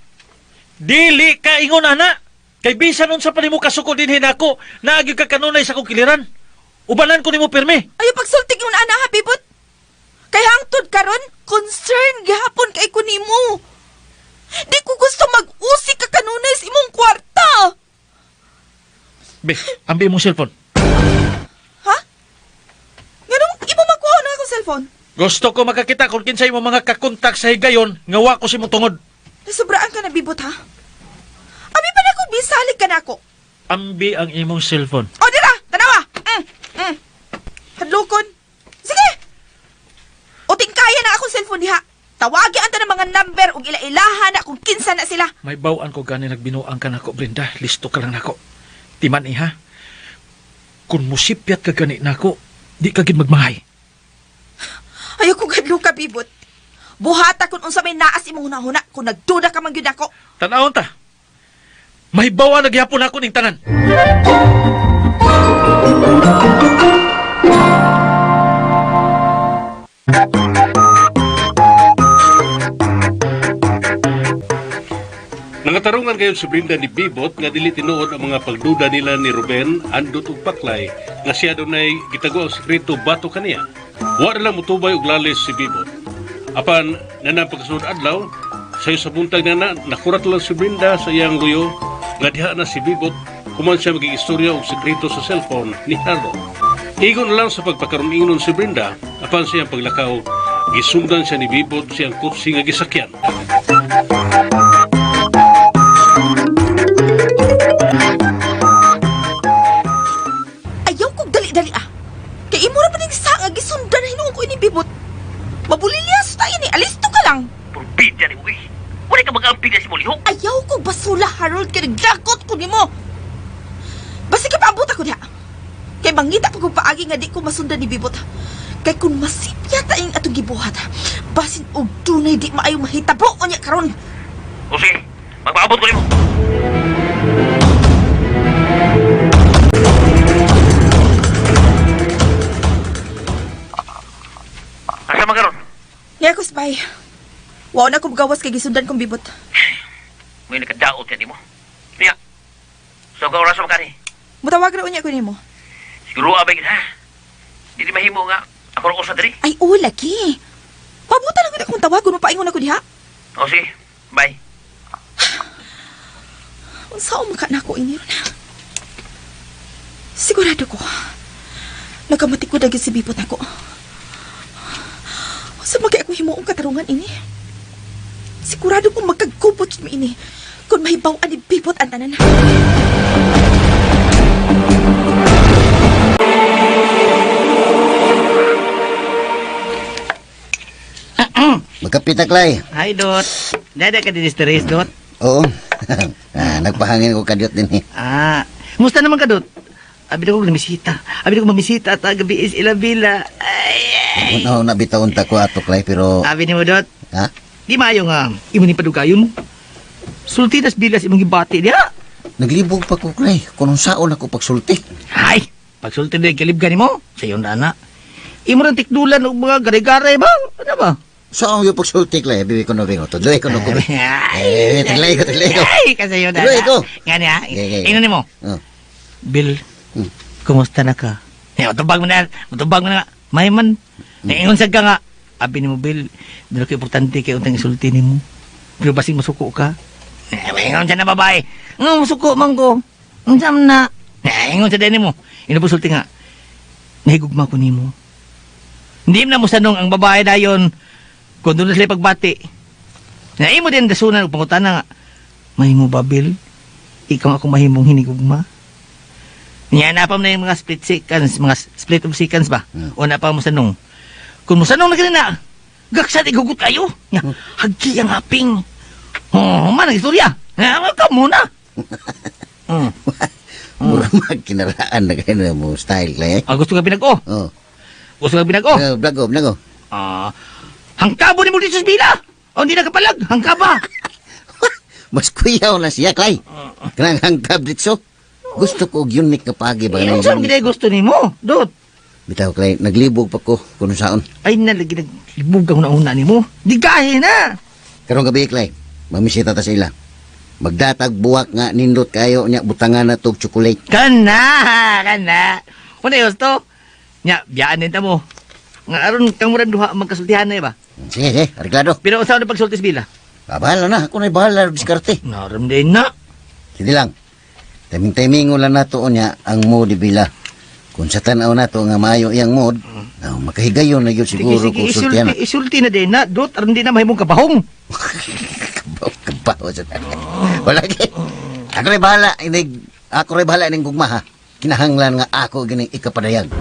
Dili ka ingon ana. Kay bisan nun sa panimo kasuko din hinako, naagyo ka kanunay sa kong kiliran. Ubanan ko nimo pirmi. Ayaw pagsultig yung ana, ha, Bibot? Kay hangtod karon, concern gihapon kay ko nimo. Di ko gusto mag-usik ka kanunay sa imong kwarta. Be, ambi mong cellphone. Ha? Ganun, imo makuha na akong cellphone. Gusto ko makakita kung kinsay mo mga kakontak sa higayon, ngawa ko si mong tungod. Nasubraan ka na, Bibot, ha? Abi pa na ko, bisalig ka na ako. Ambi ang imong cellphone. O, di kadlukon. Sige! Uting kaya na akong cellphone diha. Tawagi anta ng mga number ug ila-ilahan na kung kinsa na sila. May bawaan ko gani nagbinuang ka nako, Brenda. Listo ka lang nako. Timan iha. Kung musipyat ka gani nako, di ka gid magmahay. Ayaw ko gadlo ka, Bibot. Buhata kung unsa may naas imong hunahuna kung nagduda ka man gyud ako. Tanawon ta. May bawaan nagyapon ako ning tanan. Nangatarungan kayo si Brenda ni Bibot nga dili tinuod ang mga pagduda nila ni Ruben, Andot ug Paklay nga siya dunay gitago ang sekreto bato kaniya. Wa na lang mutubay og lalis si Bibot. Apan nanang pagkasunod adlaw, sayo sa buntag na nakurat lang si Brenda sa iyang luyo nga diha na si Bibot kuman siya maging istorya og sekreto sa cellphone ni Harold. Igon na lang sa pagpakaroon si Brenda apan siyang paglakaw, gisundan siya ni Bibot siyang kutsi nga gisakyan. Ayaw kong dali-dali ah. Kay imo ra pa ning sa nga gisundan na hinuon ko ini Bibot. Mabulilias tayo ni, alisto ka lang. Purbida ni mo eh. Wala ka mag-amping na si Molihok. Ayaw ko basula, Harold, kay nagdakot ko nimo. Basta ka paabot ako diha. Kay mangita pa kong paagi nga di ko masundan ni Bibot. Kay kung masipya tayong atong gibuhat, basin og tunay di maayo mahitabo o niya karon. O sige, magpaabot ko ni mo. Asa man karon? Niya ko spy. Wow na ko gawas kay gisundan kong Bibot. May nakadaot yan mo. Kaya, so ka oras mo ka ni. Mutawag ra unya ko nimo. Siguro abay ha. Hindi mahimo nga. Ako rin usa diri. Ay, oo, laki. Pabuta lang akong tawagon mo paingon ako diha. O sige, bye. Saan maka na ako ini ron? Sigurado ko. Nagkamati ko daging si Bibot ako. Sa magay ako himuong katarungan ini. Sigurado kong magkagkubot mo ini kung mahibaw ni Bibot ang tanan. Magkapita, Clay. Hi, Dot. Dada ka din stress, Dot. Oo. Nagpahangin ko kadyot din eh. Musta naman ka, Dot? Abi na ko namisita. Abi na ko mamisita at gabi is ilabila. Ay. Una nabitaon ta ko ato, Clay, pero... Abi ni mo, Dot. Ha? Di maayo nga. Imo ni padugayon. Sultinas bilas imong gibati diha. Naglibog pa ko, Clay. Kung saon ako pagsulti. Hay, pagsulti na kalibgan mo. Sayon na. Imo rin tikdulan og mga gare-gare ba? Ano ba? Saan yung pagsulti, Clay? Bibi ko na bingo. Tuloy ko na ko. Taglay ko. Ay, kasi yun na. Tuloy ko. Nga niya. Okay. Ino ni mo. Bill, kumusta na ka? Matubag mo na nga. May man. Naingon sa ka nga. Abi ni mo, Bill, dito ko importante kayo untang isulti ni mo. Pero basing masuko ka. Ingon siya na babae. Masuko man ko. Ang siyam na. Ingon siya din mo. Ino po sulti nga. Nahigugma ko ni mo. Hindi na mo sanong ang babae dayon kung doon na sila pagbati. Naimo din dasunan o pangutana nga. Mahimo ba, Bill? Ikaw ako mahimong hinigugma? Niya na pa mo na yung mga split seconds, mga split of seconds ba? O na pa mo sanong. Kung mo sanong na ganina, gaksa di gugut kayo. Hagi ang haping. Manang istorya. Ka muna. Mura magkinaraan na kayo na mo style, Clay. Gusto ka binago? Oo. Gusto ka binago? Binago. Hangkabo ni mo dito sa bila. O hindi nakapalag. Hangkaba. Mas kuyaw na siya, Clay. Kanang hangkab dito. Gusto ko unique na pagi ba? Yung saan gina gusto ni mo, Dot? Bitaw, Clay. Naglibog pa ko kung saan. Ay, nalagi naglibog ang una ni mo. Di gahe na. Karong gabi, Clay. Mamisita ta sa ila. Magdatag buwak nga nindot kayo niya butangan na tog chocolate. Kana. Kung na gusto, nya, biyaan din ta mo. Nga aron kamuran duha magkasultihan na ba? Sige, arreglado. Pero usaw na pagsultis bila? Bahala na. Ako na'y bahala. Diskarte. Naram din na. Sige lang. Timing-timingo lang na to niya ang mood bila. Kung sa tanaw na to nga maayo iyang mood, makahigayon na yun siguro kung sultihan na. Isulti na din na, Dot. Aron din na mahimong kabahong. Kabaw sa tanaw. Wala kay. Ako rin bahala ining gugma ha. Kinahanglan nga ako gining ikapadayag.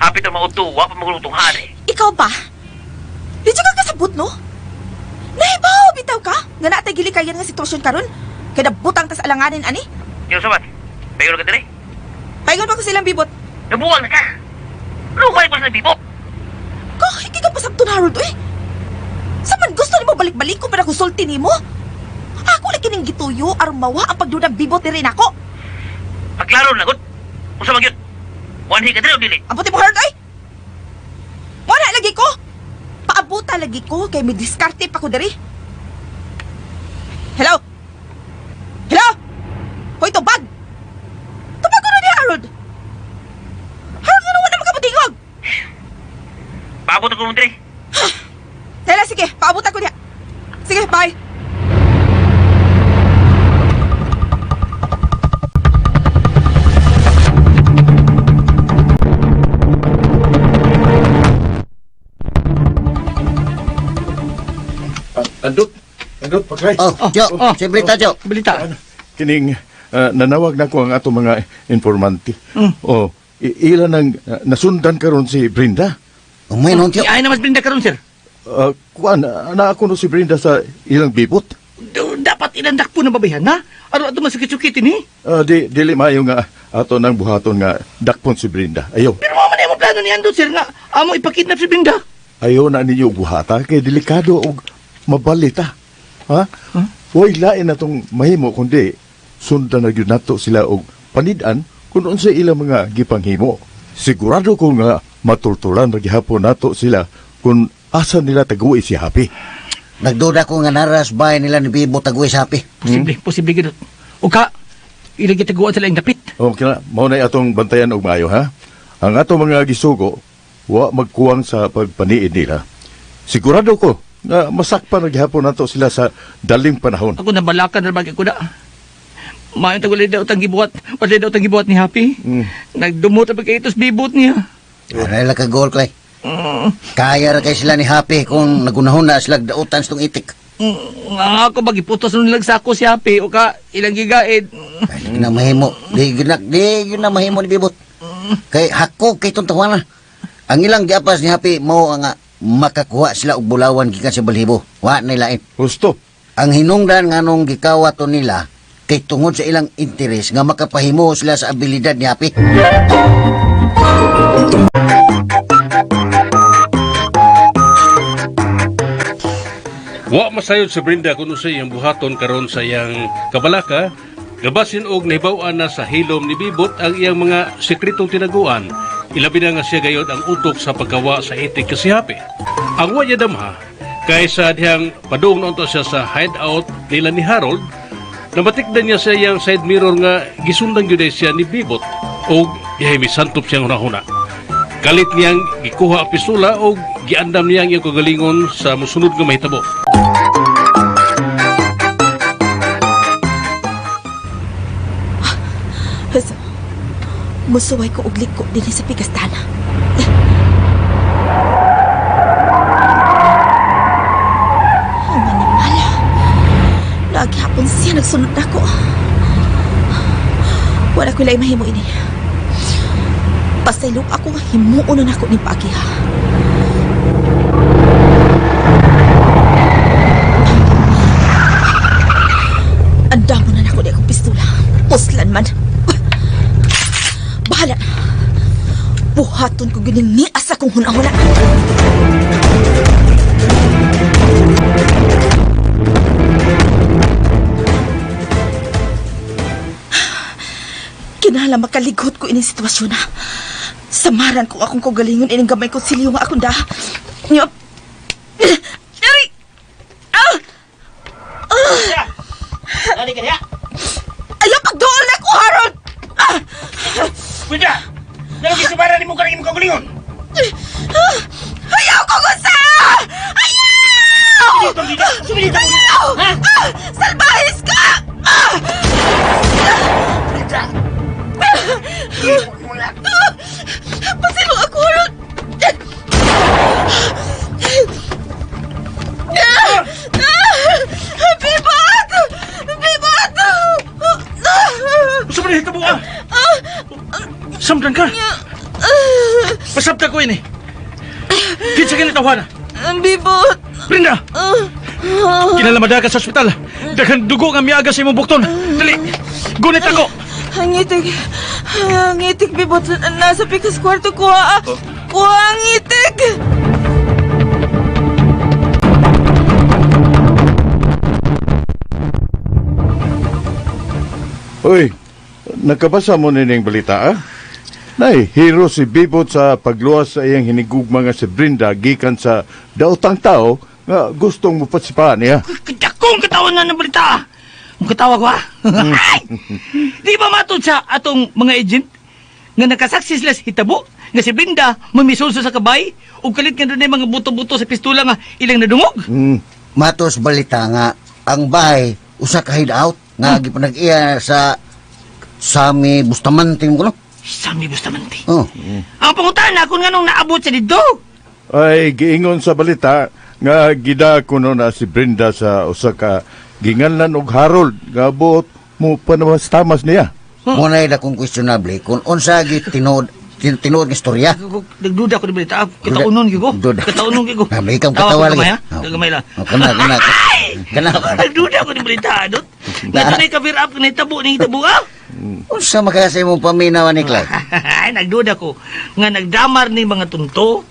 Hapit ang mauto, wa pa magulutong hari. Ikaw ba? Di ka kasabot, no? Nahibaw, bitaw ka? Nga natay gilikayan nga sitwasyon karon? Kaya butang tas alanganin, ani? Yung sabat, bayo na ka dali. Paingon pa ko silang bibot. Nabuwag na ka. Lumay pa sa bibot. Kahiki ka pa sa Harold, eh. Saman gusto ni mo balik-balik ko para kusulti ni mo? Ako lang kining gituyo, armawa ang pagdudang bibot ni rin ako. Paglaro na, good. Usa magyot. Wanhi ka dali o dili. Amputi mo, Harold, ay! Wala lagi ko! Paabuta lagi ko, kay may diskarte pa ko dari. Hello? Hello? Hoy, tubag! Tubag ko na ni Harold! Harold, ano wala makapatingog? Paabot ako mo dali. Tela, sige, paabutan ko niya. Sige, bye. Andot, paglay. Jo, si Brita, Jo. Balita. Kining nanawag na ko ang ato mga informanti. O, ilan ang nasundan karon si Brenda. Umay nun, Jo. Ay na mas Brenda karon, sir. Kuan, na ako no si Brenda sa ilang bibot. Dapat ilandak po na babayan, ha? Ano ato masakit-sukit ini? Dili maayo nga ato nang buhaton nga dakpon si Brenda. Ayaw. Pero mama na yung plano ni Andot, sir, nga amo ipakidnap si Brenda. Ayaw na ninyo buhata kay delikado og mabalita. Ha? Huwag lain na tong mahimo kundi sundan na gyud nato sila og panidan kung unsa ilang mga gipanghimo. Sigurado ko nga matultulan na gihapon nato sila kung asa nila taguwi si Happy. Nagduda ko nga naras bahay nila ni Bibo taguwi sa Happy. Posible gid. O ka, ilagi taguan sila yung dapit. Okay na, mao na atong bantayan og maayo ha. Ang ato mga gisugo wa magkuwang sa pagpaniid nila. Sigurado ko nga masakpan na gihapon nato sila sa daling panahon. Ako nabalakan na bagay ko na. Mayon tagulay daw tang gibuhat. Wala daw tang gibuhat ni Happy. Nagdumot ang pagkaitos bibot niya. Ano lang ka goal, Clay? Kaya ra kay sila ni Happy kung nagunahon na sila dautan sa tong itik. Nga ako magiputos nun lang sa ako si Happy o ka ilang gigaid. Di na mahimo. Di yun na mahimo ni Bibot. Kay hako kay itong tawanan. Ang ilang giapas ni Happy mo nga makakuha sila og bulawan gikan sa balhibo. Wa na lain. Gusto. Ang hinungdan nga nung gikawato nila kay tungod sa ilang interes nga makapahimo sila sa abilidad ni Happy. Wa masayod si Brenda kung sa iyang buhaton karon sa iyang kabalaka, gabasin og nahibaw-an na sa hilom ni Bibot ang iyang mga sekretong tinaguan. Ilabi na nga siya gayod ang utok sa paggawa sa itik kasi Happy. Ang wa niya damha, kaysa dihang padung noon to siya sa hideout nila ni Harold, nabatikdan niya sa iyang side mirror nga gisundan gyud siya ni Bibot og gihimi santop siyang hunahuna. Kalit niyang gikuha ang pistola o giandam niya ang iyang kagalingon sa musunod nga mahitabo. Musuway ko uglik ko din sa pigastana. Ang manimala. Naghapon siya nagsunod na ko. Wala ko ilay mahimo ini. Pasaylok ako nga himuon na ako ni Pagiha. Anda mo na ako di akong pistola. Puslan man. Bahala na. Buhaton ko gining nias akong hunahuna. Kinahanglan makaligot ko ining sitwasyon na. Samaran ko akong kagalingon ining gamay ko silyo nga akong da. Nyop. Dari. Dali ka niya. Ayaw pagdool na ko, Harold. Brenda! Dali ka samaran ni mo karang imong kagulingon. Ayaw ko gusto! Ayaw! Sumilita mo! Ayaw! Salbahis ka! Brenda! Pasilo ako, Harold! Bibot! Bibot! Gusto mo na hita mo, Samdan ka! Sabta ko ini. Kinsa kini tawhana? Bibot. Brenda! Kinalamada ka sa ospital. Daghang dugo nga miaga sa imong bukton. Dali! Gunit ako! Ang itik, Bibot. Nasa pikas kwarto ko, ha? Kuha ang itik! Uy, nakabasa mo nining balita, ah? Nay, hero si Bibot sa pagluwas sa iyang hinigugma nga si Brenda gikan sa daotang tao nga gustong mupasipahan niya. Kadakong katawan na ng balita. Ang katawa ko, ha? Di ba matod sa atong mga agent nga nakasaksi sila sa hitabo nga si Brenda mamisulso sa kabay o kalit nga doon mga buto-buto sa pistola nga ilang nadungog? Matos balita nga, ang bahay, usa ka hideout, nga gipanag-iya sa Sami Bustamante mo no? Sami Bustamante? Oh. Ang pangutana kung nga nung naabot sa dito. Ay, giingon sa balita nga gida kuno na si Brenda sa usa ka ginganlan og Harold nga buot mo panamastamas niya. Muna yung akong questionable kung unsa tinuod nga istorya. Nagduda ko ni balita. Kataunon ko. Kataunon ko. May ikang katawa lagi. Kagamay lang. Kana. Nagduda ko ni balita. Nga doon ay ka-fear up na hitabo ni hitabo ah. Unsa makasay mong paminawan ni Clay? Ay, nagduda ko. Nga nagdamar ni mga tunto.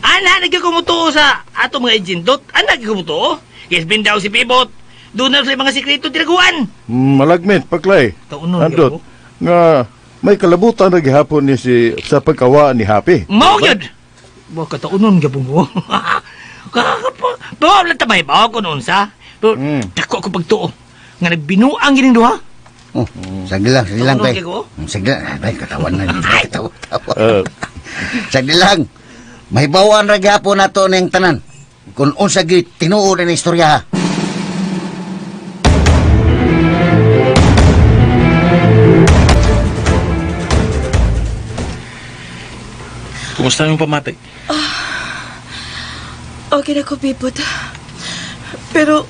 Ana, nagkakumuto sa ato mga agentot. Ana, nagkakumuto. Yes, bindaw si Pibot. Doon na sila mga sikreto tinaguan. Malagmit, Paklay. Taunon Andot, nga may kalabutan na gihapon ni si sa pagkawa ni Happy. Mao yun! Baka taunon ka po mo. Bawa lang tamay, bawa ko noon sa. Pero, dako ako pagtuo. Nga nagbinuang gining duha. Sagdi lang, Clay. Taunon Sagdi lang. Ay, katawan na. Katawa. Sagdi lang. May bawaan ra gihapon nato ning tanan. Kung unsa gi tinuod na istorya ha. Kumusta yung pamatay? Okay na ko, Bibot. Pero,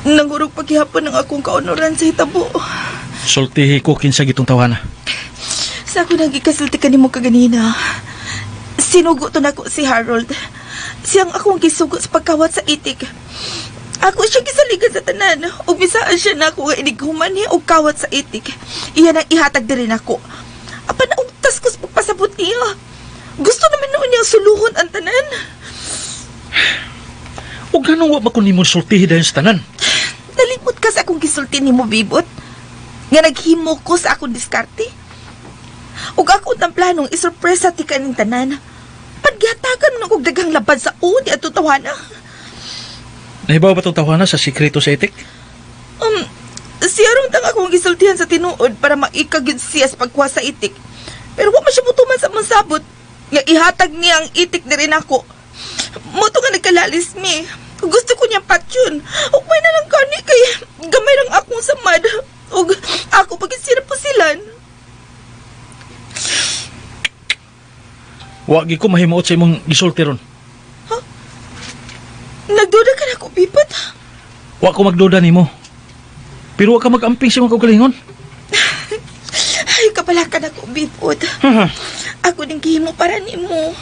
nangurog paghihapon ng akong kaunoran sa hitabo. Sultihi ko kinsa gitong tawhana. Sa ako nang gikasulti ka ni mo kaganina. Sinugo to na ko si Harold. Siyang akong gisugo sa pagkawat sa itik. Ako siya gisaligan sa tanan. O bisaan siya na ako nga inighuman niya o kawat sa itik. Iyan ang ihatag na rin ako. Apan naugtas ko sa pagpasabot niya. Gusto naman noon niyang suluhon ang tanan. O ganong wa ba kung nimon sultihi dahil sa tanan? Nalimot ka sa akong gisulti ni mo, Bibot. Nga naghimo ko sa akong diskarte. Ug ako ang planong isurpresa ti kaning tanan. Pagyatagan mo ng daghang laban sa uni at tutawana. Nahibaw ba itong tawhana sa sikreto sa itik? Siyarong tang akong gisultihan sa tinuod para maikagid siya sa pagkuha sa itik. Pero wa man siya mutuman sa mong sabot. Nga ihatag niya ang itik na rin ako. Moto nga nagkalalis mi. Gusto ko niyang patyon. Ug may na lang kani kay gamay lang akong samad. Ug ako pagkisira po silan. Wagi ko mahimuot sa imong gisulti ron. Nagduda ka na ko, Bibot. Wa ko magduda nimo. Pero wa ka mag-amping sa mga kaugalingon. Ay, kabala ka na ko, Bibot. Ako din gihimo para nimo.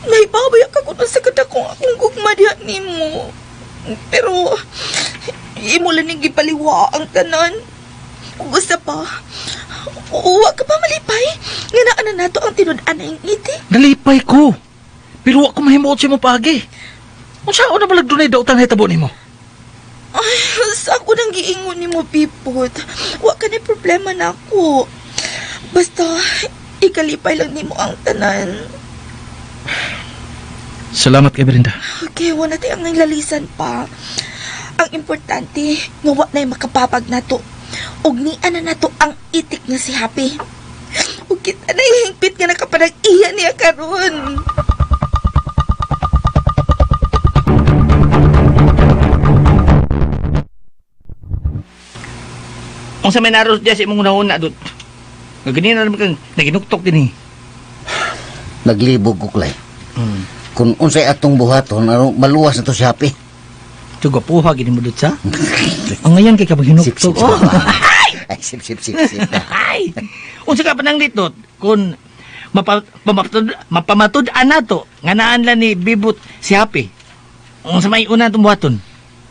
Naibabaya ka ko sa kadakong akong gugma diha nimo. Pero, imo lang ning gipaliwa ang tanan. Gusto pa, uwa ka pa malipay. Nga na nato ang tinud-an na yung iti. Nalipay ko. Pero wa ko mahimuot sa imong paagi. Kung saan na balag dunay daw tang hitabo nimo? Ay, sa ako nang giingon ni mo, Pipot. Wa ka na problema na ako. Basta, ikalipay lang ni mo ang tanan. Salamat kay Brenda. Okay, wala tayong nanglalisan pa. Ang importante, nga wa na makapapag na to. Ug niya na to ang itik niya si Happy. Ug kita na hingpit nga nakapanag-iya niya karon. Kung sa may naros diya sa imong unahuna, Dut. Nga ganina naman kang naginuktok din eh. Naglibog ko, Clay. Kung unsay atong buhaton, maluwas na to si Happy. Tuga puha, gini mo, Dut, sa? Ang ngayon kay kabang hinuktok. Sip. Oh. Ay, sip. Ay! Unsa ka pa nang Dut? Kung mapamatud-an na to. Nga naan lang ni Bibot si Happy. Ang sa may una itong buhaton.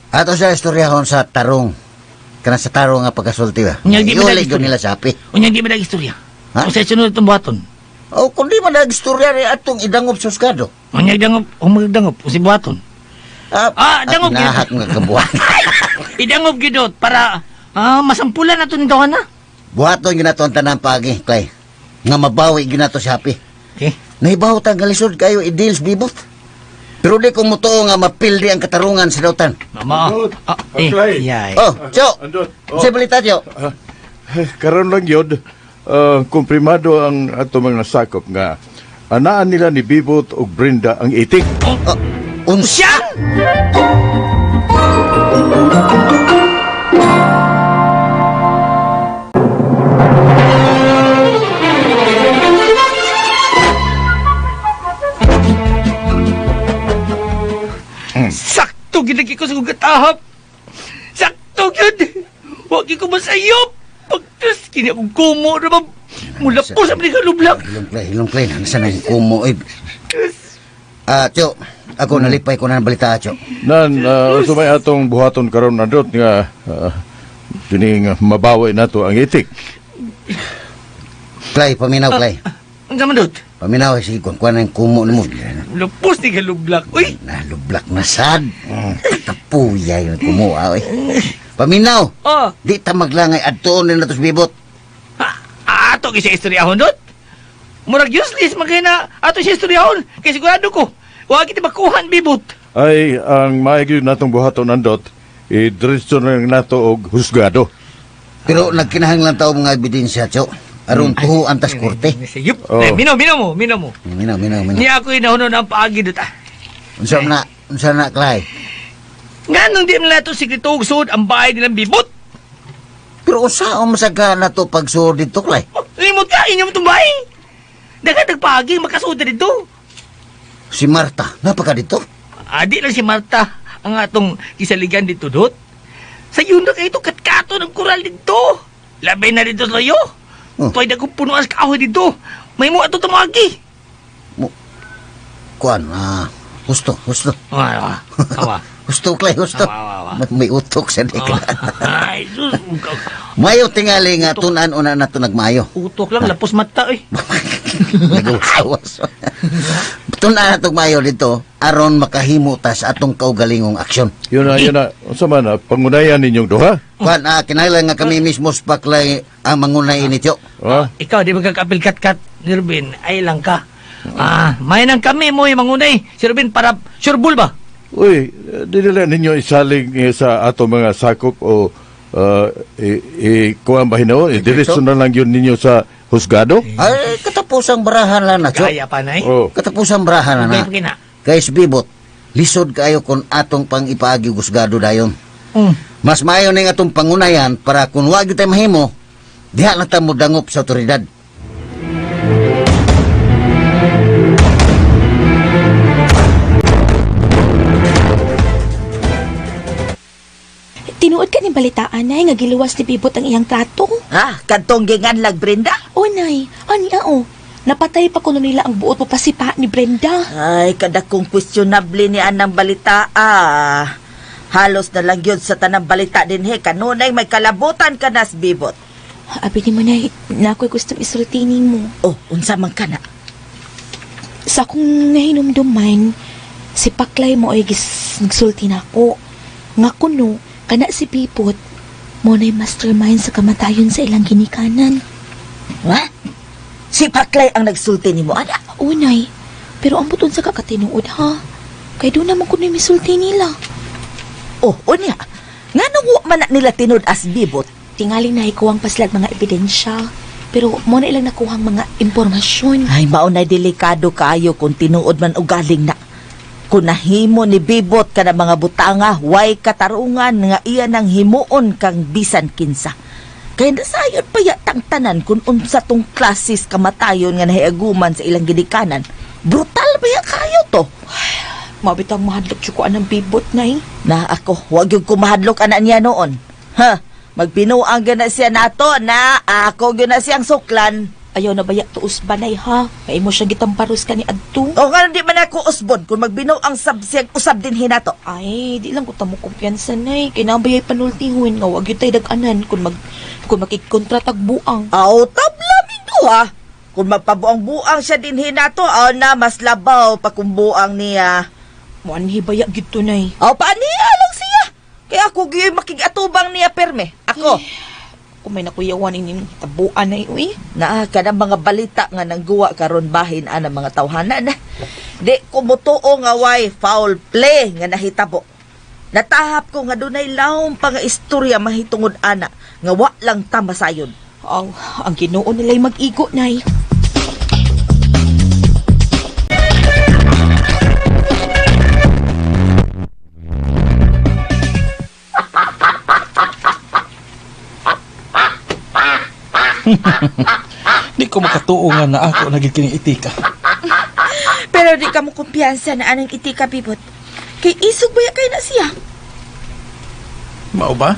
Ato sa istoryahon sa tarong. Kana sa tarong nga pagkasulti ba? Unyang di mo Iulit nag-istorya. yun nila sa api. Unyang di mo nag-istorya. Ha? Kung sa sunod itong buhaton. O kung di man nag-istorya rin atong idangop sa Husgado. Unyang dangop, magdangop, kung si buhaton. Dangop gid. Nahak nga kabuhat. Idangop gidot para masampulan na ito ni Dohana. Buhaton yun nato ang tanang pagi, Clay. Nga mabawi yun nato sa api. Okay. Nahibaw tang galisod kayo i-deals bibot. Pero di kong mutuo nga mapildi ang katarungan sa dautan. Mama. Yay. Oh, Cho. Andot. Sa balita, Cho. Karon lang yun, kumprimado ang ato mga sakop nga anaan nila ni Bibot o Brenda ang itik. Unsya? Sakto ginagi ko sa kong katahap. Sakto gid. Wag ko masayop. Pagtas kini akong kumo naman. Mula po sa mga lublak. Hilong Clay. Nasa na yung kumo, eh. Cho. Ako nalipay ko na ng balita, Cho. Sumay atong buhaton karon Andot nga kining mabawi nato ang itik. Clay, paminaw, Clay. Ang sama dot. Paminaw, sige, kuwan na yung kumo mo. Lupos ni kalublak. Uy. Nalublak na sad. Kapuya yung kumuha, oy. Paminaw. Oh. Di ta maglangay adtoon na natos bibot. Ato kisa istoryahon dot. Murag useless magay na ato si istoryahon. Kaya sigurado ko. Huwag kita makuhan, Bibot. Ay, ang maayag natong buhaton Andot, diretso na nato og husgado. Pero nagkinahanglan tao mga ebidensya, Cho. Aron tuho antas korte. Sayup. Oh. Minaw mo. Minaw. Niya ako inahunon ang paagi dot. Unsa na, Clay? Nga nung di nila ito sikrito ugsod ang bahay nilang Bibot. Pero usa o masaga na to pagsuod dito, Clay? Limot ka, inyo mo itong bahay. Dagan nagpaagi, makasuda dito. Si Marta, napaka dito? Di lang si Marta ang atong kisaligan dito, Dot. Sa yun na kayo katkato ng kural dito. Labay na dito sa'yo. Pwede akong punuan sa kahoy dito. May mo ato tumagi. Kuan, husto. Awa. Husto, Clay, husto. Awa. May utok sa dikla. Ay, sus. Mayo tingali nga tunan una na to nagmayo. Utok lang, lapos mata eh. Nagawas. Tunan na to mayo dito, aron makahimo ta sa atong kaugalingong aksyon. Yun na. Unsa man pangunayan ninyong duha? Kuan, kinahanglan nga kami mismo sa paklay ang mangunay ini, Cho. Ikaw, di ba kakapil kat-kat ni Ruben? Ay lang ka. May nang kami mo yung mangunay. Si Ruben para sureball ba? Uy, di nila ninyo isalig sa ato mga sakop o kuha ba hinaw? Diretso na lang yun ninyo sa husgado? Ay, katapusang barahan lang na, Cho. Kaya pa na eh. Katapusang barahan na. Guys, Bibot, lisod kayo kung atong pang ipaagi husgado dayon. Mas maayo ning atong pangunayan para kung wag tayo mahimo, diha na ta mo dangop sa otoridad. Tinuod ka ni balitaan, Nay, nga giluwas ni Bibot ang iyang trato. Kantong ginganlag, Brenda? O, Nay, ani napatay pa kuno nila ang buot papasipa ni Brenda. Ay, kada kong questionable ni anang balita, halos na lang yun sa tanang balita din, kanunay may kalabutan ka nas, Bibot. Abi ni mo, Nay, na ako'y gustong isultinin mo. Oh, unsa man ka na? Sa akong nahinumduman, si Paklay mo ay nagsulti na ako. Nga kuno, kana si Bibot, mo na'y mastermind sa kamatayon sa ilang ginikanan. What? Si Paklay ang nagsulti ni mo, ana? Unay, pero ang buton sa kakatinuod, ha? Kaya doon naman kuno'y misulti nila. Oh, unya. Nga nung man na nila tinud as Bibot? Tingali na ikuwang paslag mga ebidensya. Pero mo na ilang nakuhang mga impormasyon. Ay, maunay delikado kayo kung tinuod man o galing na. Kung nahimo ni Bibot ka na mga butanga, way katarungan nga iya nang himuon kang bisan kinsa. Kaya nasayod pa yatang tanan kung unsa tong klasis kamatayon nga nahiaguman sa ilang gidikanan. Brutal ba ya kayo to? Mabitang mahadlok siya ko anang Bibot, Nay. Na ako, wag yung kumahadlok anak niya noon. Magpinuang gana siya nato na ako yun na siyang suklan. ayaw na baya tuos banay ha. Kay mo siya gitamparos ka ni Adto. O nga di man ako usbon kung magbinaw ang sabseg usab din hinato. Ay, di lang ko tamo kumpiyansa nay. Kay nabayay panultihon nga wag yun tayo daganan kung makikontratag buang. Aw, tabla mito ha. Kung magpabuang-buang siya din hinato, aw na mas labaw pa kung buang niya. Muanhi baya gito nay. Aw, paaniya lang siya. Kaya ako gyud makigatubang niya perme. Ako. Kung may nakuyawan ini tabuan nay uy. Naa ka ng mga balita nga nangguwa karon bahin ana mga tawhanan. Di ko mutuo nga way foul play nga nahitabo. Natahap ko nga dunay lawom pa nga istorya mahitungod ana nga wa lang ta masayon. Aw, ang Ginoo nila'y mag-igo nay. Di ko makatuo nga na ako naging kining itika. Pero di ka mo kumpiyansa na anang itika, Bibot. Kay isog baya kay na siya. Mao ba?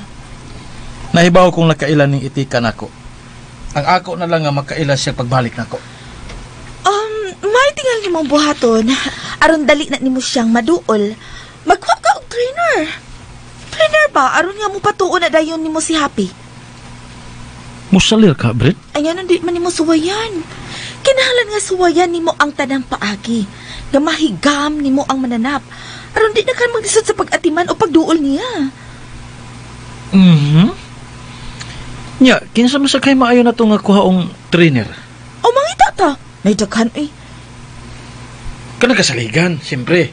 Nahibaw kong nakailan ning itika nako. Ang ako na lang nga makaila siya pagbalik nako. May tingal ni mong buhaton. Aron dali na nimo siyang maduol. Magkuha ka og trainer. Trainer ba? Aron nga mo patuon na dayon nimo si Happy. Musalir ka, Brit? Ayan, hindi man nimo suwayan. Kinahanglan nga suwayan nimo ang tanang paagi. Nga mahigam nimo ang mananap. Aron di na ka maglisod sa pag-atiman o pagduol niya. Nya, kinsa man sa kay maayo na to nga kuhaong trainer? O mangita ta. Naidaghan eh. Kana kasaligan, siyempre.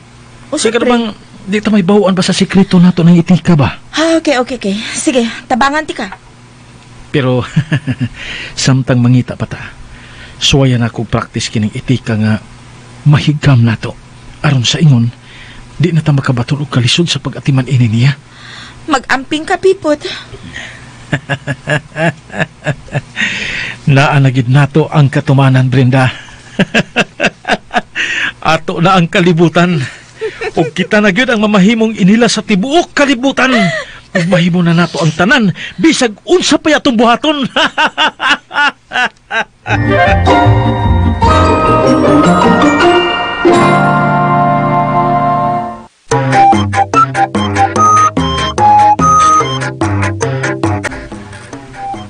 O Sige syempre. bang di ta may bawaan ba sa sikreto nato ng itika ba? Ha, okay. Sige, tabangan ti ka. Pero samtang mangita pa ta, suwayan ako practice kining itika nga mahigam nato. Aron sa ingon, di na ta makabatul og kalisod sa pag-atiman ini niya. Mag-amping ka, Pipot. Naanagid nato ang katumanan, Brenda. Ato na ang kalibutan. Ug kita na gyud ang mamahimong inila sa tibuok kalibutan. Ug mahimo na nato ang tanan bisag unsa pa yatong buhaton.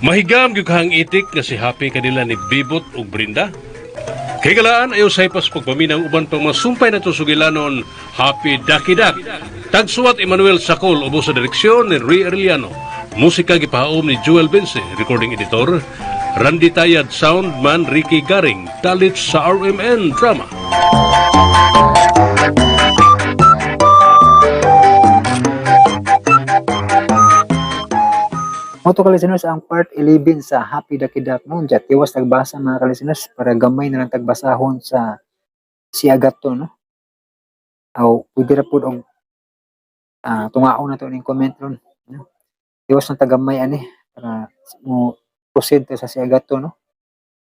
Mahigam gyud kahang itik nga si Happy kanila ni Bibot ug Brinda. Kay galaan ayaw say pas pagpaminang uban pang masumpay na sugilanon Happy Ducky Duck. Tagsuwat Emmanuel Sacol ubo sa direksyon ni Ray Arellano. Musika gipahaom ni Joel Bense, recording editor Randy Tayad, sound man Ricky Garing, talit sa RMN Drama. Moto ka-listeners, ang part 11 sa Happy Ducky Duck no, dyan tiwas tagbasa mga ka-listeners para gamay na lang tagbasahon sa si Agato no. Aw pwede ra pud og tungaon na to ning comment ron. No? Tiwas na tagamay ani para mo proceed to sa si Agato no.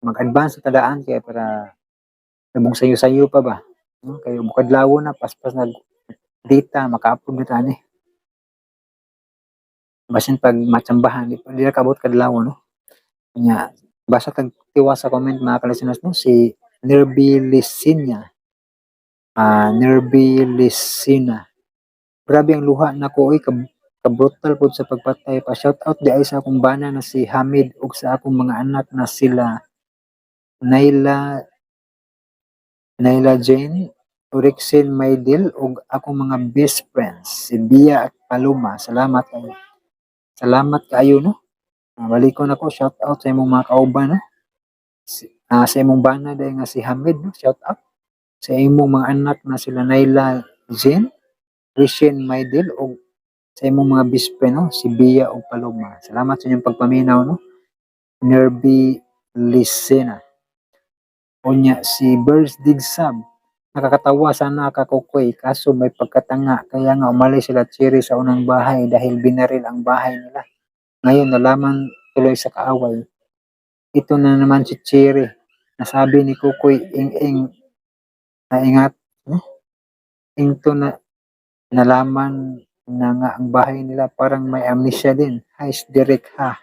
Mag-advance sa tadaan kaya para nabong sayo-sayo pa ba. No? Kayo bukad lawo na paspas nag data maka-upload na tani. Basin pag matsambahan, di na kabot kadlaw, no? Kanya, basta tag tiwas sa comment mga ka-listeners, no? Si Nerby Licina. Nerby Licina. Grabe ang luha na ko, kabrutal po sa pagpatay. Pa-shoutout di ay sa akong bana na si Hamid ug sa akong mga anak na sila Naila Jane, Urixin Maydil ug akong mga best friends, si Bia at Paloma. Salamat kayo no. Balik ko na ko, shout out sa imong mga kauban no. Sa imong bana dahil nga si Hamid no, shout out. Sa imong mga anak na sila Naila Jen, Rishin Maydil o sa imong mga bispe no, si Bia o Paloma. Salamat sa inyong pagpaminaw no. Nerby Licena. Unya si Birds Dig Sub. Nakakatawa sana kakukoy kaso may pagkatanga kaya nga umalis sila Cherry sa unang bahay dahil binaril ang bahay nila. Ngayon nalaman tuloy sa kaaway. Ito na naman si Cherry. Nasabi ni Kukoy ing na ingat. Ito na nalaman na nga ang bahay nila parang may amnesia din. Hay, Derek ha.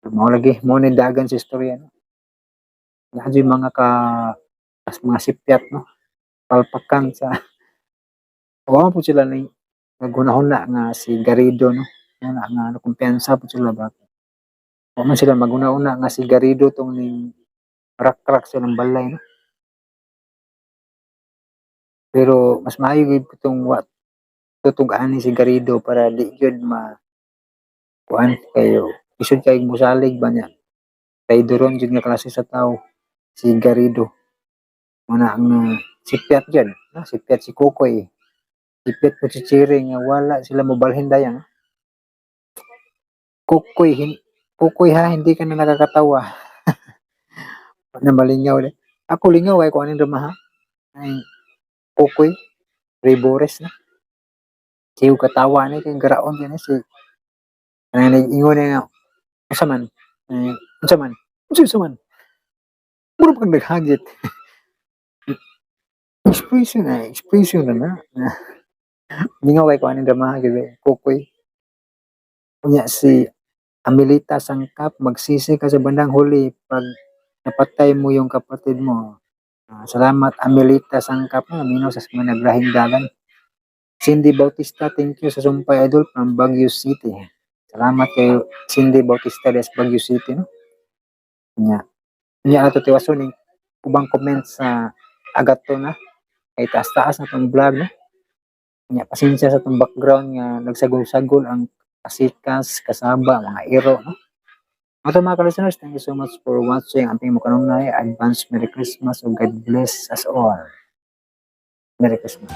Mo lagi mo ni dagan sa istorya no. Nadyo yung mga as mga sipyat, no? Palpakan sa wa po sila ni naghunahuna nga si Garrido, no? Nga kumpiyansa po sila ba. Wa man sila maghunahuna nga si Garrido tong ning rak-rak silang balay, no? Pero mas maayo gyud itong tutugaan ni si Garrido para di gyud kuan kayo isod kay musalig ba niya. Traidoron jud nga klase sa tao si Garrido. Muna ang sipyat dyan, no? Sipyat si Kukoy. Sipyat po si Chiri nga wala sila mobalhin dayan. Kukoy ha, hindi ka na nakakatawa. Na malingaw na. Ako lingaw ay kung anong drama ha. Ay, Kukoy, Rebores na. Siyo katawa na kayong garaon yan si. Ano ingon na nga, usaman, usaman, usaman. Puro pag naghagit. Expression na. Lingaw ay kung anong drama ha, Kukoy. Kunya si Amelita Sangkap, magsisi ka sa bandang huli pag napatay mo yung kapatid mo. Salamat Amelita Sangkap, minaw sa mga nagrahing dalan. Cindy Bautista, thank you sa Sumpay Idol from Baguio City. Salamat kay Cindy Bautista des Baguio City, no? Nya ato tiwason ning ubang comment sa agato na kay taas-taas na tong vlog, no? Nya pasensya sa tong background nga nagsagol-sagol ang kasikas, kasaba, mga iro, no? Mga mga listeners, thank you so much for watching. Amping mo kanunay, advance Merry Christmas o God bless us all. Merry Christmas.